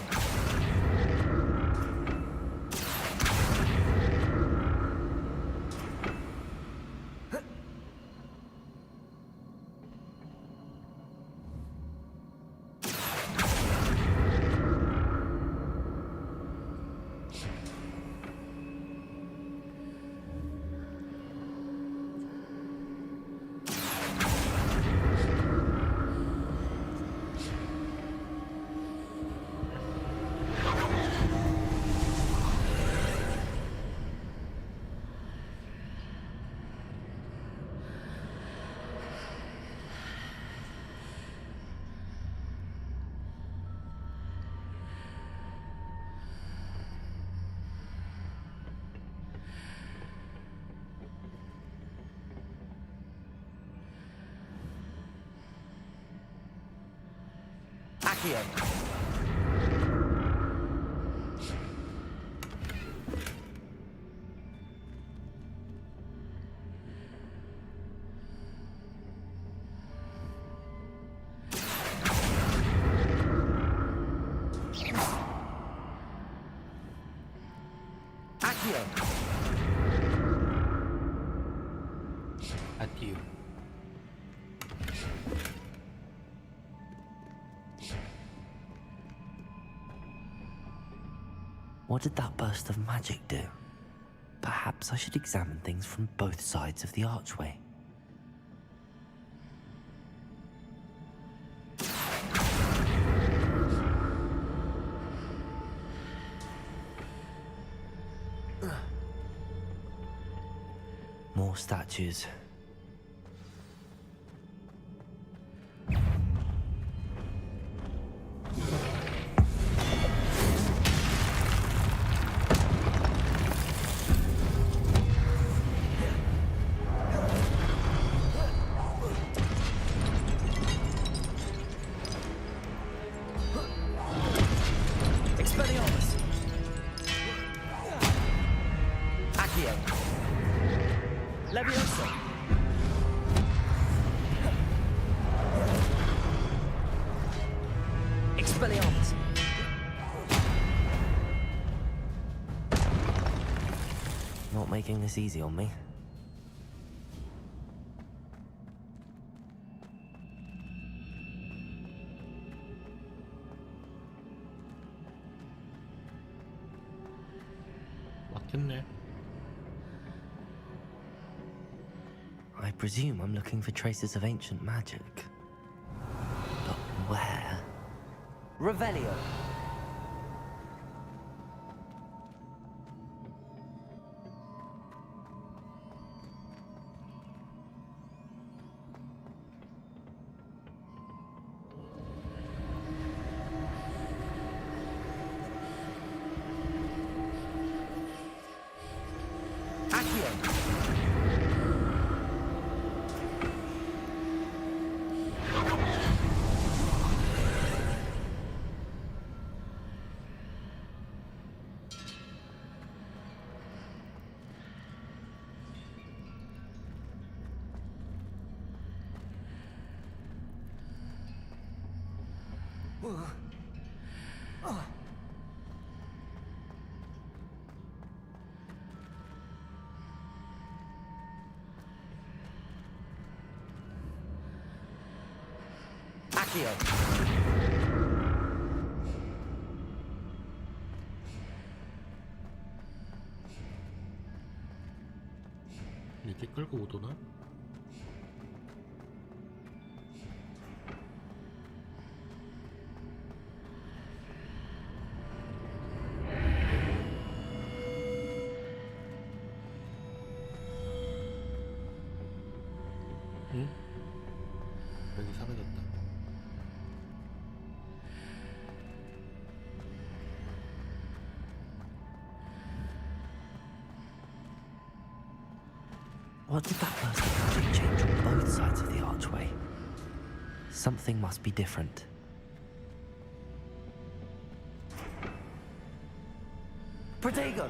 S9: Accio! Revelio.
S2: Adieu.
S1: What did that burst of magic do? Perhaps I should examine things from both sides of the archway. More statues.
S9: Expelliarmus. Accio. Levioso. Expelliarmus.
S1: Not making this easy on me.
S2: 막혔네.
S1: I presume I'm looking for traces of ancient magic. But where?
S9: Revelio. Accio.
S2: 이렇게 끌고 오도나? 응? 여기 사라졌다.
S1: What did that burst of magic change on both sides of the archway? Something must be different.
S9: Protego.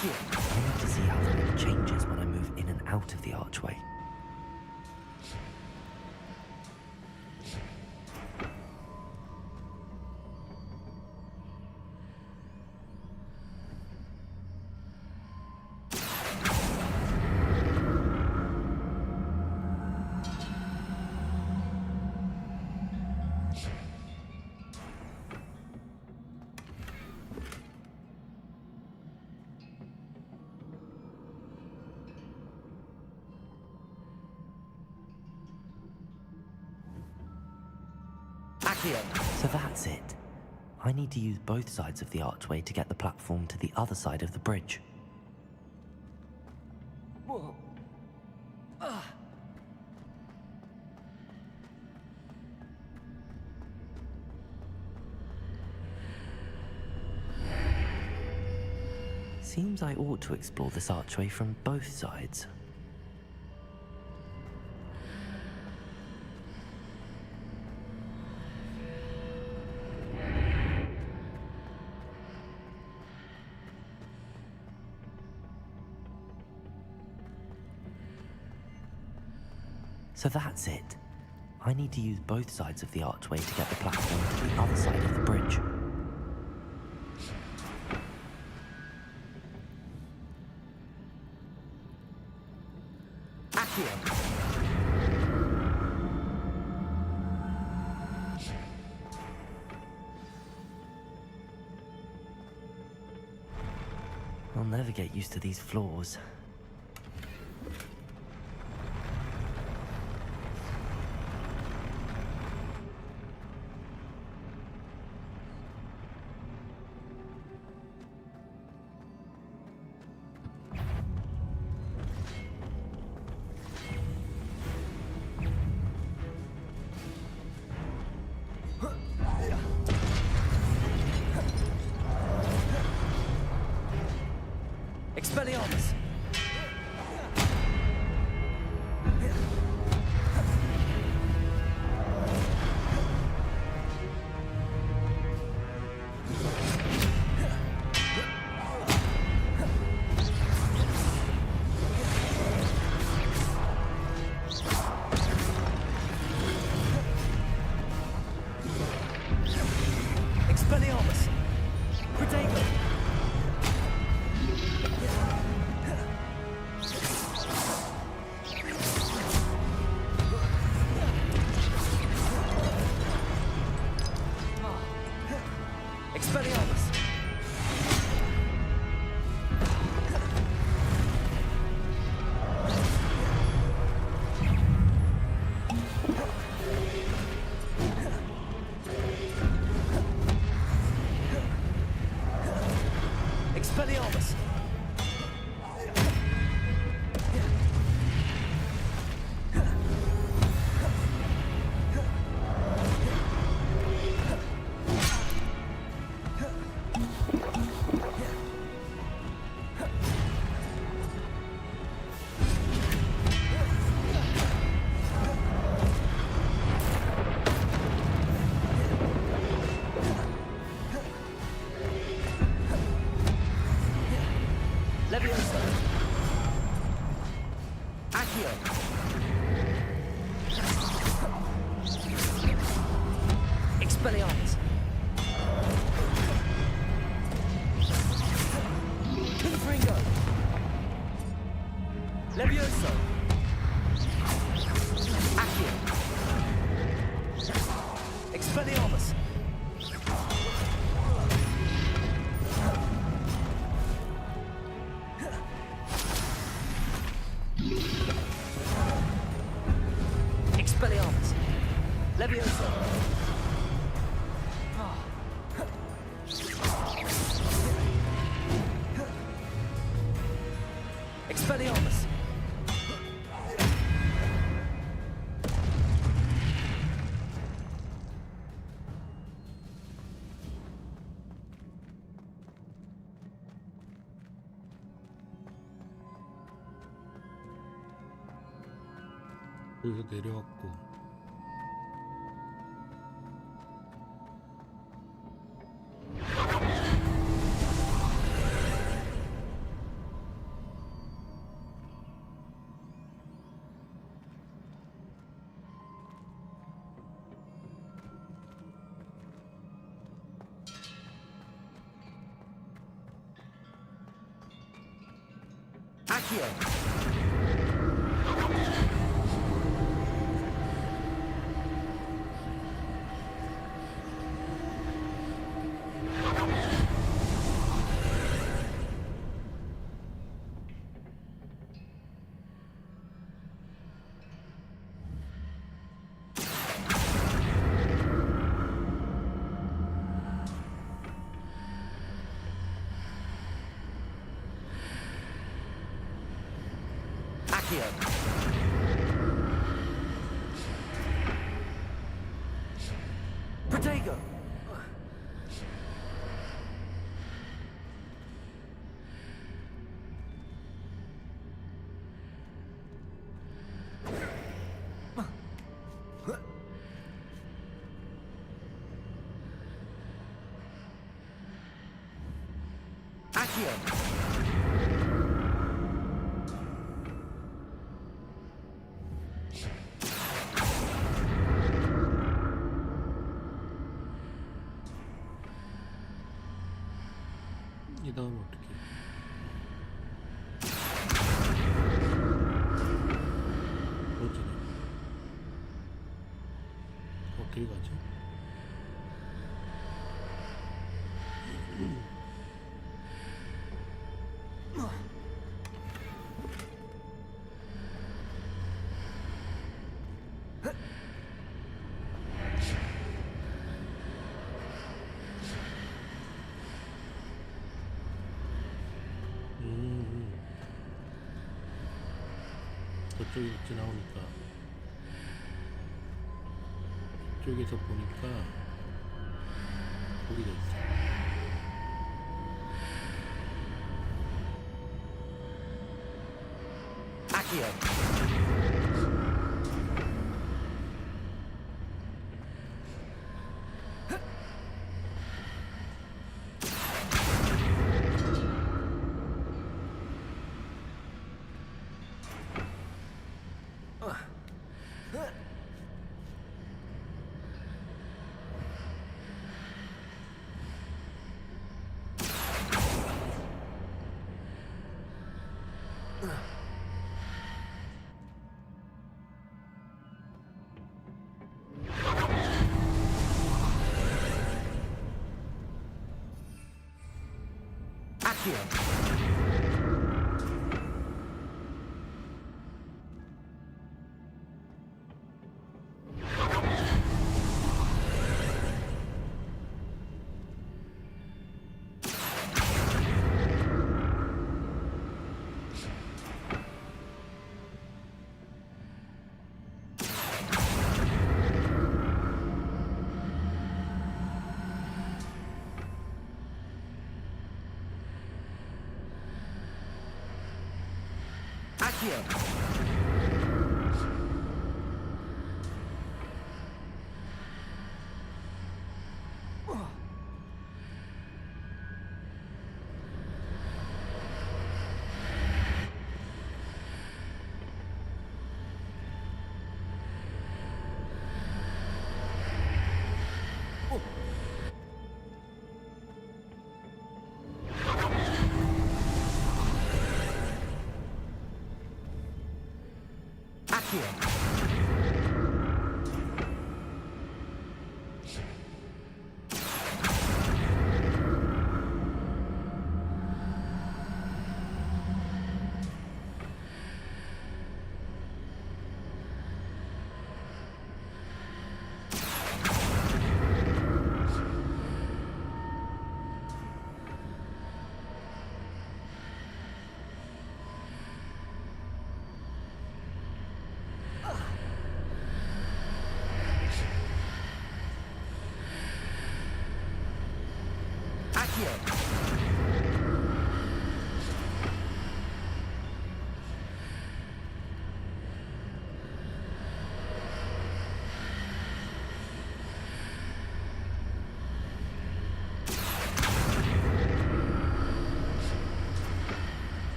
S1: I need to see how the room changes when I move in and out of the archway. So that's it. I need to use both sides of the archway to get the platform to the other side of the bridge.
S9: Whoa.
S1: Seems I ought to explore this archway from both sides. So that's it. I need to use both sides of the archway to get the platform to the other side of the bridge. Accio! I'll never get used to these floors. Expelliarmus! Expelliarmus! Protego! Expelliarmus! Expelliarmus! Leviosa! Accio! Expelliarmus! Confringo! Levioso! Accio! Expelliarmus! Expelliarmus! Levioso! Expelliarmus!
S2: 여기서 내려왔고
S1: Accio! Accio! Protego!
S2: 이 다음은 어떻게? 어쩌네? 어떻게 가지? 저쪽에 이렇게 나오니까 이쪽에서 보니까 거기가 있어.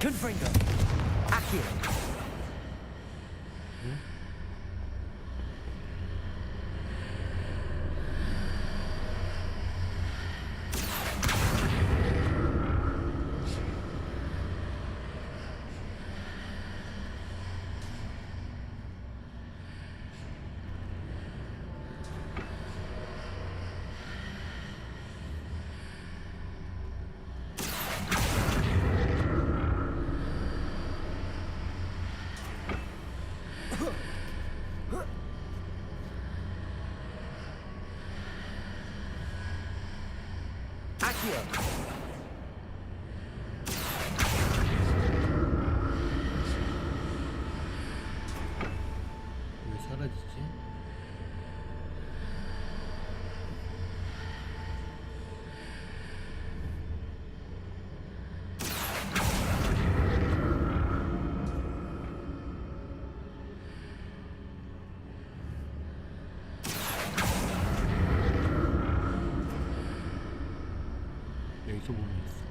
S9: Confringo. Accio.
S2: 왜 사라지지? 여기서 몸이 있어.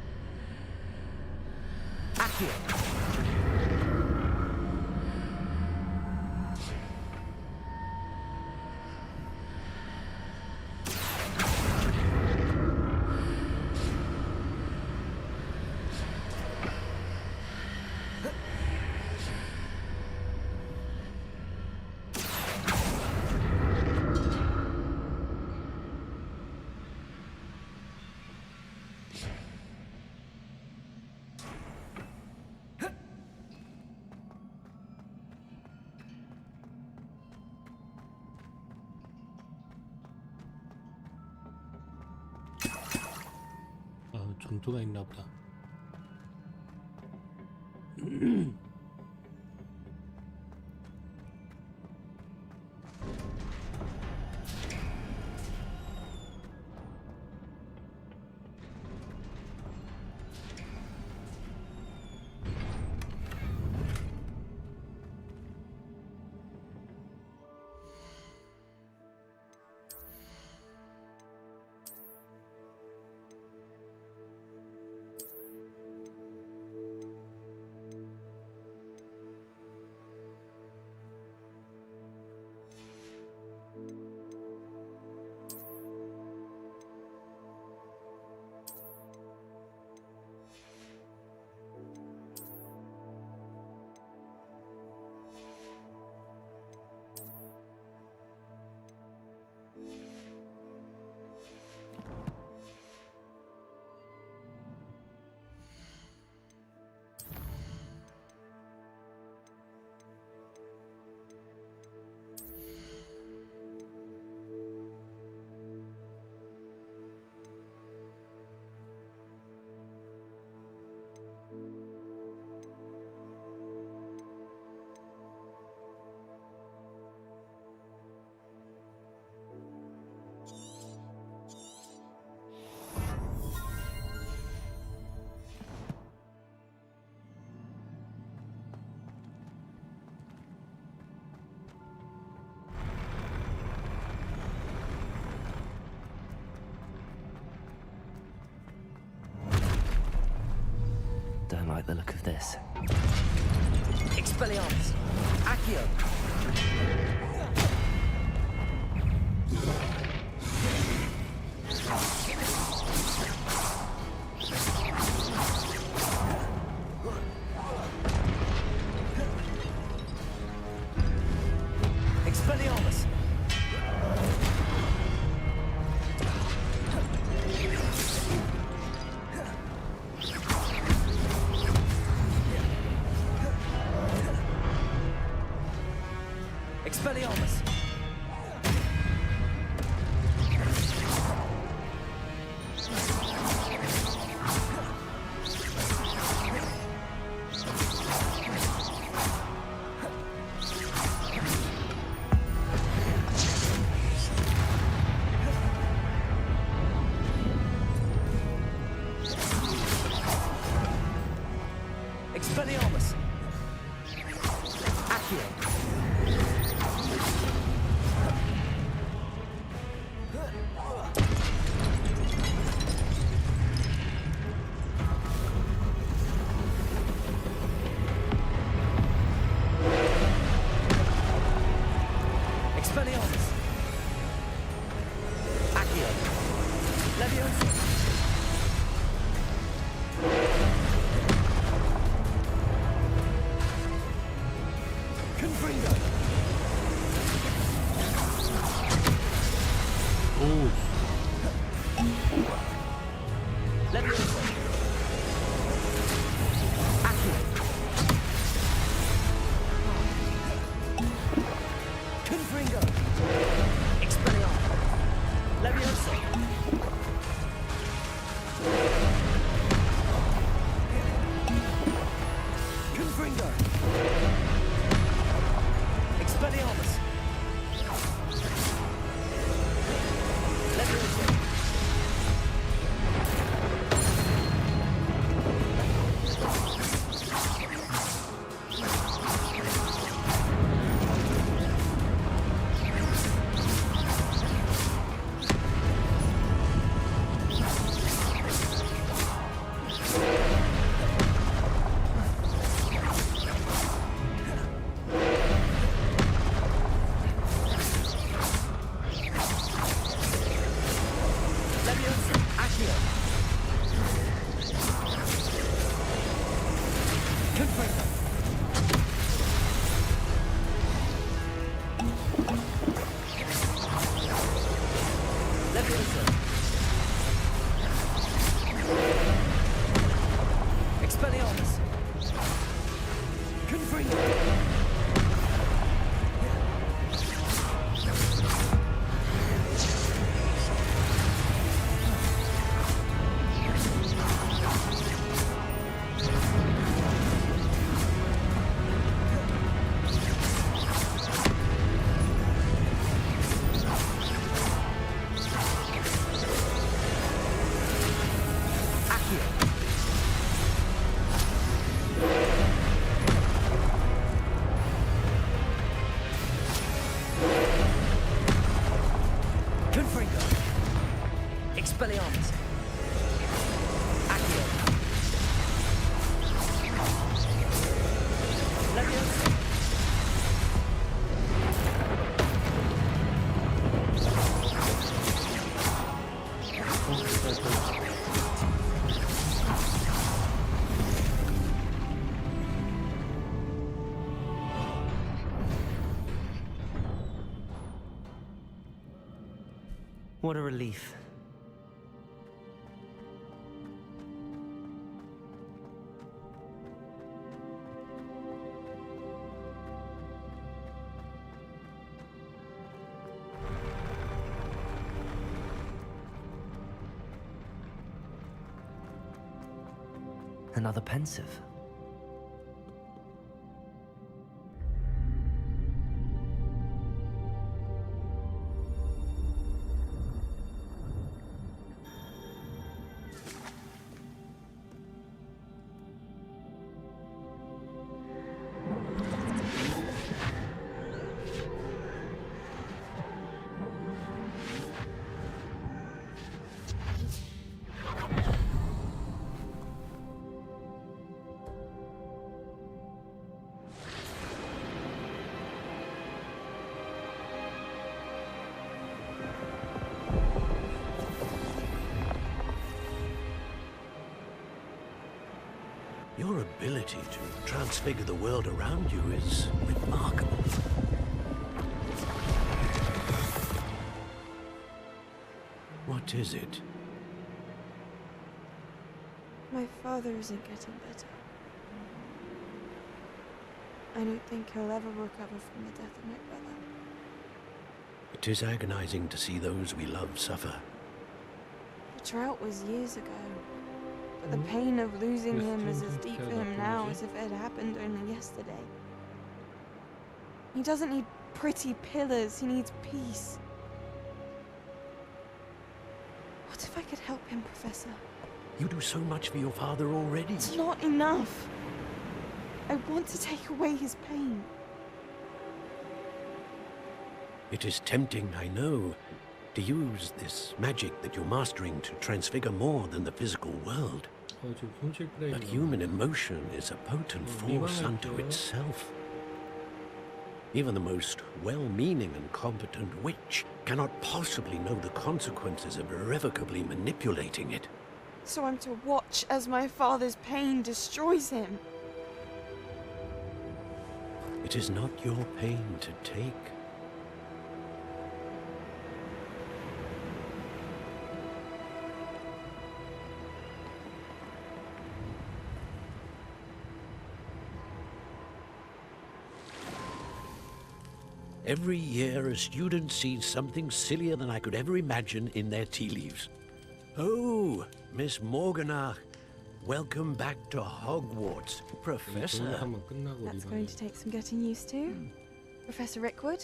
S2: 전투가 있나 보다.
S1: Don't like the look of this. Expelliarmus! Accio! Expelliarmus! Expelliarmus! Expelliarmus! Accio! Expelliarmus! Accio! Leviosa! Confringo!
S2: 오,
S1: Leviosa! Accio! Confringo! Expelliarmus! Leviosa! Confringo! Expelliarmus! Leviosa! Leviosa! Expelliarmus! Confringo! Expelliarmus. Accio. Leviosa. What a relief. Another pensive.
S10: Your ability to transfigure the world around you is remarkable. What is it?
S12: My father isn't getting better. I don't think he'll ever recover from the death of my brother.
S10: It is agonizing to see those we love suffer.
S12: The drought was years ago. But the pain of losing him is as deep for him now as if it had happened only yesterday. He doesn't need pretty pillars, he needs peace. What if I could help him, Professor?
S10: You do so much for your father already.
S12: It's not enough. I want to take away his pain.
S10: It is tempting, I know, to use this magic that you're mastering to transfigure more than the physical world. But human emotion is a potent force unto itself. Even the most well-meaning and competent witch cannot possibly know the consequences of irrevocably manipulating it.
S12: So I'm to watch as my father's pain destroys him.
S10: It is not your pain to take. Every year, a student sees something sillier than I could ever imagine in their tea leaves. Oh, Miss Morganach, welcome back to Hogwarts, Professor.
S12: That's going to take some getting used to. Professor Rickwood?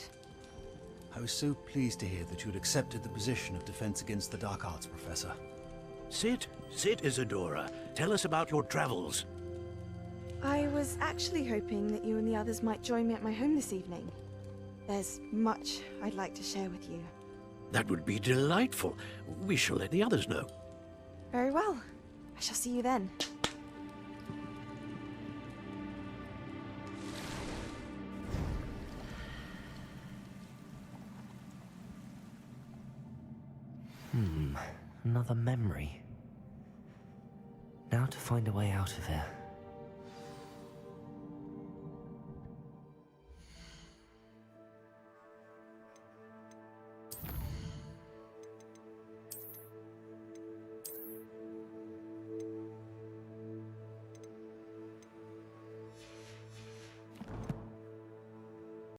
S18: I was so pleased to hear that you had accepted the position of Defense Against the Dark Arts, Professor.
S10: Sit, Isadora. Tell us about your travels.
S12: I was actually hoping that you and the others might join me at my home this evening. There's much I'd like to share with you.
S10: That would be delightful. We shall let the others know.
S12: Very well. I shall see you then.
S1: Another memory. Now to find a way out of here.